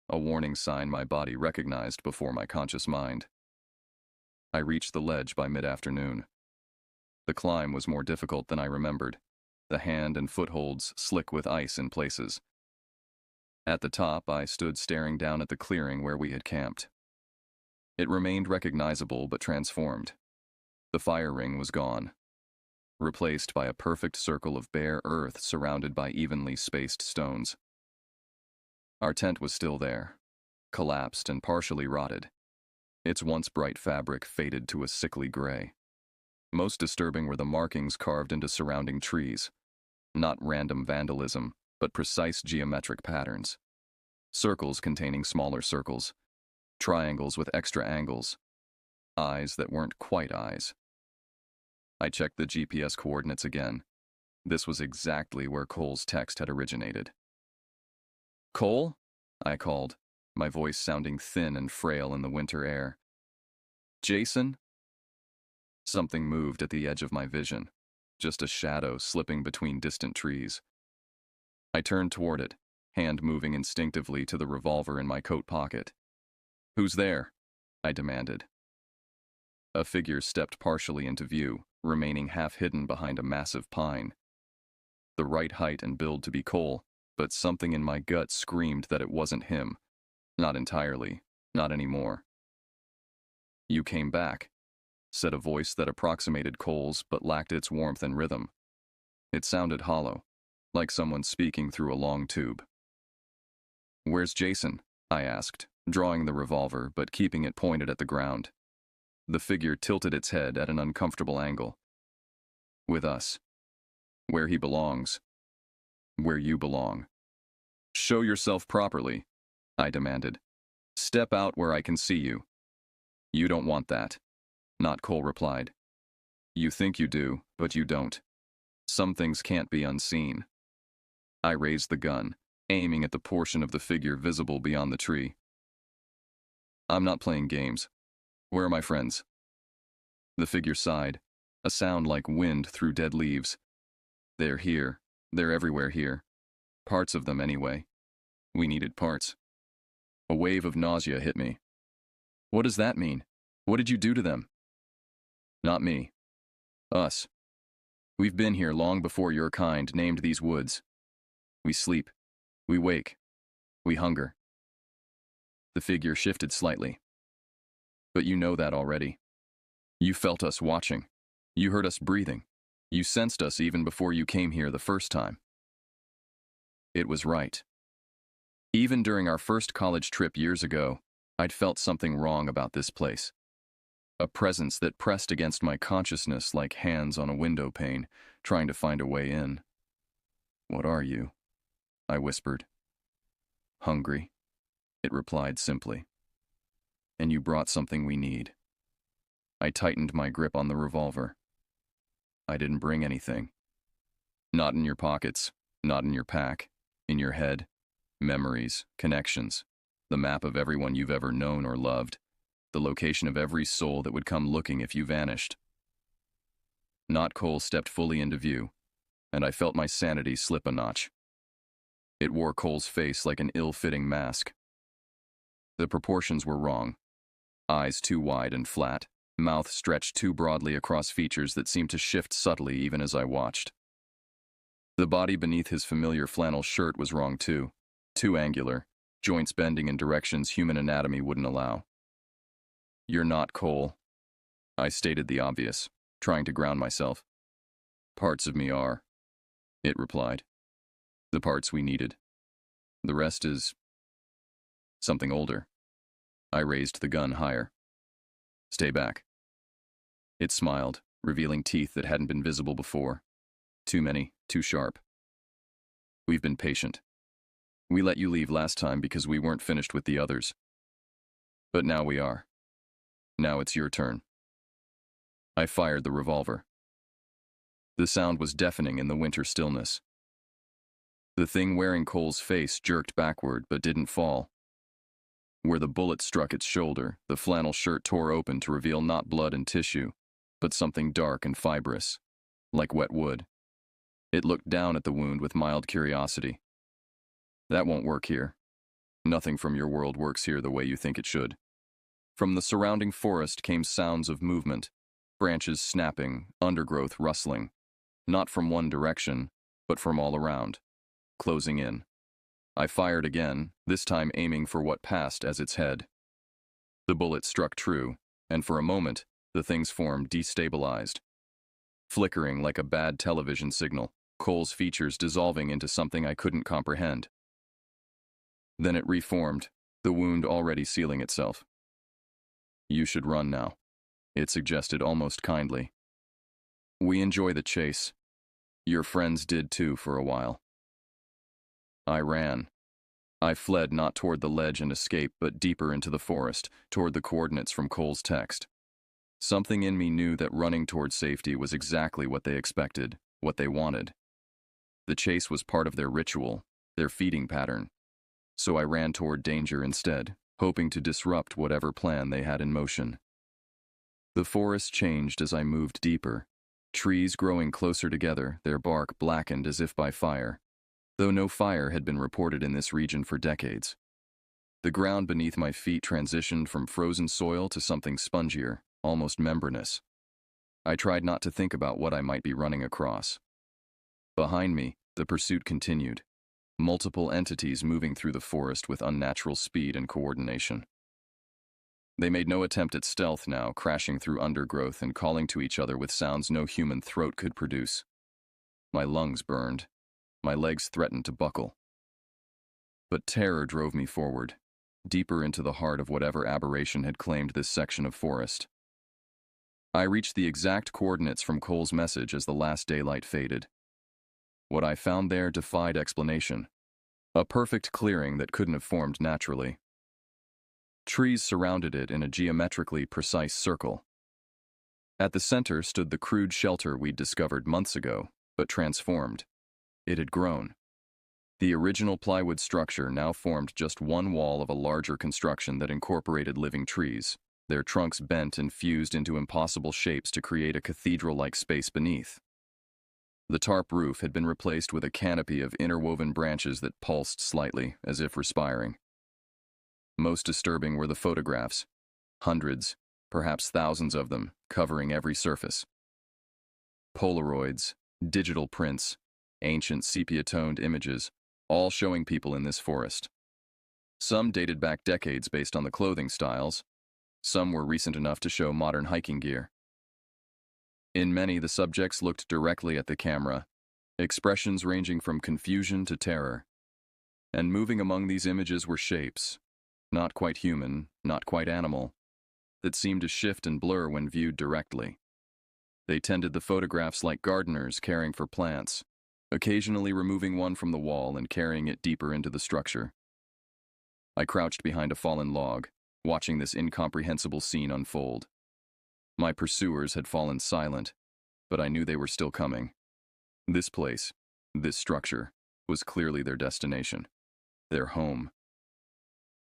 Speaker 1: a warning sign my body recognized before my conscious mind. I reached the ledge by mid-afternoon. The climb was more difficult than I remembered, the hand and footholds slick with ice in places. At the top, I stood staring down at the clearing where we had camped. It remained recognizable but transformed. The fire ring was gone, replaced by a perfect circle of bare earth surrounded by evenly spaced stones. Our tent was still there, collapsed and partially rotted. Its once bright fabric faded to a sickly gray. Most disturbing were the markings carved into surrounding trees. Not random vandalism, but precise geometric patterns. Circles containing smaller circles. Triangles with extra angles. Eyes that weren't quite eyes. I checked the GPS coordinates again. This was exactly where Cole's text had originated. Cole? I called, my voice sounding thin and frail in the winter air. Jason? Something moved at the edge of my vision, just a shadow slipping between distant trees. I turned toward it, hand moving instinctively to the revolver in my coat pocket. Who's there? I demanded. A figure stepped partially into view, remaining half hidden behind a massive pine. The right height and build to be Cole, but something in my gut screamed that it wasn't him. Not entirely, not anymore. You came back, said a voice that approximated Cole's but lacked its warmth and rhythm. It sounded hollow, like someone speaking through a long tube. Where's Jason? I asked, drawing the revolver but keeping it pointed at the ground. The figure tilted its head at an uncomfortable angle. With us. Where he belongs. Where you belong. Show yourself properly, I demanded. Step out where I can see you. You don't want that. Not Cole replied. You think you do, but you don't. Some things can't be unseen. I raised the gun, aiming at the portion of the figure visible beyond the tree. I'm not playing games. Where are my friends? The figure sighed, a sound like wind through dead leaves. They're here. They're everywhere here. Parts of them anyway. We needed parts. A wave of nausea hit me. What does that mean? What did you do to them? Not me. Us. We've been here long before your kind named these woods. We sleep. We wake. We hunger. The figure shifted slightly. But you know that already. You felt us watching. You heard us breathing. You sensed us even before you came here the first time. It was right. Even during our first college trip years ago, I'd felt something wrong about this place. A presence that pressed against my consciousness like hands on a window pane, trying to find a way in. "What are you?" I whispered. "Hungry," it replied simply. "And you brought something we need." I tightened my grip on the revolver. "I didn't bring anything." "Not in your pockets, not in your pack, in your head. Memories, connections, the map of everyone you've ever known or loved, the location of every soul that would come looking if you vanished." Not Cole stepped fully into view, and I felt my sanity slip a notch. It wore Cole's face like an ill-fitting mask. The proportions were wrong. Eyes too wide and flat, mouth stretched too broadly across features that seemed to shift subtly even as I watched. The body beneath his familiar flannel shirt was wrong too angular, joints bending in directions human anatomy wouldn't allow. "You're not Cole." I stated the obvious, trying to ground myself. "Parts of me are," it replied. "The parts we needed. The rest is something older." I raised the gun higher. "Stay back." It smiled, revealing teeth that hadn't been visible before. Too many, too sharp. "We've been patient. We let you leave last time because we weren't finished with the others. But now we are. Now it's your turn." I fired the revolver. The sound was deafening in the winter stillness. The thing wearing Cole's face jerked backward but didn't fall. Where the bullet struck its shoulder, the flannel shirt tore open to reveal not blood and tissue, but something dark and fibrous, like wet wood. It looked down at the wound with mild curiosity. "That won't work here. Nothing from your world works here the way you think it should." From the surrounding forest came sounds of movement, branches snapping, undergrowth rustling, not from one direction, but from all around, closing in. I fired again, this time aiming for what passed as its head. The bullet struck true, and for a moment, the thing's form destabilized. Flickering like a bad television signal, Cole's features dissolving into something I couldn't comprehend. Then it reformed, the wound already sealing itself. "You should run now," it suggested almost kindly. "We enjoy the chase. Your friends did too for a while." I ran. I fled not toward the ledge and escape, but deeper into the forest, toward the coordinates from Cole's text. Something in me knew that running toward safety was exactly what they expected, what they wanted. The chase was part of their ritual, their feeding pattern. So I ran toward danger instead, hoping to disrupt whatever plan they had in motion. The forest changed as I moved deeper, trees growing closer together, their bark blackened as if by fire, though no fire had been reported in this region for decades. The ground beneath my feet transitioned from frozen soil to something spongier, almost membranous. I tried not to think about what I might be running across. Behind me, the pursuit continued. Multiple entities moving through the forest with unnatural speed and coordination. They made no attempt at stealth now, crashing through undergrowth and calling to each other with sounds no human throat could produce. My lungs burned. My legs threatened to buckle. But terror drove me forward, deeper into the heart of whatever aberration had claimed this section of forest. I reached the exact coordinates from Cole's message as the last daylight faded. What I found there defied explanation. A perfect clearing that couldn't have formed naturally. Trees surrounded it in a geometrically precise circle. At the center stood the crude shelter we'd discovered months ago, but transformed. It had grown. The original plywood structure now formed just one wall of a larger construction that incorporated living trees, their trunks bent and fused into impossible shapes to create a cathedral-like space beneath. The tarp roof had been replaced with a canopy of interwoven branches that pulsed slightly, as if respiring. Most disturbing were the photographs. Hundreds, perhaps thousands of them, covering every surface. Polaroids, digital prints, ancient sepia-toned images, all showing people in this forest. Some dated back decades based on the clothing styles. Some were recent enough to show modern hiking gear. In many, the subjects looked directly at the camera, expressions ranging from confusion to terror. And moving among these images were shapes, not quite human, not quite animal, that seemed to shift and blur when viewed directly. They tended the photographs like gardeners caring for plants, occasionally removing one from the wall and carrying it deeper into the structure. I crouched behind a fallen log, watching this incomprehensible scene unfold. My pursuers had fallen silent, but I knew they were still coming. This place, this structure, was clearly their destination, their home.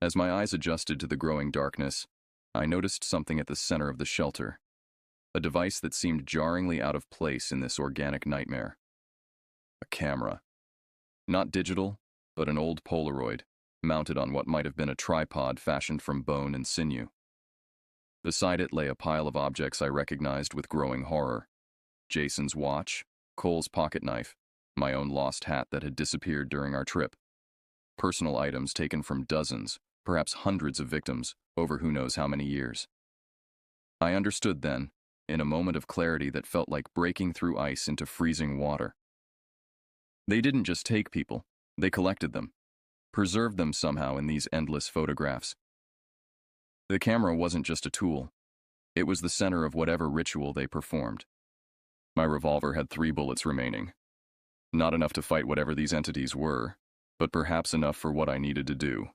Speaker 1: As my eyes adjusted to the growing darkness, I noticed something at the center of the shelter, a device that seemed jarringly out of place in this organic nightmare. A camera. Not digital, but an old Polaroid, mounted on what might have been a tripod fashioned from bone and sinew. Beside it lay a pile of objects I recognized with growing horror. Jason's watch, Cole's pocket knife, my own lost hat that had disappeared during our trip. Personal items taken from dozens, perhaps hundreds of victims, over who knows how many years. I understood then, in a moment of clarity that felt like breaking through ice into freezing water. They didn't just take people, they collected them, preserved them somehow in these endless photographs. The camera wasn't just a tool. It was the center of whatever ritual they performed. My revolver had 3 bullets remaining. Not enough to fight whatever these entities were, but perhaps enough for what I needed to do.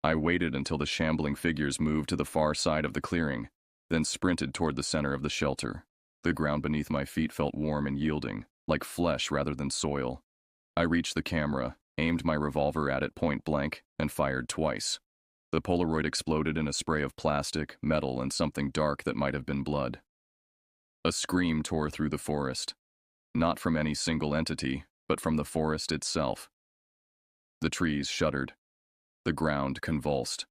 Speaker 1: I waited until the shambling figures moved to the far side of the clearing, then sprinted toward the center of the shelter. The ground beneath my feet felt warm and yielding, like flesh rather than soil. I reached the camera, aimed my revolver at it point blank, and fired twice. The Polaroid exploded in a spray of plastic, metal, and something dark that might have been blood. A scream tore through the forest, not from any single entity, but from the forest itself. The trees shuddered. The ground convulsed.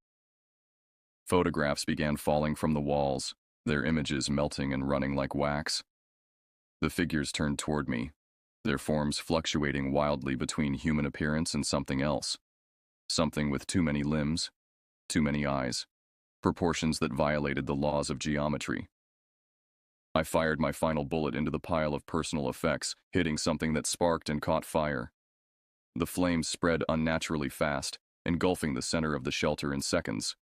Speaker 1: Photographs began falling from the walls, their images melting and running like wax. The figures turned toward me, their forms fluctuating wildly between human appearance and something else. Something with too many limbs, too many eyes, proportions that violated the laws of geometry. I fired my final bullet into the pile of personal effects, hitting something that sparked and caught fire. The flames spread unnaturally fast, engulfing the center of the shelter in seconds.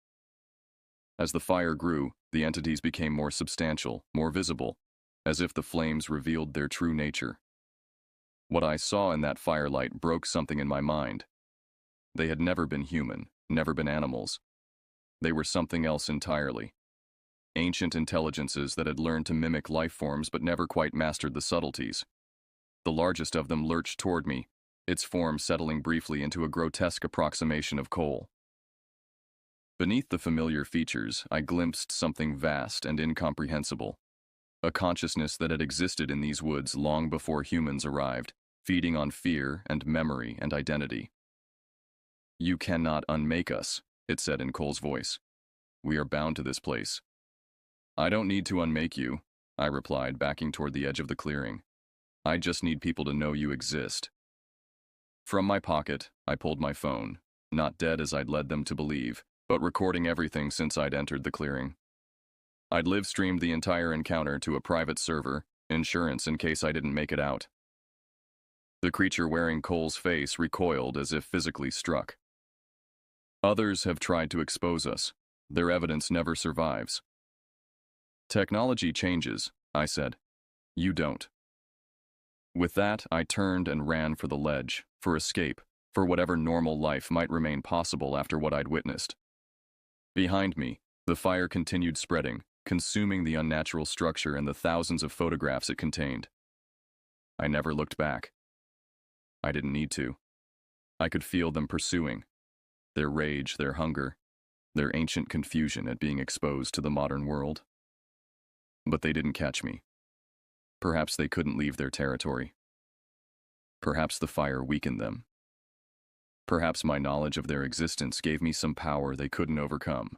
Speaker 1: As the fire grew, the entities became more substantial, more visible, as if the flames revealed their true nature. What I saw in that firelight broke something in my mind. They had never been human, never been animals. They were something else entirely. Ancient intelligences that had learned to mimic life forms but never quite mastered the subtleties. The largest of them lurched toward me, its form settling briefly into a grotesque approximation of Cole. Beneath the familiar features, I glimpsed something vast and incomprehensible. A consciousness that had existed in these woods long before humans arrived, feeding on fear and memory and identity. "You cannot unmake us," it said in Cole's voice. "We are bound to this place." "I don't need to unmake you," I replied, backing toward the edge of the clearing. "I just need people to know you exist." From my pocket, I pulled my phone, not dead as I'd led them to believe, but recording everything since I'd entered the clearing. I'd live-streamed the entire encounter to a private server, insurance in case I didn't make it out. The creature wearing Cole's face recoiled as if physically struck. "Others have tried to expose us. Their evidence never survives." "Technology changes," I said. "You don't." With that, I turned and ran for the ledge, for escape, for whatever normal life might remain possible after what I'd witnessed. Behind me, the fire continued spreading, consuming the unnatural structure and the thousands of photographs it contained. I never looked back. I didn't need to. I could feel them pursuing. Their rage, their hunger, their ancient confusion at being exposed to the modern world. But they didn't catch me. Perhaps they couldn't leave their territory. Perhaps the fire weakened them. Perhaps my knowledge of their existence gave me some power they couldn't overcome.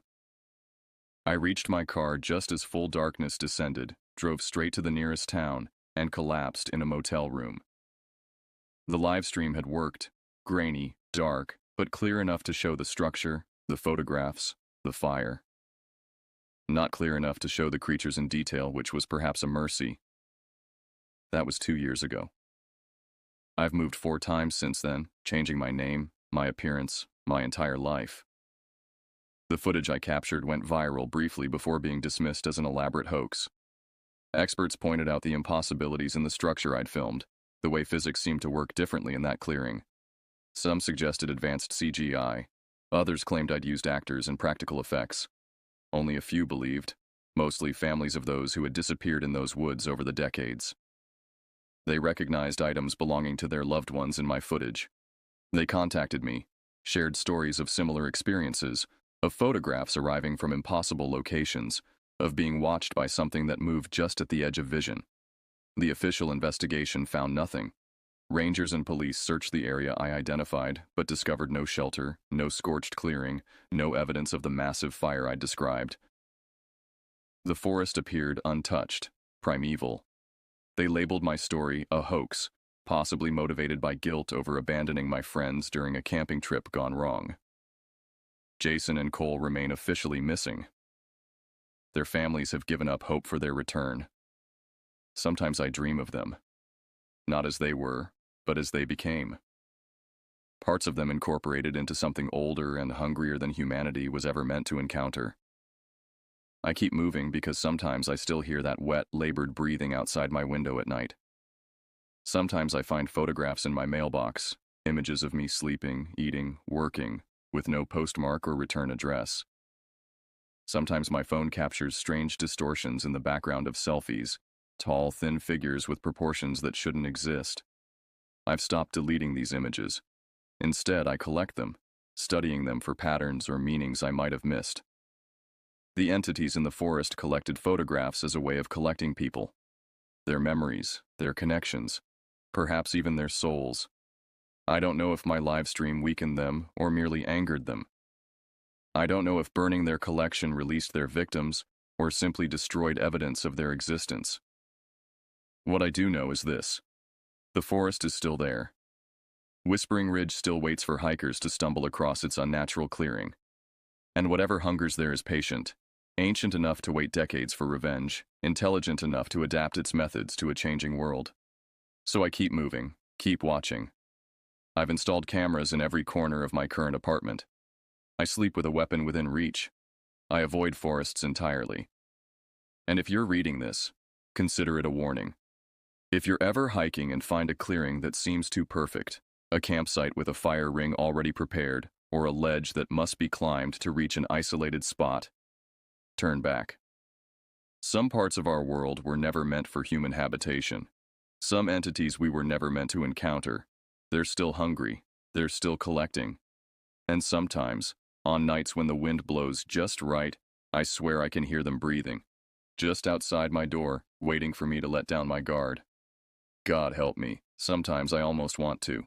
Speaker 1: I reached my car just as full darkness descended, drove straight to the nearest town, and collapsed in a motel room. The live stream had worked, grainy, dark, but clear enough to show the structure, the photographs, the fire. not clear enough to show the creatures in detail, which was perhaps a mercy. That was 2 years ago. I've moved 4 times since then, changing my name, my appearance, my entire life. The footage I captured went viral briefly before being dismissed as an elaborate hoax. Experts pointed out the impossibilities in the structure I'd filmed, the way physics seemed to work differently in that clearing. Some suggested advanced CGI. Others claimed I'd used actors and practical effects. Only a few believed, mostly families of those who had disappeared in those woods over the decades. They recognized items belonging to their loved ones in my footage. They contacted me, shared stories of similar experiences, of photographs arriving from impossible locations, of being watched by something that moved just at the edge of vision. The official investigation found nothing. Rangers and police searched the area I identified, but discovered no shelter, no scorched clearing, no evidence of the massive fire I'd described. The forest appeared untouched, primeval. They labeled my story a hoax, possibly motivated by guilt over abandoning my friends during a camping trip gone wrong. Jason and Cole remain officially missing. Their families have given up hope for their return. Sometimes I dream of them. Not as they were, but as they became. Parts of them incorporated into something older and hungrier than humanity was ever meant to encounter. I keep moving because sometimes I still hear that wet, labored breathing outside my window at night. Sometimes I find photographs in my mailbox, images of me sleeping, eating, working, with no postmark or return address. Sometimes my phone captures strange distortions in the background of selfies, tall, thin figures with proportions that shouldn't exist. I've stopped deleting these images. Instead, I collect them, studying them for patterns or meanings I might have missed. The entities in the forest collected photographs as a way of collecting people, their memories, their connections, perhaps even their souls. I don't know if my live stream weakened them or merely angered them. I don't know if burning their collection released their victims or simply destroyed evidence of their existence. What I do know is this: the forest is still there. Whispering Ridge still waits for hikers to stumble across its unnatural clearing. And whatever hungers there is patient, ancient enough to wait decades for revenge, intelligent enough to adapt its methods to a changing world. So I keep moving, keep watching. I've installed cameras in every corner of my current apartment. I sleep with a weapon within reach. I avoid forests entirely. And if you're reading this, consider it a warning. If you're ever hiking and find a clearing that seems too perfect, a campsite with a fire ring already prepared, or a ledge that must be climbed to reach an isolated spot, turn back. Some parts of our world were never meant for human habitation. Some entities we were never meant to encounter. They're still hungry. They're still collecting. And sometimes, on nights when the wind blows just right, I swear I can hear them breathing, just outside my door, waiting for me to let down my guard. God help me, sometimes I almost want to.